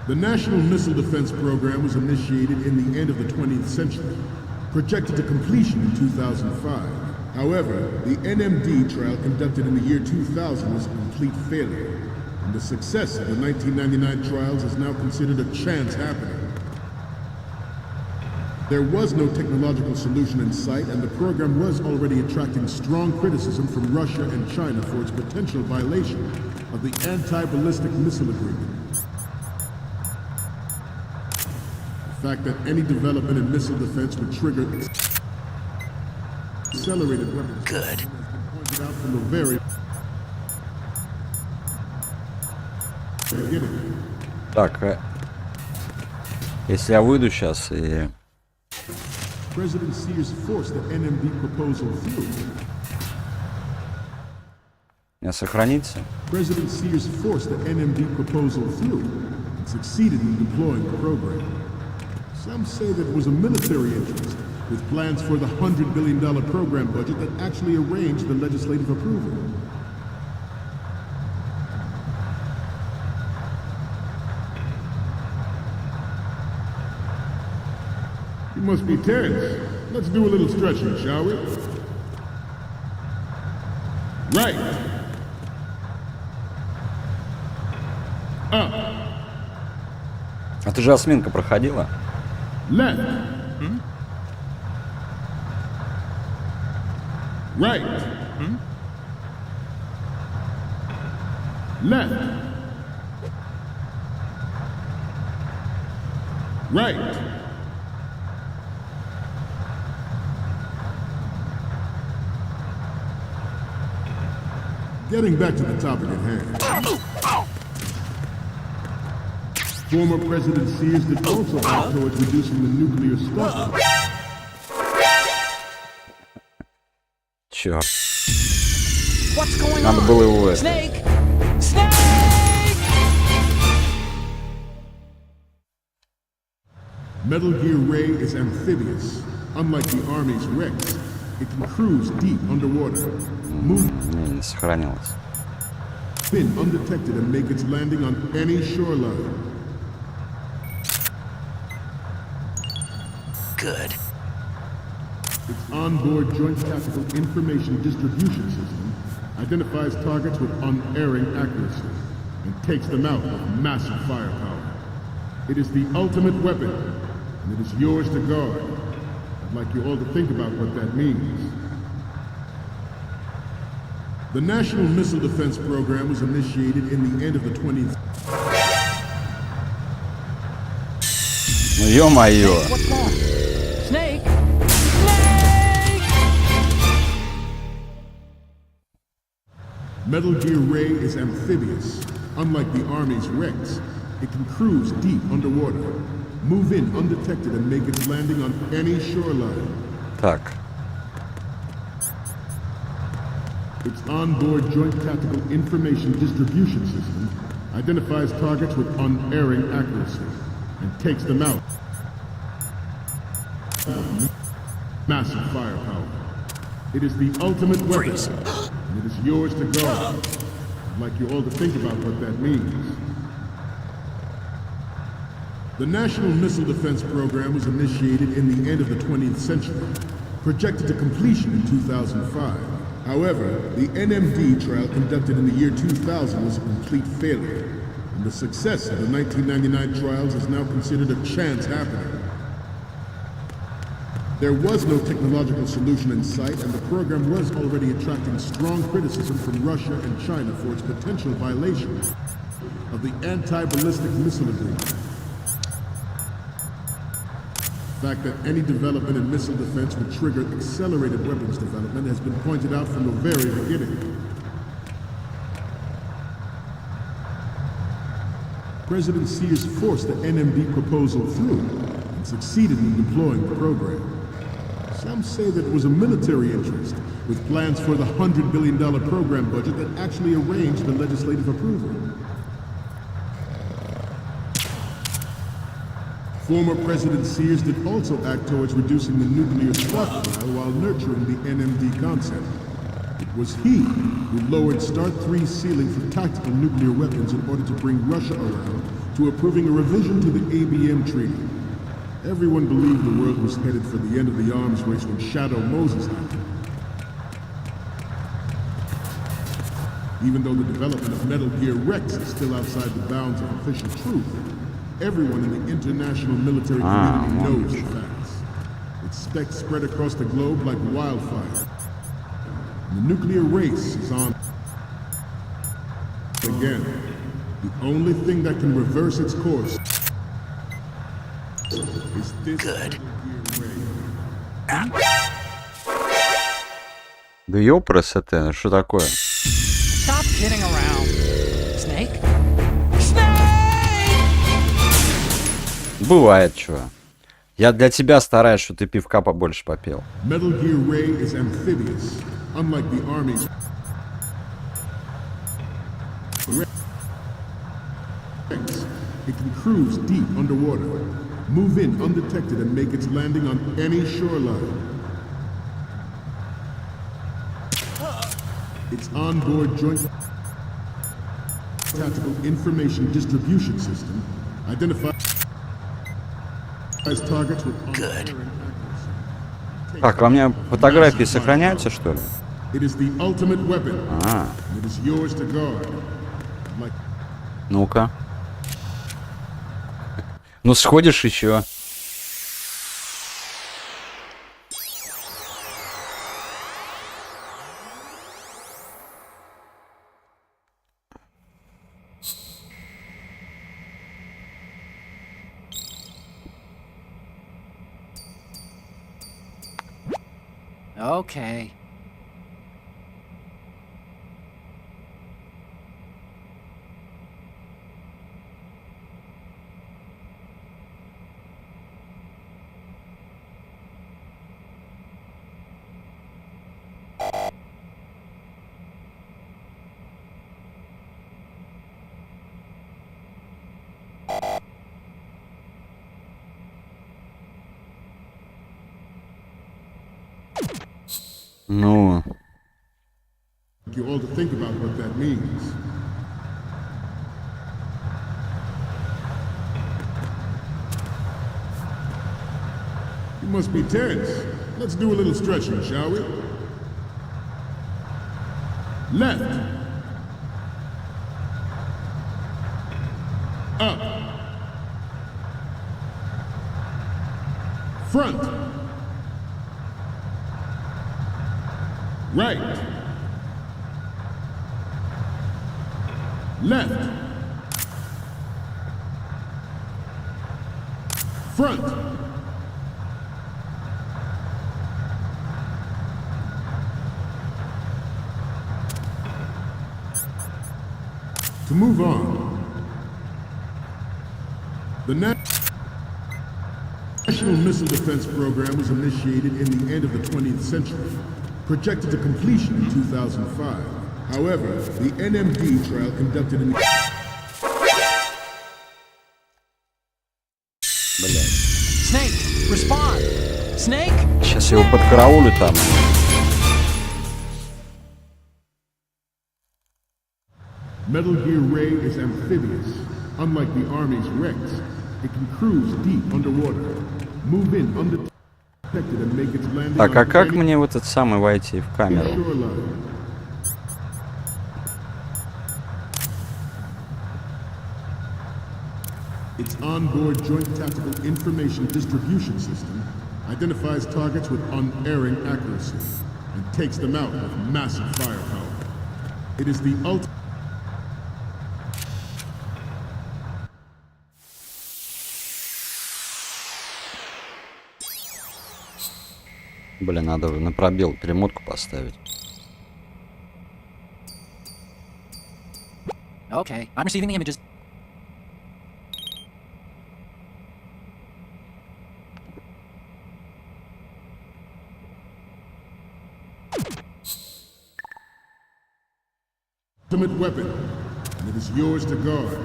Speaker 12: The National Missile Defense Program was initiated in the end of the 20th century, projected to completion in 2005. However, the NMD trial conducted in the year 2000 was a complete failure, and the success of the 1999 trials is now considered a chance happening. There was no technological solution in sight, and the program was already attracting strong criticism from Russia and China for its potential violation of the Anti-Ballistic Missile Agreement. The fact that any development in missile defense would trigger accelerated weapons.
Speaker 3: Good.
Speaker 12: Pointed out from the very beginning.
Speaker 1: Так, если я выйду сейчас и...
Speaker 12: President Sears forced the NMD proposal through.
Speaker 1: Не сохранится?
Speaker 12: President Sears forced the NMD proposal through and succeeded in deploying the program. Some say that it was a military interest, with plans for the $100 billion program budget that actually arranged the legislative approval. You must be tense. Let's do a little stretching, shall we? Right. Up.
Speaker 1: А ты же осминка проходила?
Speaker 12: Left. Right. Left. Right. Getting back to the topic at hand. Former President Sears did also act towards reducing the nuclear stuff.
Speaker 1: Черт.
Speaker 5: What's going
Speaker 1: Надо
Speaker 5: on?
Speaker 1: было его это.
Speaker 5: Snake! Snake!
Speaker 12: Metal Gear Ray is amphibious. Unlike the Army's Rex, it can cruise deep underwater, move
Speaker 1: Не сохранилось.
Speaker 12: spin undetected and make its landing on any shoreline.
Speaker 3: Good.
Speaker 12: Its onboard Joint Tactical Information Distribution System identifies targets with unerring accuracy and takes them out with massive firepower. It is the ultimate weapon, and it is yours to guard. I'd like you all to think about what that means. The National Missile Defense Program was initiated in the end of the 20th.
Speaker 1: Ну ё-моё.
Speaker 5: What's wrong? Snake!
Speaker 12: Metal Gear Ray is amphibious. Unlike the Army's Rex, it can cruise deep underwater, move in undetected and make its landing on any shoreline.
Speaker 1: Так.
Speaker 12: Its onboard Joint Tactical Information Distribution System identifies targets with unerring accuracy and takes them out. Massive firepower. It is the ultimate weapon, and it is yours to guard. I'd like you all to think about what that means. The National Missile Defense Program was initiated in the end of the 20th century, projected to completion in 2005. However, the NMD trial conducted in the year 2000 was a complete failure, and the success of the 1999 trials is now considered a chance happening. There was no technological solution in sight, and the program was already attracting strong criticism from Russia and China for its potential violation of the Anti-Ballistic Missile Agreement. The fact that any development in missile defense would trigger accelerated weapons development has been pointed out from the very beginning. President Sears forced the NMD proposal through and succeeded in deploying the program. Some say that it was a military interest, with plans for the $100 billion program budget that actually arranged the legislative approval. Former President Sears did also act towards reducing the nuclear stockpile while nurturing the NMD concept. It was he who lowered START 3's ceiling for tactical nuclear weapons in order to bring Russia around to approving a revision to the ABM Treaty. Everyone believed the world was headed for the end of the arms race when Shadow Moses happened. Even though the development of Metal Gear Rex is still outside the bounds of official truth, everyone in the international military community knows the facts. Its specs spread across the globe like wildfire. The nuclear race is on again. The only thing that can reverse its course is this nuclear ray.
Speaker 1: Да ёпрст, это что такое?
Speaker 5: Stop kidding around. Snake? Snake!
Speaker 1: Бывает, чё. Я для тебя стараюсь, что ты пивка побольше попил.
Speaker 12: Metal Gear Ray is amphibious, unlike the Army's. It can cruise deep underwater, move in undetected, and make its landing on any shoreline. Its onboard joint tactical information distribution system identifies targets with unerring accuracy.
Speaker 1: Так, у меня фотографии сохраняются, что ли?
Speaker 12: It is the ultimate weapon. It is yours to guard. Like...
Speaker 1: Ну-ка. Ну, сходишь еще.
Speaker 5: Okay.
Speaker 1: Ну.
Speaker 12: You all to think about what that means. You must be tense. Let's do a little stretching, shall we? Left. Up. Front. Right. Left. Front. To move on, the National Missile Defense Program was initiated in the end of the 20th century, projected to completion in 2005. However, the NMD trial conducted in the...
Speaker 1: Блядь.
Speaker 5: Snake, respond! Snake?
Speaker 1: Сейчас его подкараулю там.
Speaker 12: Metal Gear Ray is amphibious. Unlike the Army's Rex, it can cruise deep underwater, move in undetected and make its landing.
Speaker 1: Так, а как мне в этот самый войти в камеру?
Speaker 12: Its onboard joint tactical information distribution system identifies targets with unerring accuracy and takes them out with massive firepower. It is the ultimate.
Speaker 1: Блин, надо на пробел перемотку поставить.
Speaker 5: Okay, I'm receiving the images.
Speaker 12: Ultimate weapon, and it is yours to guard.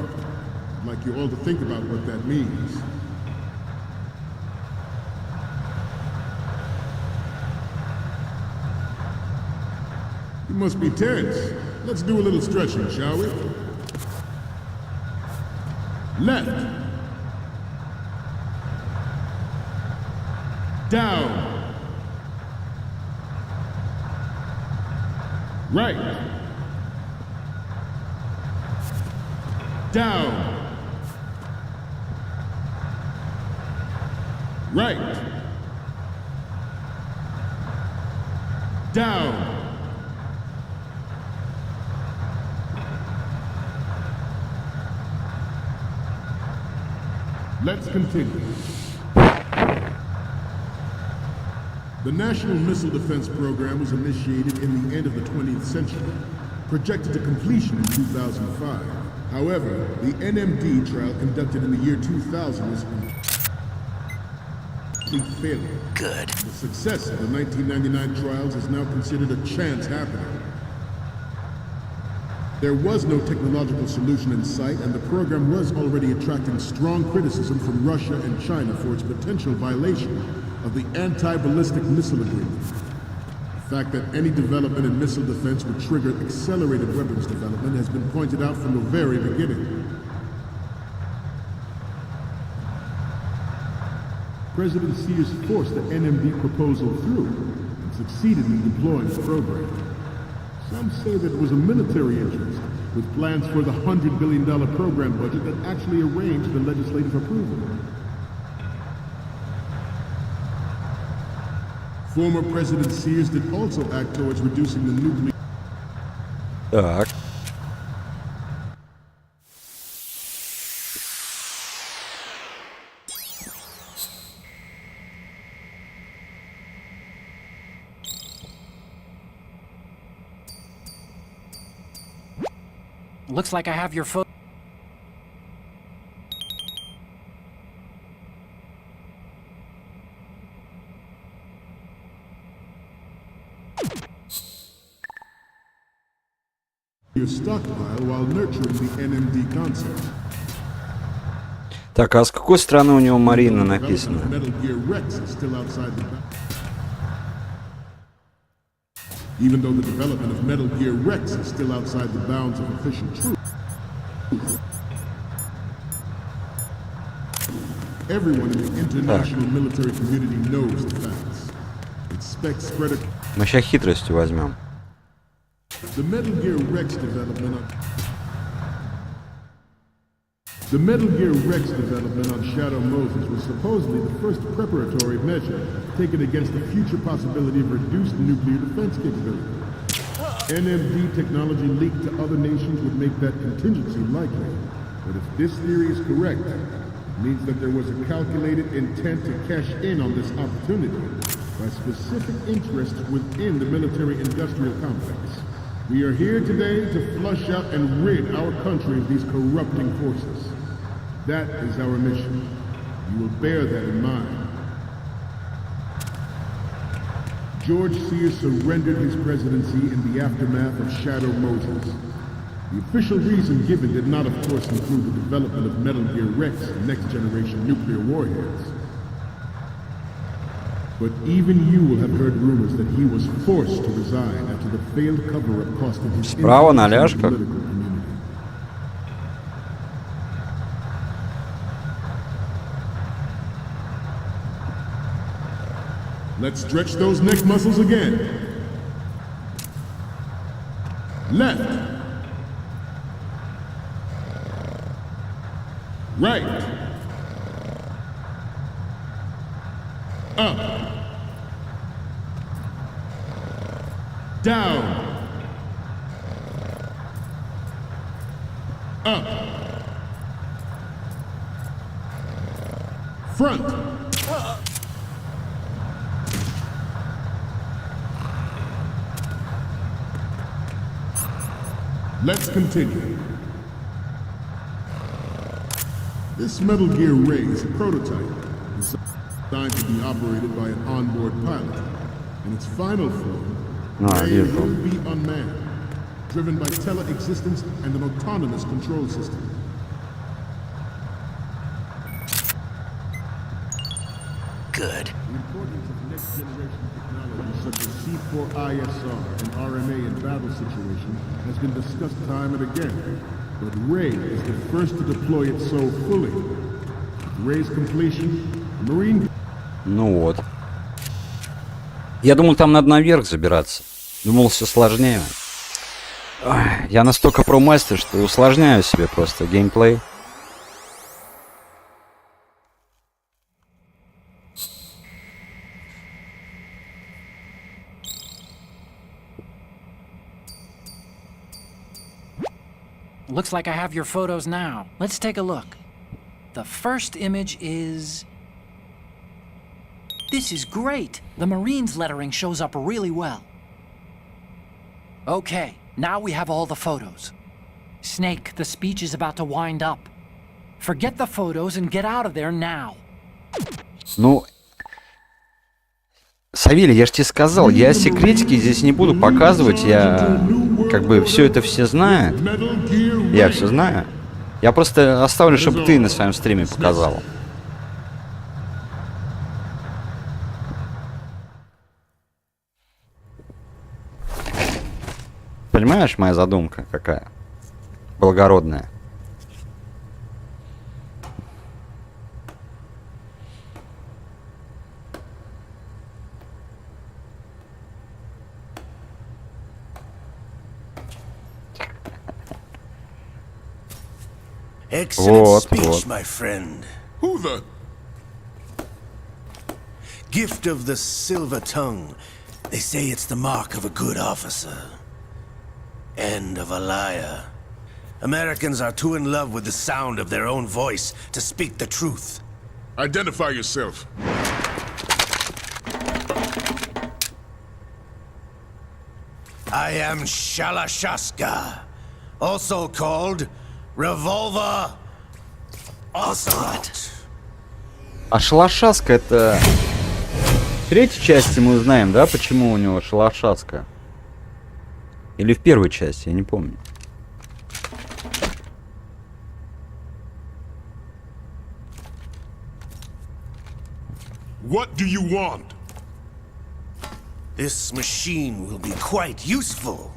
Speaker 12: I'd like you all to think about what that means. You must be tense. Let's do a little stretching, shall we? Left. Down. Right. Down. Right. Down. Let's continue. The National Missile Defense Program was initiated in the end of the 20th century, projected to completion in 2005. However, the NMD trial conducted in the year 2000 was a complete failure.
Speaker 3: Good.
Speaker 12: The success of the 1999 trials is now considered a chance happening. There was no technological solution in sight, and the program was already attracting strong criticism from Russia and China for its potential violation of the anti-ballistic missile agreement. The fact that any development in missile defense would trigger accelerated weapons development has been pointed out from the very beginning. President Sears forced the NMD proposal through and succeeded in deploying the program. Some say that it was a military interest, with plans for the $100 billion program budget that actually arranged the legislative approval. Former President Sears did also act towards reducing the nuclear...
Speaker 1: Так.
Speaker 5: Looks like I have your photo.
Speaker 12: Your stockpile while nurturing the NMD concept.
Speaker 1: Так, а с какой стороны у него Марина написано?
Speaker 12: Even though the development of Metal Gear Rex is still outside the bounds of official truth, everyone in the international military community knows the facts. Its specs spread across.
Speaker 1: Мы сейчас хитростью возьмем.
Speaker 12: The Metal Gear Rex development on Shadow Moses was supposedly the first preparatory measure taken against the future possibility of reduced nuclear defense capability. NMD technology leaked to other nations would make that contingency likely. But if this theory is correct, it means that there was a calculated intent to cash in on this opportunity by specific interests within the military-industrial complex. We are here today to flush out and rid our country of these corrupting forces. That is our mission. You will bear that in mind. George Sears surrendered his presidency in the aftermath of Shadow Moses. The official reason given did not, of course, include the development of Metal Gear Rex and next-generation nuclear warheads. But even you will have heard rumors that he was forced to resign after the failed cover-up costing his
Speaker 1: Справа на ляжках.
Speaker 12: Let's stretch those neck muscles again. Left. Right. Up. Down. Up. Front. Let's continue. This Metal Gear Ray is a prototype designed to be operated by an onboard pilot. In its final form, Ray will be unmanned, driven by tele-existence and an autonomous control system.
Speaker 3: Good.
Speaker 12: The importance of next-generation technologies such as C4ISR and RMA and battle situation has been discussed time and again, but Ray is the first to deploy it so fully. With Ray's completion, the Marine...
Speaker 1: Ну вот. Я думал, там надо наверх забираться. Думал, все сложнее. Ой, я настолько промастер, что усложняю себе просто геймплей.
Speaker 5: Looks like I have your photos now. Let's take a look. The first image is... This is great. The Marines lettering shows up really well. Okay, now we have all the photos. Snake, the speech is about to wind up. Forget the photos and get out of there now.
Speaker 1: Ну, Савелий, я же тебе сказал, я секретики здесь не буду показывать, я как бы все это все знают. Я все знаю. Я просто оставлю, чтобы ты на своем стриме показал. Понимаешь, моя задумка какая? Благородная.
Speaker 13: Excellent speech, my friend.
Speaker 12: Who the?
Speaker 13: Gift of the silver tongue. They say it's the mark of a good officer. And of a liar. Americans are too in love with the sound of their own voice to speak the truth.
Speaker 12: Identify yourself.
Speaker 13: I am Shalashaska, also called Revolver Ocelot.
Speaker 1: А Шалашаска это... В третьей части мы узнаем, да, почему у него Шалашаска? Или в первой части, я не помню.
Speaker 12: What do you want?
Speaker 13: This machine will be quite useful.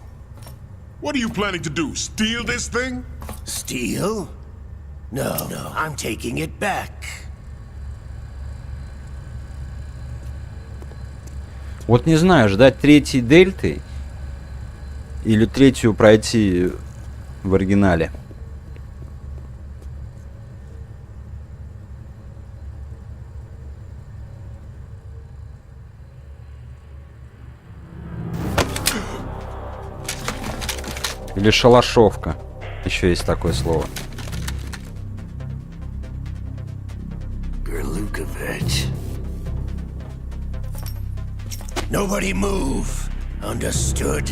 Speaker 12: What are you planning to do? Steal this thing?
Speaker 13: Steal? No, I'm taking it back.
Speaker 1: Вот не знаю, ждать третьей дельты или третью пройти в оригинале. Или шалашовка. Еще есть такое слово.
Speaker 13: Gerlukovich. Nobody move. Understood?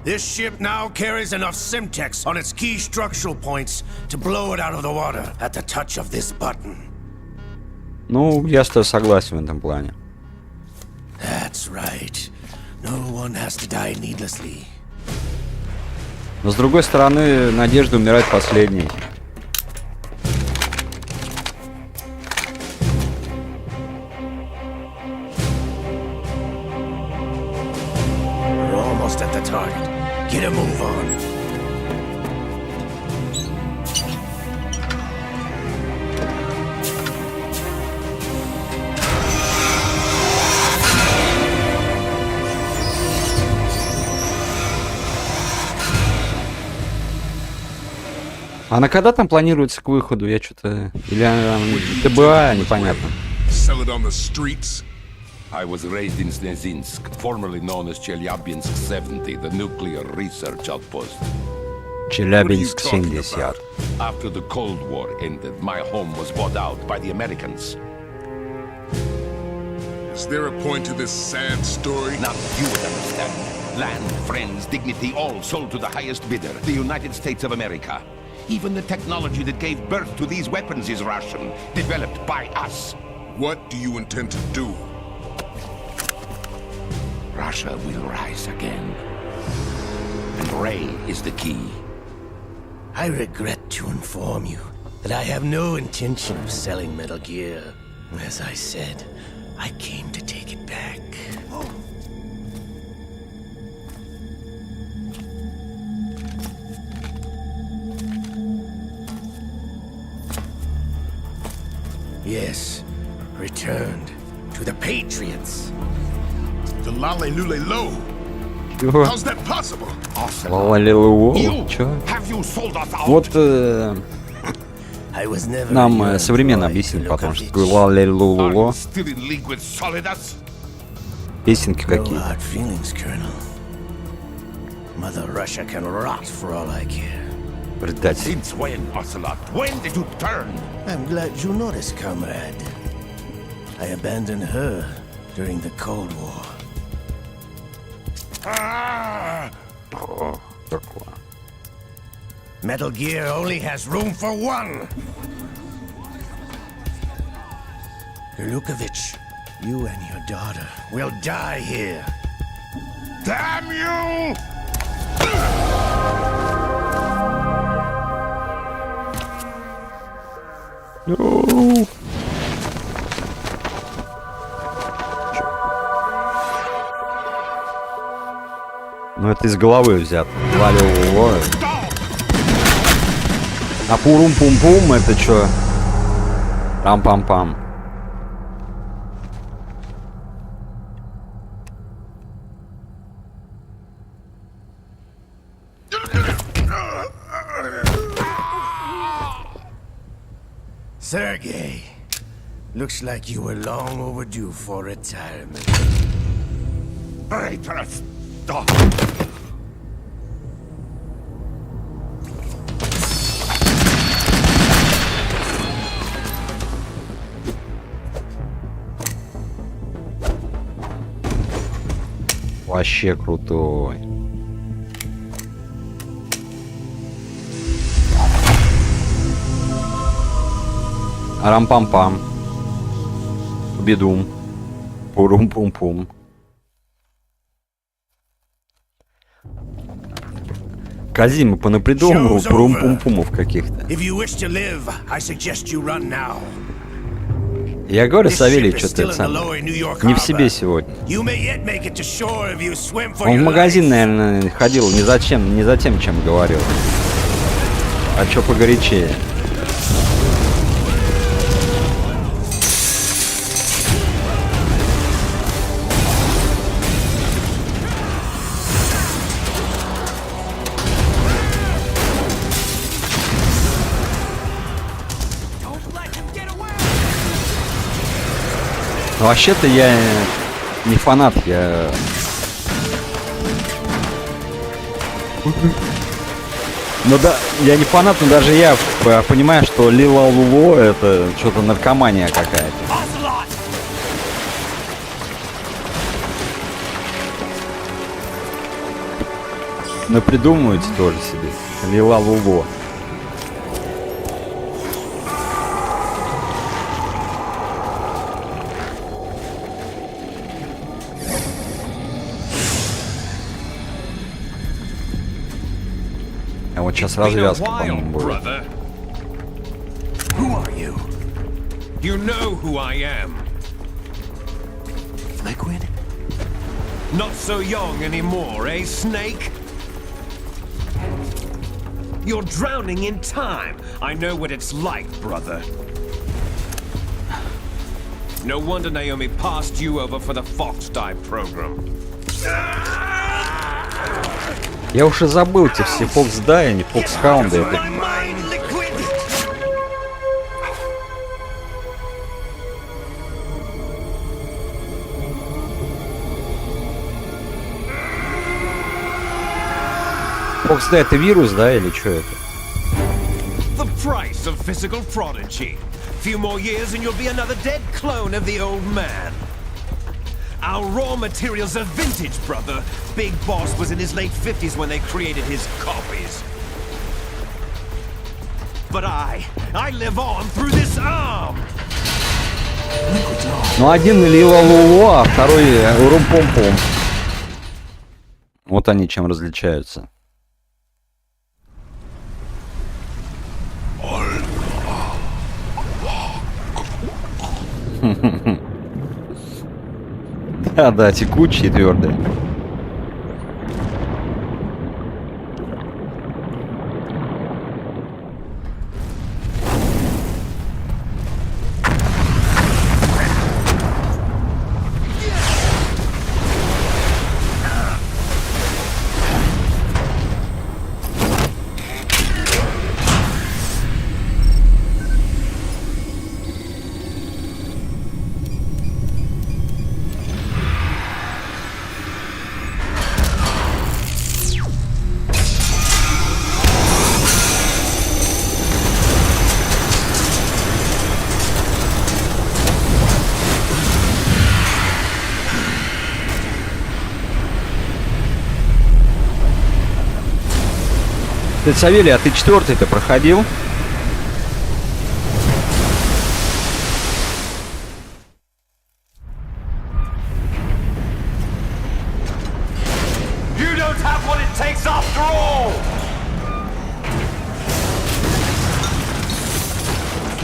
Speaker 13: This ship now carries enough Simtex on its key structural points to blow it out of the water at the touch of this button.
Speaker 1: Ну, я с тобой согласен в этом плане.
Speaker 13: That's right. No one has to die needlessly.
Speaker 1: Но с другой стороны, надежда умирает последней.
Speaker 13: We're almost at the target. Get a move on.
Speaker 1: Она когда там планируется к выходу? Я что-то... Или ТБА, непонятно.
Speaker 8: Sell it on the streets. I was raised in Snezinsk, formerly known as Chelyabinsk 70, the nuclear research outpost.
Speaker 1: Челябинск 70.
Speaker 8: After the Cold War ended, my home was bought out by the Americans.
Speaker 12: Is there a point to this sad story?
Speaker 8: Now you would understand. Land, friends, dignity, all sold to the highest bidder, the United States of America. Even the technology that gave birth to these weapons is Russian, developed by us. What do you intend to do?
Speaker 14: Russia will rise again. And Ray is the key.
Speaker 13: I regret to inform you that I have no intention of selling Metal Gear. As I said, I came to take it back. Yes, returned to the Patriots.
Speaker 8: The Lale Lule Lo. How's that possible?
Speaker 14: Have you sold us out?
Speaker 1: Вот нам современно объяснить потом, что такое ла-ле-лу-лу-ло.
Speaker 8: Still in league with Solidas?
Speaker 1: Песенки
Speaker 13: No
Speaker 1: какие-то.
Speaker 13: hard feelings, Colonel. Mother Russia can rot for all I care.
Speaker 1: Предатель.
Speaker 14: Since when, Ocelot? When did you turn?
Speaker 13: I'm glad you noticed, comrade. I abandoned her during the Cold War.
Speaker 1: О, такое.
Speaker 13: Metal Gear only has room for one. Lukovich, you and your daughter will die here.
Speaker 8: Damn you!
Speaker 1: No. Ну это из головы взято. Ла-ле-лу-ло. А пурум-пум-пум это чё? Пам-пам-пам.
Speaker 13: Sergei, looks like you were long overdue for retirement.
Speaker 14: Traitorous dog!
Speaker 1: Вообще крутой. Арам-пам-пам. Бедум. Пурум-пум-пум. Казима понапридумывал пурум-пум-пумов каких-то. Я говорю, Савелий, что-то сам не в себе сегодня. Он в магазин, наверное, ходил не за тем, чем говорил. А чё погорячее? Но вообще-то я не фанат, я... Ну да, я не фанат, но даже я понимаю, что Лила-Луло это что-то наркомания какая-то. Ну придумывайте тоже себе. Лила-Луло. А вот сейчас развязка, по-моему, будет.
Speaker 14: Who are you? You know who I am.
Speaker 13: Liquid?
Speaker 14: Not so young anymore, eh, Snake? You're drowning in time. I know what it's like, brother. No wonder Naomi passed you over for the Fox Dive program.
Speaker 1: Я уж и забыл эти все Fox Die, не Fox Hound. Fox Die это вирус, да, или что это?
Speaker 14: The price of physical prodigy. Few more years and you'll be another dead clone of the old man. Our raw materials are vintage, brother. Big Boss was in his late 50s when they created his copies. But I live on through this arm.
Speaker 1: Ну, один лила лулу, а второй рум-пом-пом. Вот они чем различаются. Да, текучие, твердые. Ты, Савелий, а ты 4-й-то проходил?
Speaker 14: You don't have what it takes after all!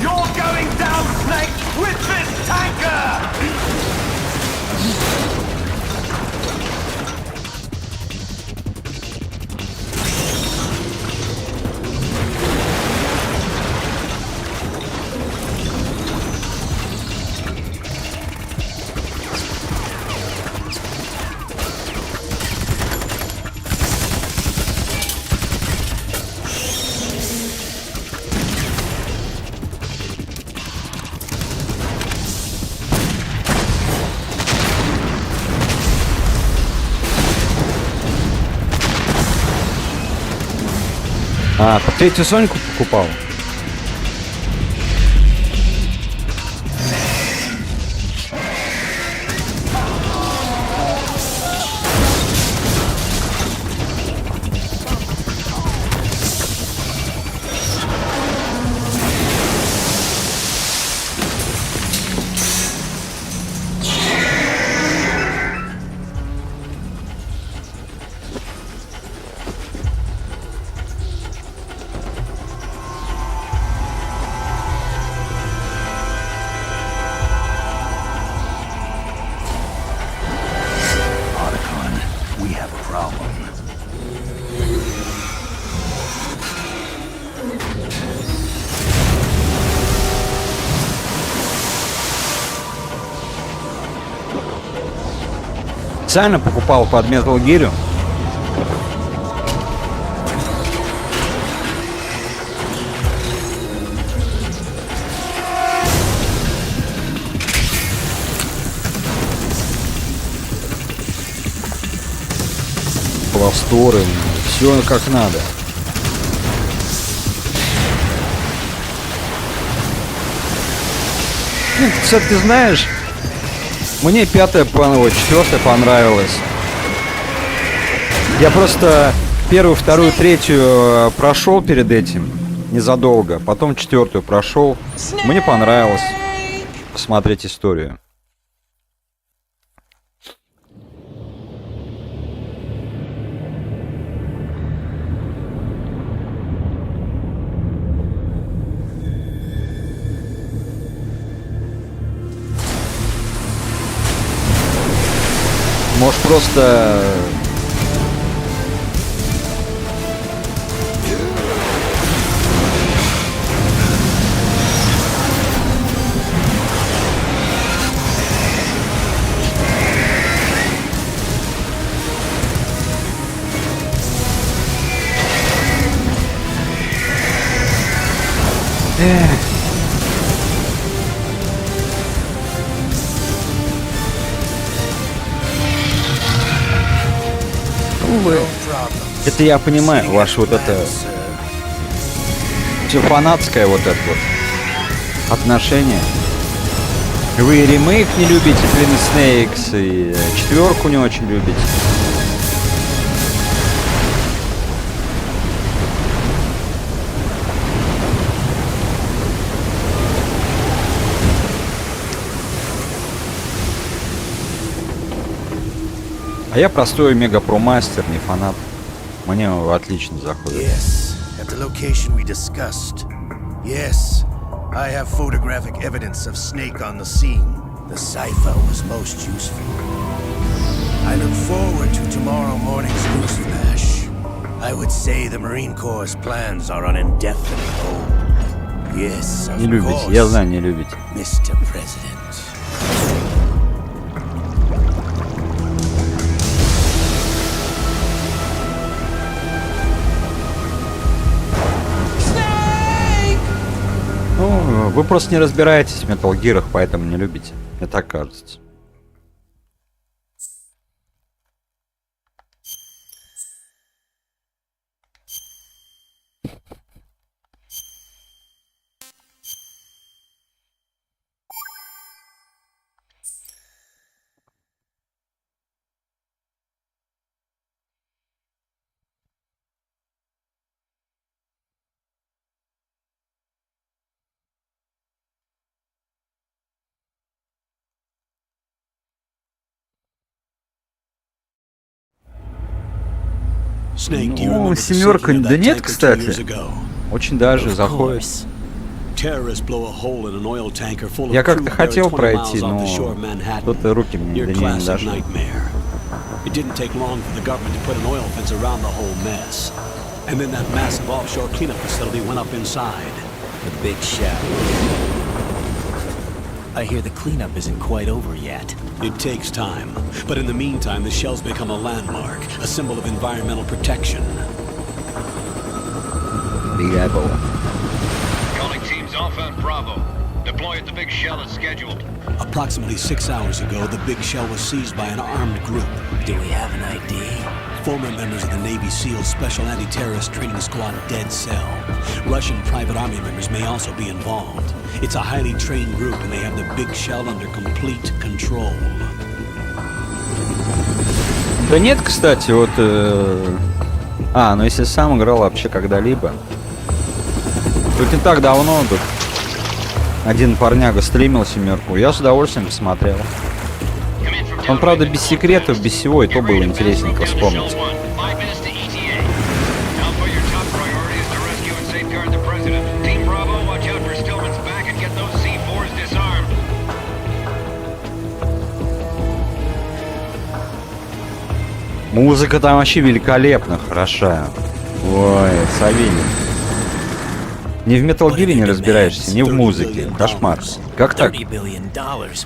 Speaker 14: You're going down, Snake, with this tanker!
Speaker 1: А, третью Соньку покупал? Специально покупал под Metal Gear. Просторы, все как надо. Нет, кстати, ты знаешь, мне 5-я, 4-я понравилась. Я просто 1-ю, 2-ю, 3-ю прошел перед этим незадолго, потом 4-ю прошел. Мне понравилось посмотреть историю. Может, просто... Это я понимаю, ваше вот это все фанатское вот это вот отношение. Вы и ремейк не любите Twin Snakes, и 4-ку не очень любите. А я простой мега-про-мастер, не фанат. Мне отлично заходит.
Speaker 13: Yes, at the location we discussed. Yes, I have photographic evidence of Snake on the scene. The cipher was most useful. I look forward to tomorrow morning's news flash. I would say the Marine Corps' plans are on indefinite hold. Yes, of
Speaker 1: Не любите,
Speaker 13: course,
Speaker 1: я знаю, не любите.
Speaker 13: Mr. President.
Speaker 1: Ну, вы просто не разбираетесь в Metal Gear'ах, поэтому не любите. Мне так кажется. Ну, семерка, да нет, кстати. Очень даже заходит. Я как-то хотел пройти, но кто-то руки мне до нее не дошли.
Speaker 15: It didn't take long for the government to put an oil fence around the whole mess. And then that massive offshore cleanup facility went up inside.
Speaker 16: The big shell. I hear the cleanup isn't quite over yet.
Speaker 15: It takes time. But in the meantime, the shell's become a landmark, a symbol of environmental protection.
Speaker 1: Big Apple.
Speaker 17: Calling teams Alpha and Bravo. Deploy at the big shell as scheduled.
Speaker 15: Approximately 6 hours ago, the big shell was seized by an armed group.
Speaker 16: Do we have an ID?
Speaker 15: Former members of the Navy SEAL Special Anti-Terrorist Training Squad Dead Cell. Russian private army members may also be involved. It's a highly trained group and they have the big shell under complete control.
Speaker 1: Да нет, кстати, вот... ну если сам играл вообще когда-либо. Тут не так давно тут один парняга стримил семерку. Я с удовольствием посмотрел. Он, правда, без секретов, без всего, и то было интересненько вспомнить. Музыка там вообще великолепно хороша. Ой, Савелий. Ни в Metal Gear не разбираешься, ни в музыке. Кошмар. Как так?
Speaker 16: $30 billion.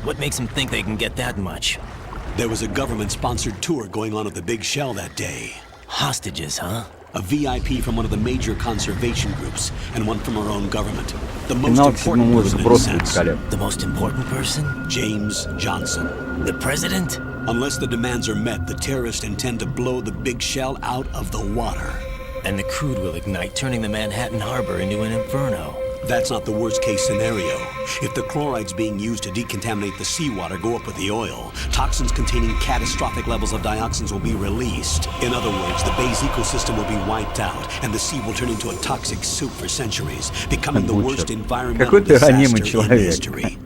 Speaker 16: What makes them think they can get that much?
Speaker 15: There was a government-sponsored tour going on at the big shell that day.
Speaker 16: Hostages, huh?
Speaker 15: A VIP from one of the major conservation groups, and one from our own government. The most important person in a sense.
Speaker 16: The most important person?
Speaker 15: James Johnson.
Speaker 16: The president?
Speaker 15: Unless the demands are met, the terrorists intend to blow the big shell out of the water.
Speaker 16: And the crude will ignite, turning the Manhattan Harbor into an inferno.
Speaker 15: That's not the worst-case scenario. If the chlorides being used to decontaminate the seawater go up with the oil, toxins containing catastrophic levels of dioxins will be released. In other words, the bay's ecosystem will be wiped out, and the sea will turn into a toxic soup for centuries, becoming the worst environmental disaster in history.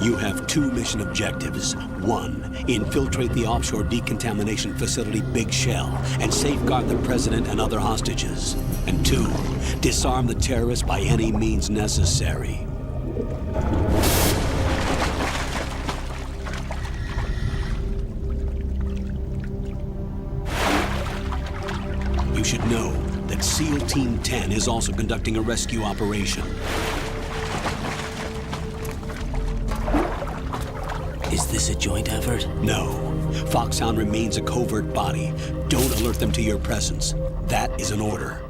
Speaker 15: You have two mission objectives. One, infiltrate the offshore decontamination facility Big Shell and safeguard the president and other hostages. And two, disarm the terrorists by any means necessary. You should know that SEAL Team 10 is also conducting a rescue operation.
Speaker 16: Is this a joint effort?
Speaker 15: No. Foxhound remains a covert body. Don't alert them to your presence. That is an order.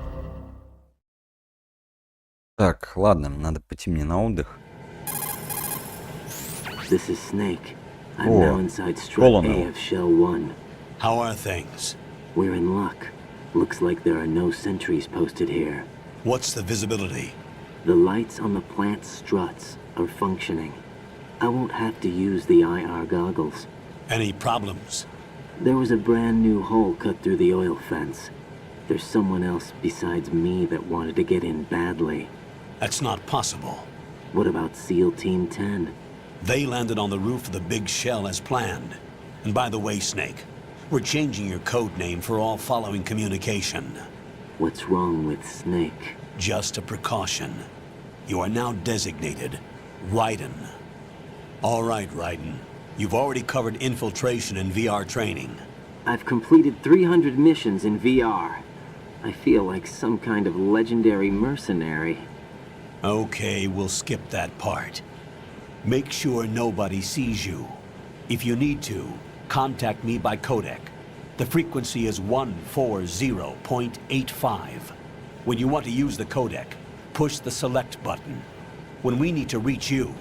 Speaker 1: Так, ладно, надо пойти мне на отдых.
Speaker 18: This is Snake. I'm now inside strut A of Shell 1.
Speaker 15: How are things?
Speaker 18: We're in luck. Looks like there are no sentries posted here.
Speaker 15: What's the visibility?
Speaker 18: The lights on the plant's struts are functioning. I won't have to use the IR goggles.
Speaker 15: Any problems?
Speaker 18: There was a brand new hole cut through the oil fence. There's someone else besides me that wanted to get in badly.
Speaker 15: That's not possible.
Speaker 18: What about SEAL Team 10?
Speaker 15: They landed on the roof of the big shell as planned. And by the way, Snake, we're changing your code name for all following communication.
Speaker 18: What's wrong with Snake?
Speaker 15: Just a precaution. You are now designated Raiden. All right, Raiden. You've already covered infiltration and VR training.
Speaker 18: I've completed 300 missions in VR. I feel like some kind of legendary mercenary.
Speaker 15: Okay, we'll skip that part. Make sure nobody sees you. If you need to, contact me by codec. The frequency is 140.85. When you want to use the codec, push the select button. When we need to reach you,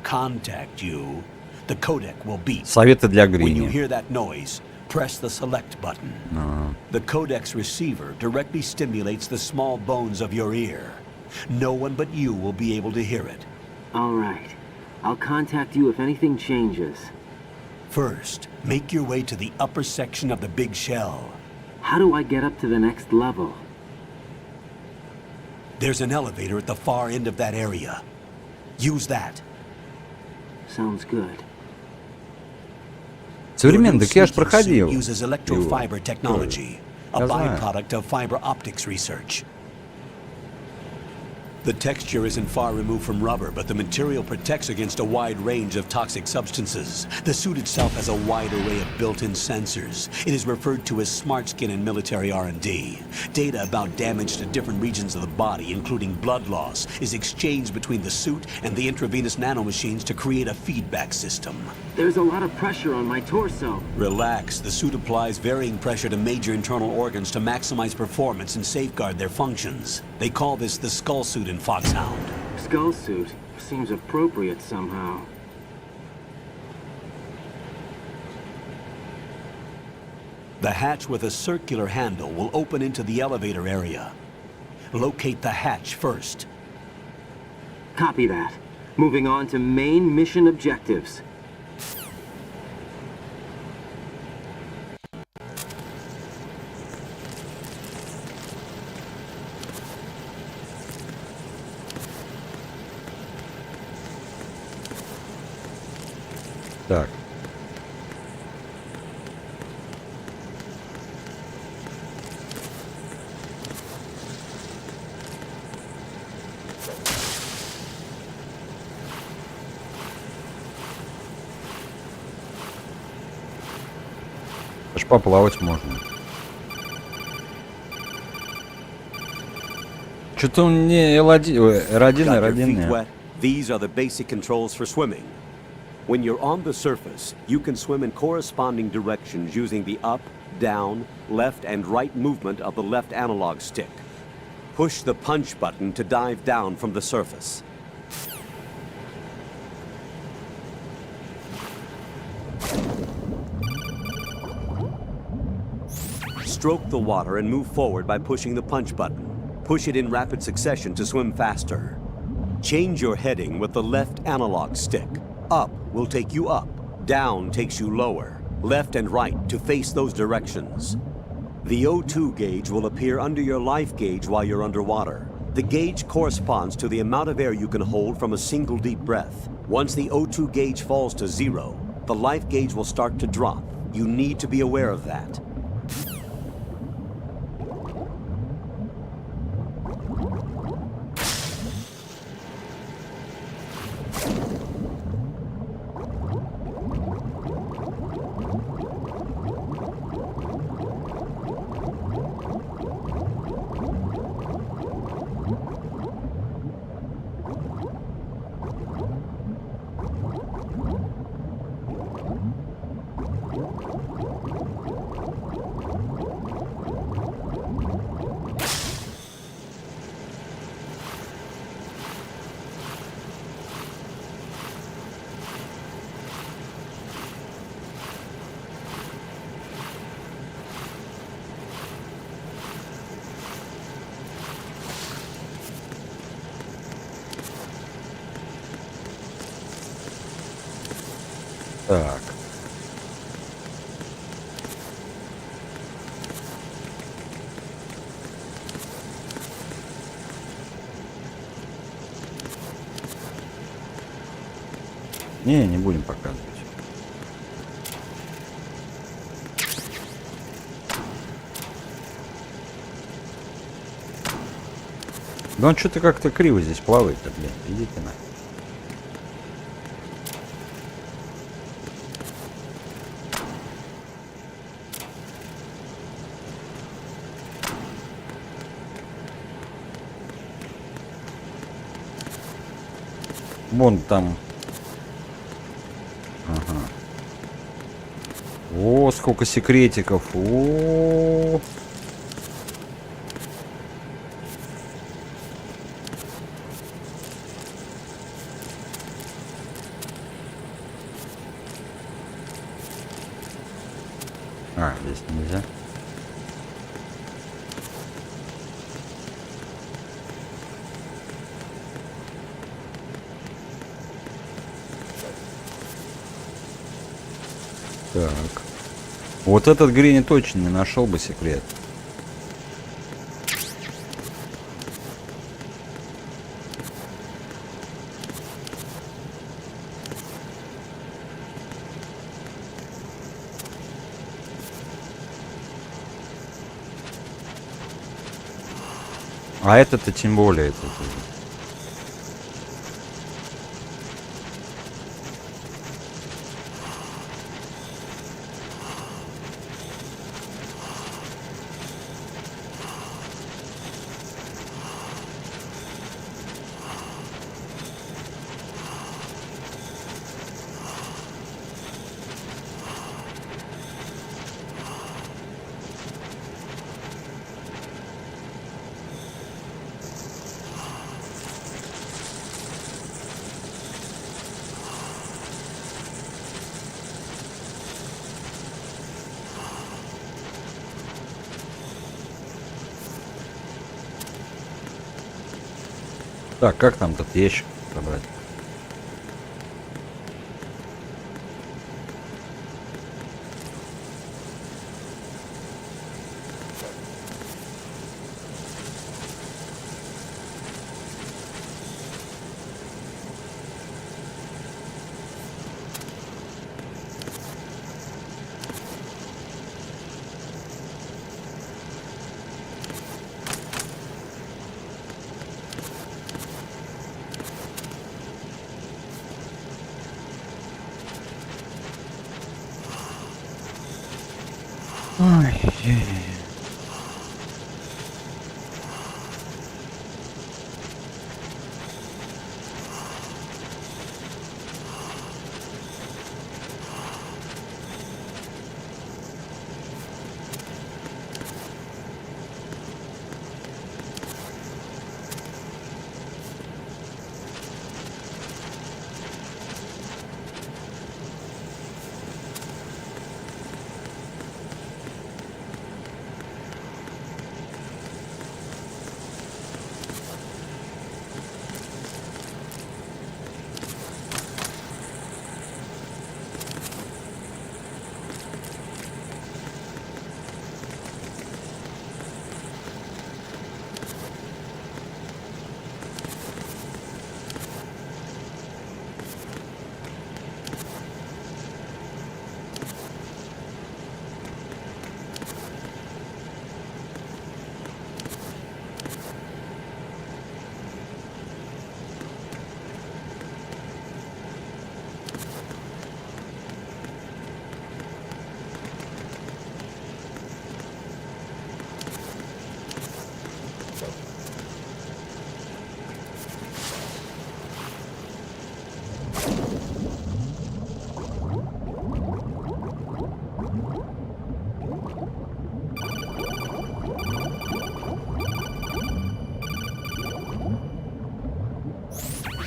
Speaker 15: contact you, the codec will beep.
Speaker 1: Советы для
Speaker 15: When you
Speaker 1: Грини.
Speaker 15: hear that noise, press the select button. The codec's receiver directly stimulates the small bones of your ear. No one but you will be able to hear it.
Speaker 18: All right. I'll contact you if anything changes.
Speaker 15: First, make your way to the upper section of the big shell.
Speaker 18: How do I get up to the next level?
Speaker 15: There's an elevator at the far end of that area. Use that.
Speaker 18: Sounds good.
Speaker 1: Современный, так я ж
Speaker 15: Your
Speaker 1: проходил.
Speaker 15: suit uses electrofiber technology, a
Speaker 1: Я знаю.
Speaker 15: byproduct of fiber optics research. The texture isn't far removed from rubber, but the material protects against a wide range of toxic substances. The suit itself has a wide array of built-in sensors. It is referred to as smart skin in military R&D. Data about damage to different regions of the body, including blood loss, is exchanged between the suit and the intravenous nanomachines to create a feedback system.
Speaker 18: There's a lot of pressure on my torso.
Speaker 15: Relax. The suit applies varying pressure to major internal organs to maximize performance and safeguard their functions. They call this the skull suit in Foxhound.
Speaker 18: Skull suit seems appropriate somehow.
Speaker 15: The hatch with a circular handle will open into the elevator area. Locate the hatch first.
Speaker 18: Copy that. Moving on to main mission objectives.
Speaker 1: Так. Аж поплавать можно. Что-то он не R1,
Speaker 19: Got your
Speaker 1: R1,
Speaker 19: feet
Speaker 1: R1.
Speaker 19: wet? These are the basic controls for swimming. When you're on the surface, you can swim in corresponding directions using the up, down, left, and right movement of the left analog stick. Push the punch button to dive down from the surface. Stroke the water and move forward by pushing the punch button. Push it in rapid succession to swim faster. Change your heading with the left analog stick. Up will take you up, down takes you lower, left and right to face those directions. The O2 gauge will appear under your life gauge while you're underwater. The gauge corresponds to the amount of air you can hold from a single deep breath. Once the O2 gauge falls to 0, the life gauge will start to drop. You need to be aware of that.
Speaker 1: Так. Не будем показывать. Да он что-то как-то криво здесь плавает-то, блин. Идите на. Вон там. Ага. О, сколько секретиков. О. А, здесь нельзя. Так. Вот этот Грини точно не нашел бы секрет. А это-то тем более. Это. Так, как там этот ящик собрать? Ой,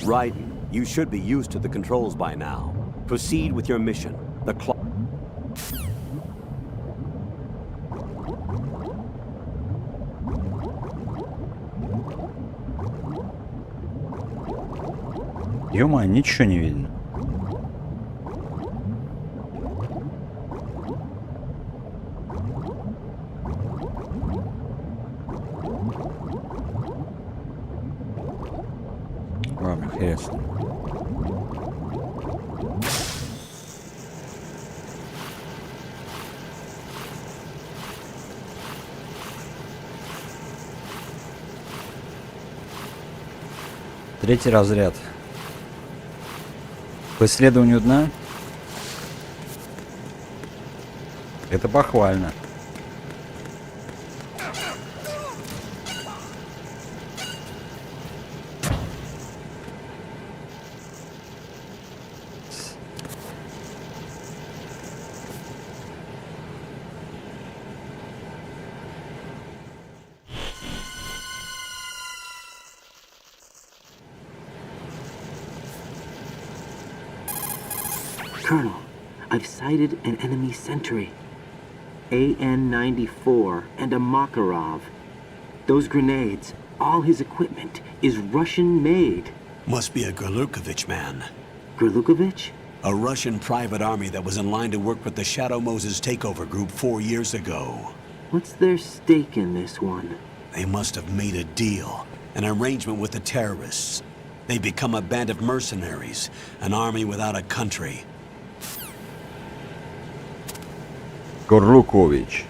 Speaker 19: Right. You should be used to the controls by now. Proceed with your mission. The clock.
Speaker 1: Ё-моё, ничего не видно. Ладно, хрен с ним. Третий разряд. По исследованию дна. Это похвально.
Speaker 18: Colonel, I've sighted an enemy sentry. AN-94 and a Makarov. Those grenades, all his equipment, is Russian-made.
Speaker 15: Must be a Gorlukovich man.
Speaker 18: Gorlukovich?
Speaker 15: A Russian private army that was in line to work with the Shadow Moses takeover group 4 years ago.
Speaker 18: What's their stake in this one?
Speaker 15: They must have made a deal, an arrangement with the terrorists. They become a band of mercenaries, an army without a country.
Speaker 1: Горлукович.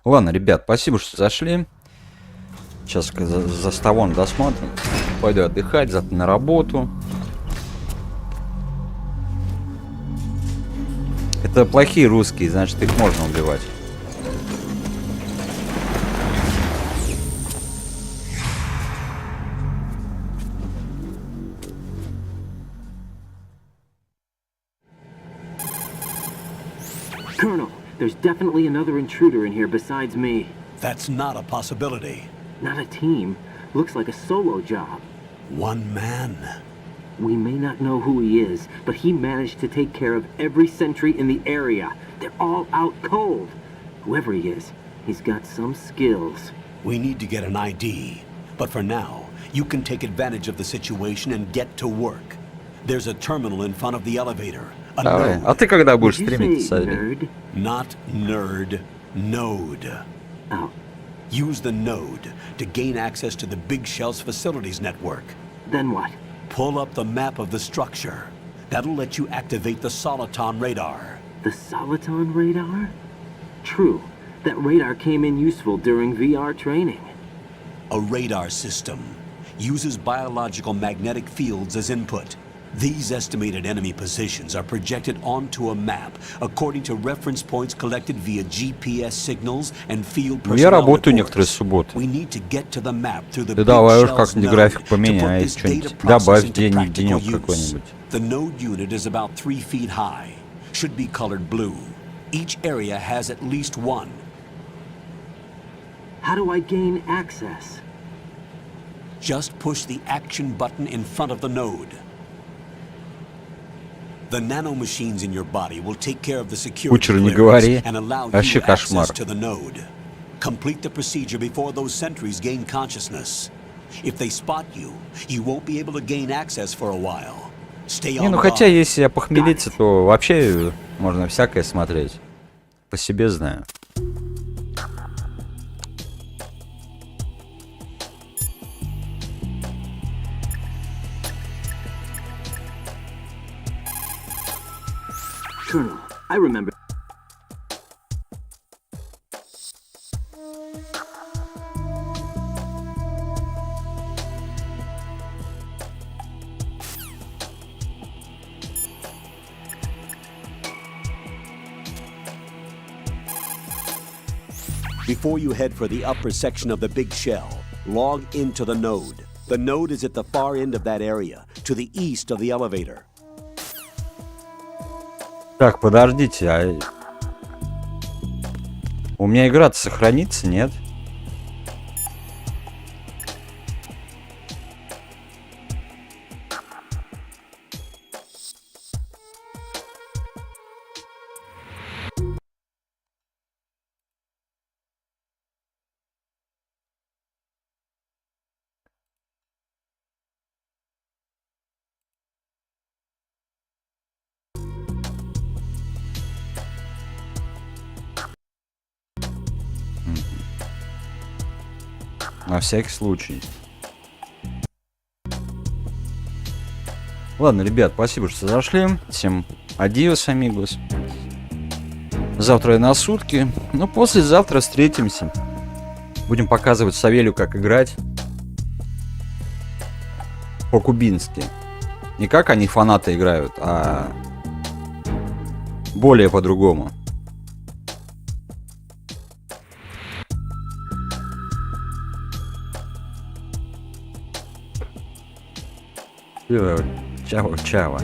Speaker 1: Ладно, ребят, спасибо, что зашли. Сейчас за ставон досмотрим. Пойду отдыхать, завтра на работу. Это плохие русские, значит, их можно убивать.
Speaker 18: Colonel, there's definitely another intruder in here besides me.
Speaker 15: That's not a possibility.
Speaker 18: Not a team. Looks like a solo job.
Speaker 15: One man.
Speaker 18: We may not know who he is, but he managed to take care of every sentry in the area. They're all out cold. Whoever he is, he's got some skills.
Speaker 15: We need to get an ID. But for now, you can take advantage of the situation and get to work. There's a terminal in front of the elevator.
Speaker 1: Давай. А ты когда будешь стримить, Сари?
Speaker 15: Not nerd, node.
Speaker 18: Oh.
Speaker 15: Use the node to gain access to the Big Shell's facilities network.
Speaker 18: Then what?
Speaker 15: Pull up the map of the structure. That'll let you activate the Soliton radar.
Speaker 18: The Soliton radar? True. That radar came in useful during VR training.
Speaker 15: A radar system uses biological magnetic fields as input. These estimated enemy positions are projected onto a map according to reference points collected via GPS signals and field
Speaker 1: Я
Speaker 15: personnel
Speaker 1: работаю
Speaker 15: reports.
Speaker 1: некоторые субботы.
Speaker 15: We need to get to the map through the
Speaker 1: Ты
Speaker 15: Big
Speaker 1: давай уж
Speaker 15: Shell's
Speaker 1: как-нибудь
Speaker 15: node
Speaker 1: график
Speaker 15: to
Speaker 1: поменяй,
Speaker 15: put this
Speaker 1: что-нибудь
Speaker 15: data
Speaker 1: добавь
Speaker 15: processing to
Speaker 1: денег,
Speaker 15: practical
Speaker 1: денек
Speaker 15: use.
Speaker 1: какой-нибудь.
Speaker 15: The node unit is about 3 feet high. Should be colored blue. Each area has at least one.
Speaker 18: How do I gain access?
Speaker 15: Just push the action button in front of the node. The nanomachines in your body will take care of the security
Speaker 1: Кучеру не
Speaker 15: clearance
Speaker 1: говори.
Speaker 15: and allow
Speaker 1: Вообще
Speaker 15: you
Speaker 1: кошмар.
Speaker 15: access to the node. Complete the procedure before those sentries gain consciousness. If they spot you, you won't be able to gain access for a while. Stay
Speaker 1: Не,
Speaker 15: on
Speaker 1: ну хотя
Speaker 15: guard.
Speaker 1: если опохмелиться, то вообще можно всякое смотреть. По себе знаю.
Speaker 18: Colonel, I remember.
Speaker 19: Before you head for the upper section of the Big Shell, log into the node. The node is at the far end of that area, to the east of the elevator.
Speaker 1: Так, подождите, а... У меня игра-то сохранится, нет? На всякий случай. Ладно, ребят, спасибо, что зашли. Всем адиос, амигос. Завтра я на сутки. Ну, послезавтра встретимся. Будем показывать Савелью, как играть по-кубински. Не как они, фанаты, играют, а более по-другому. Чао, чао.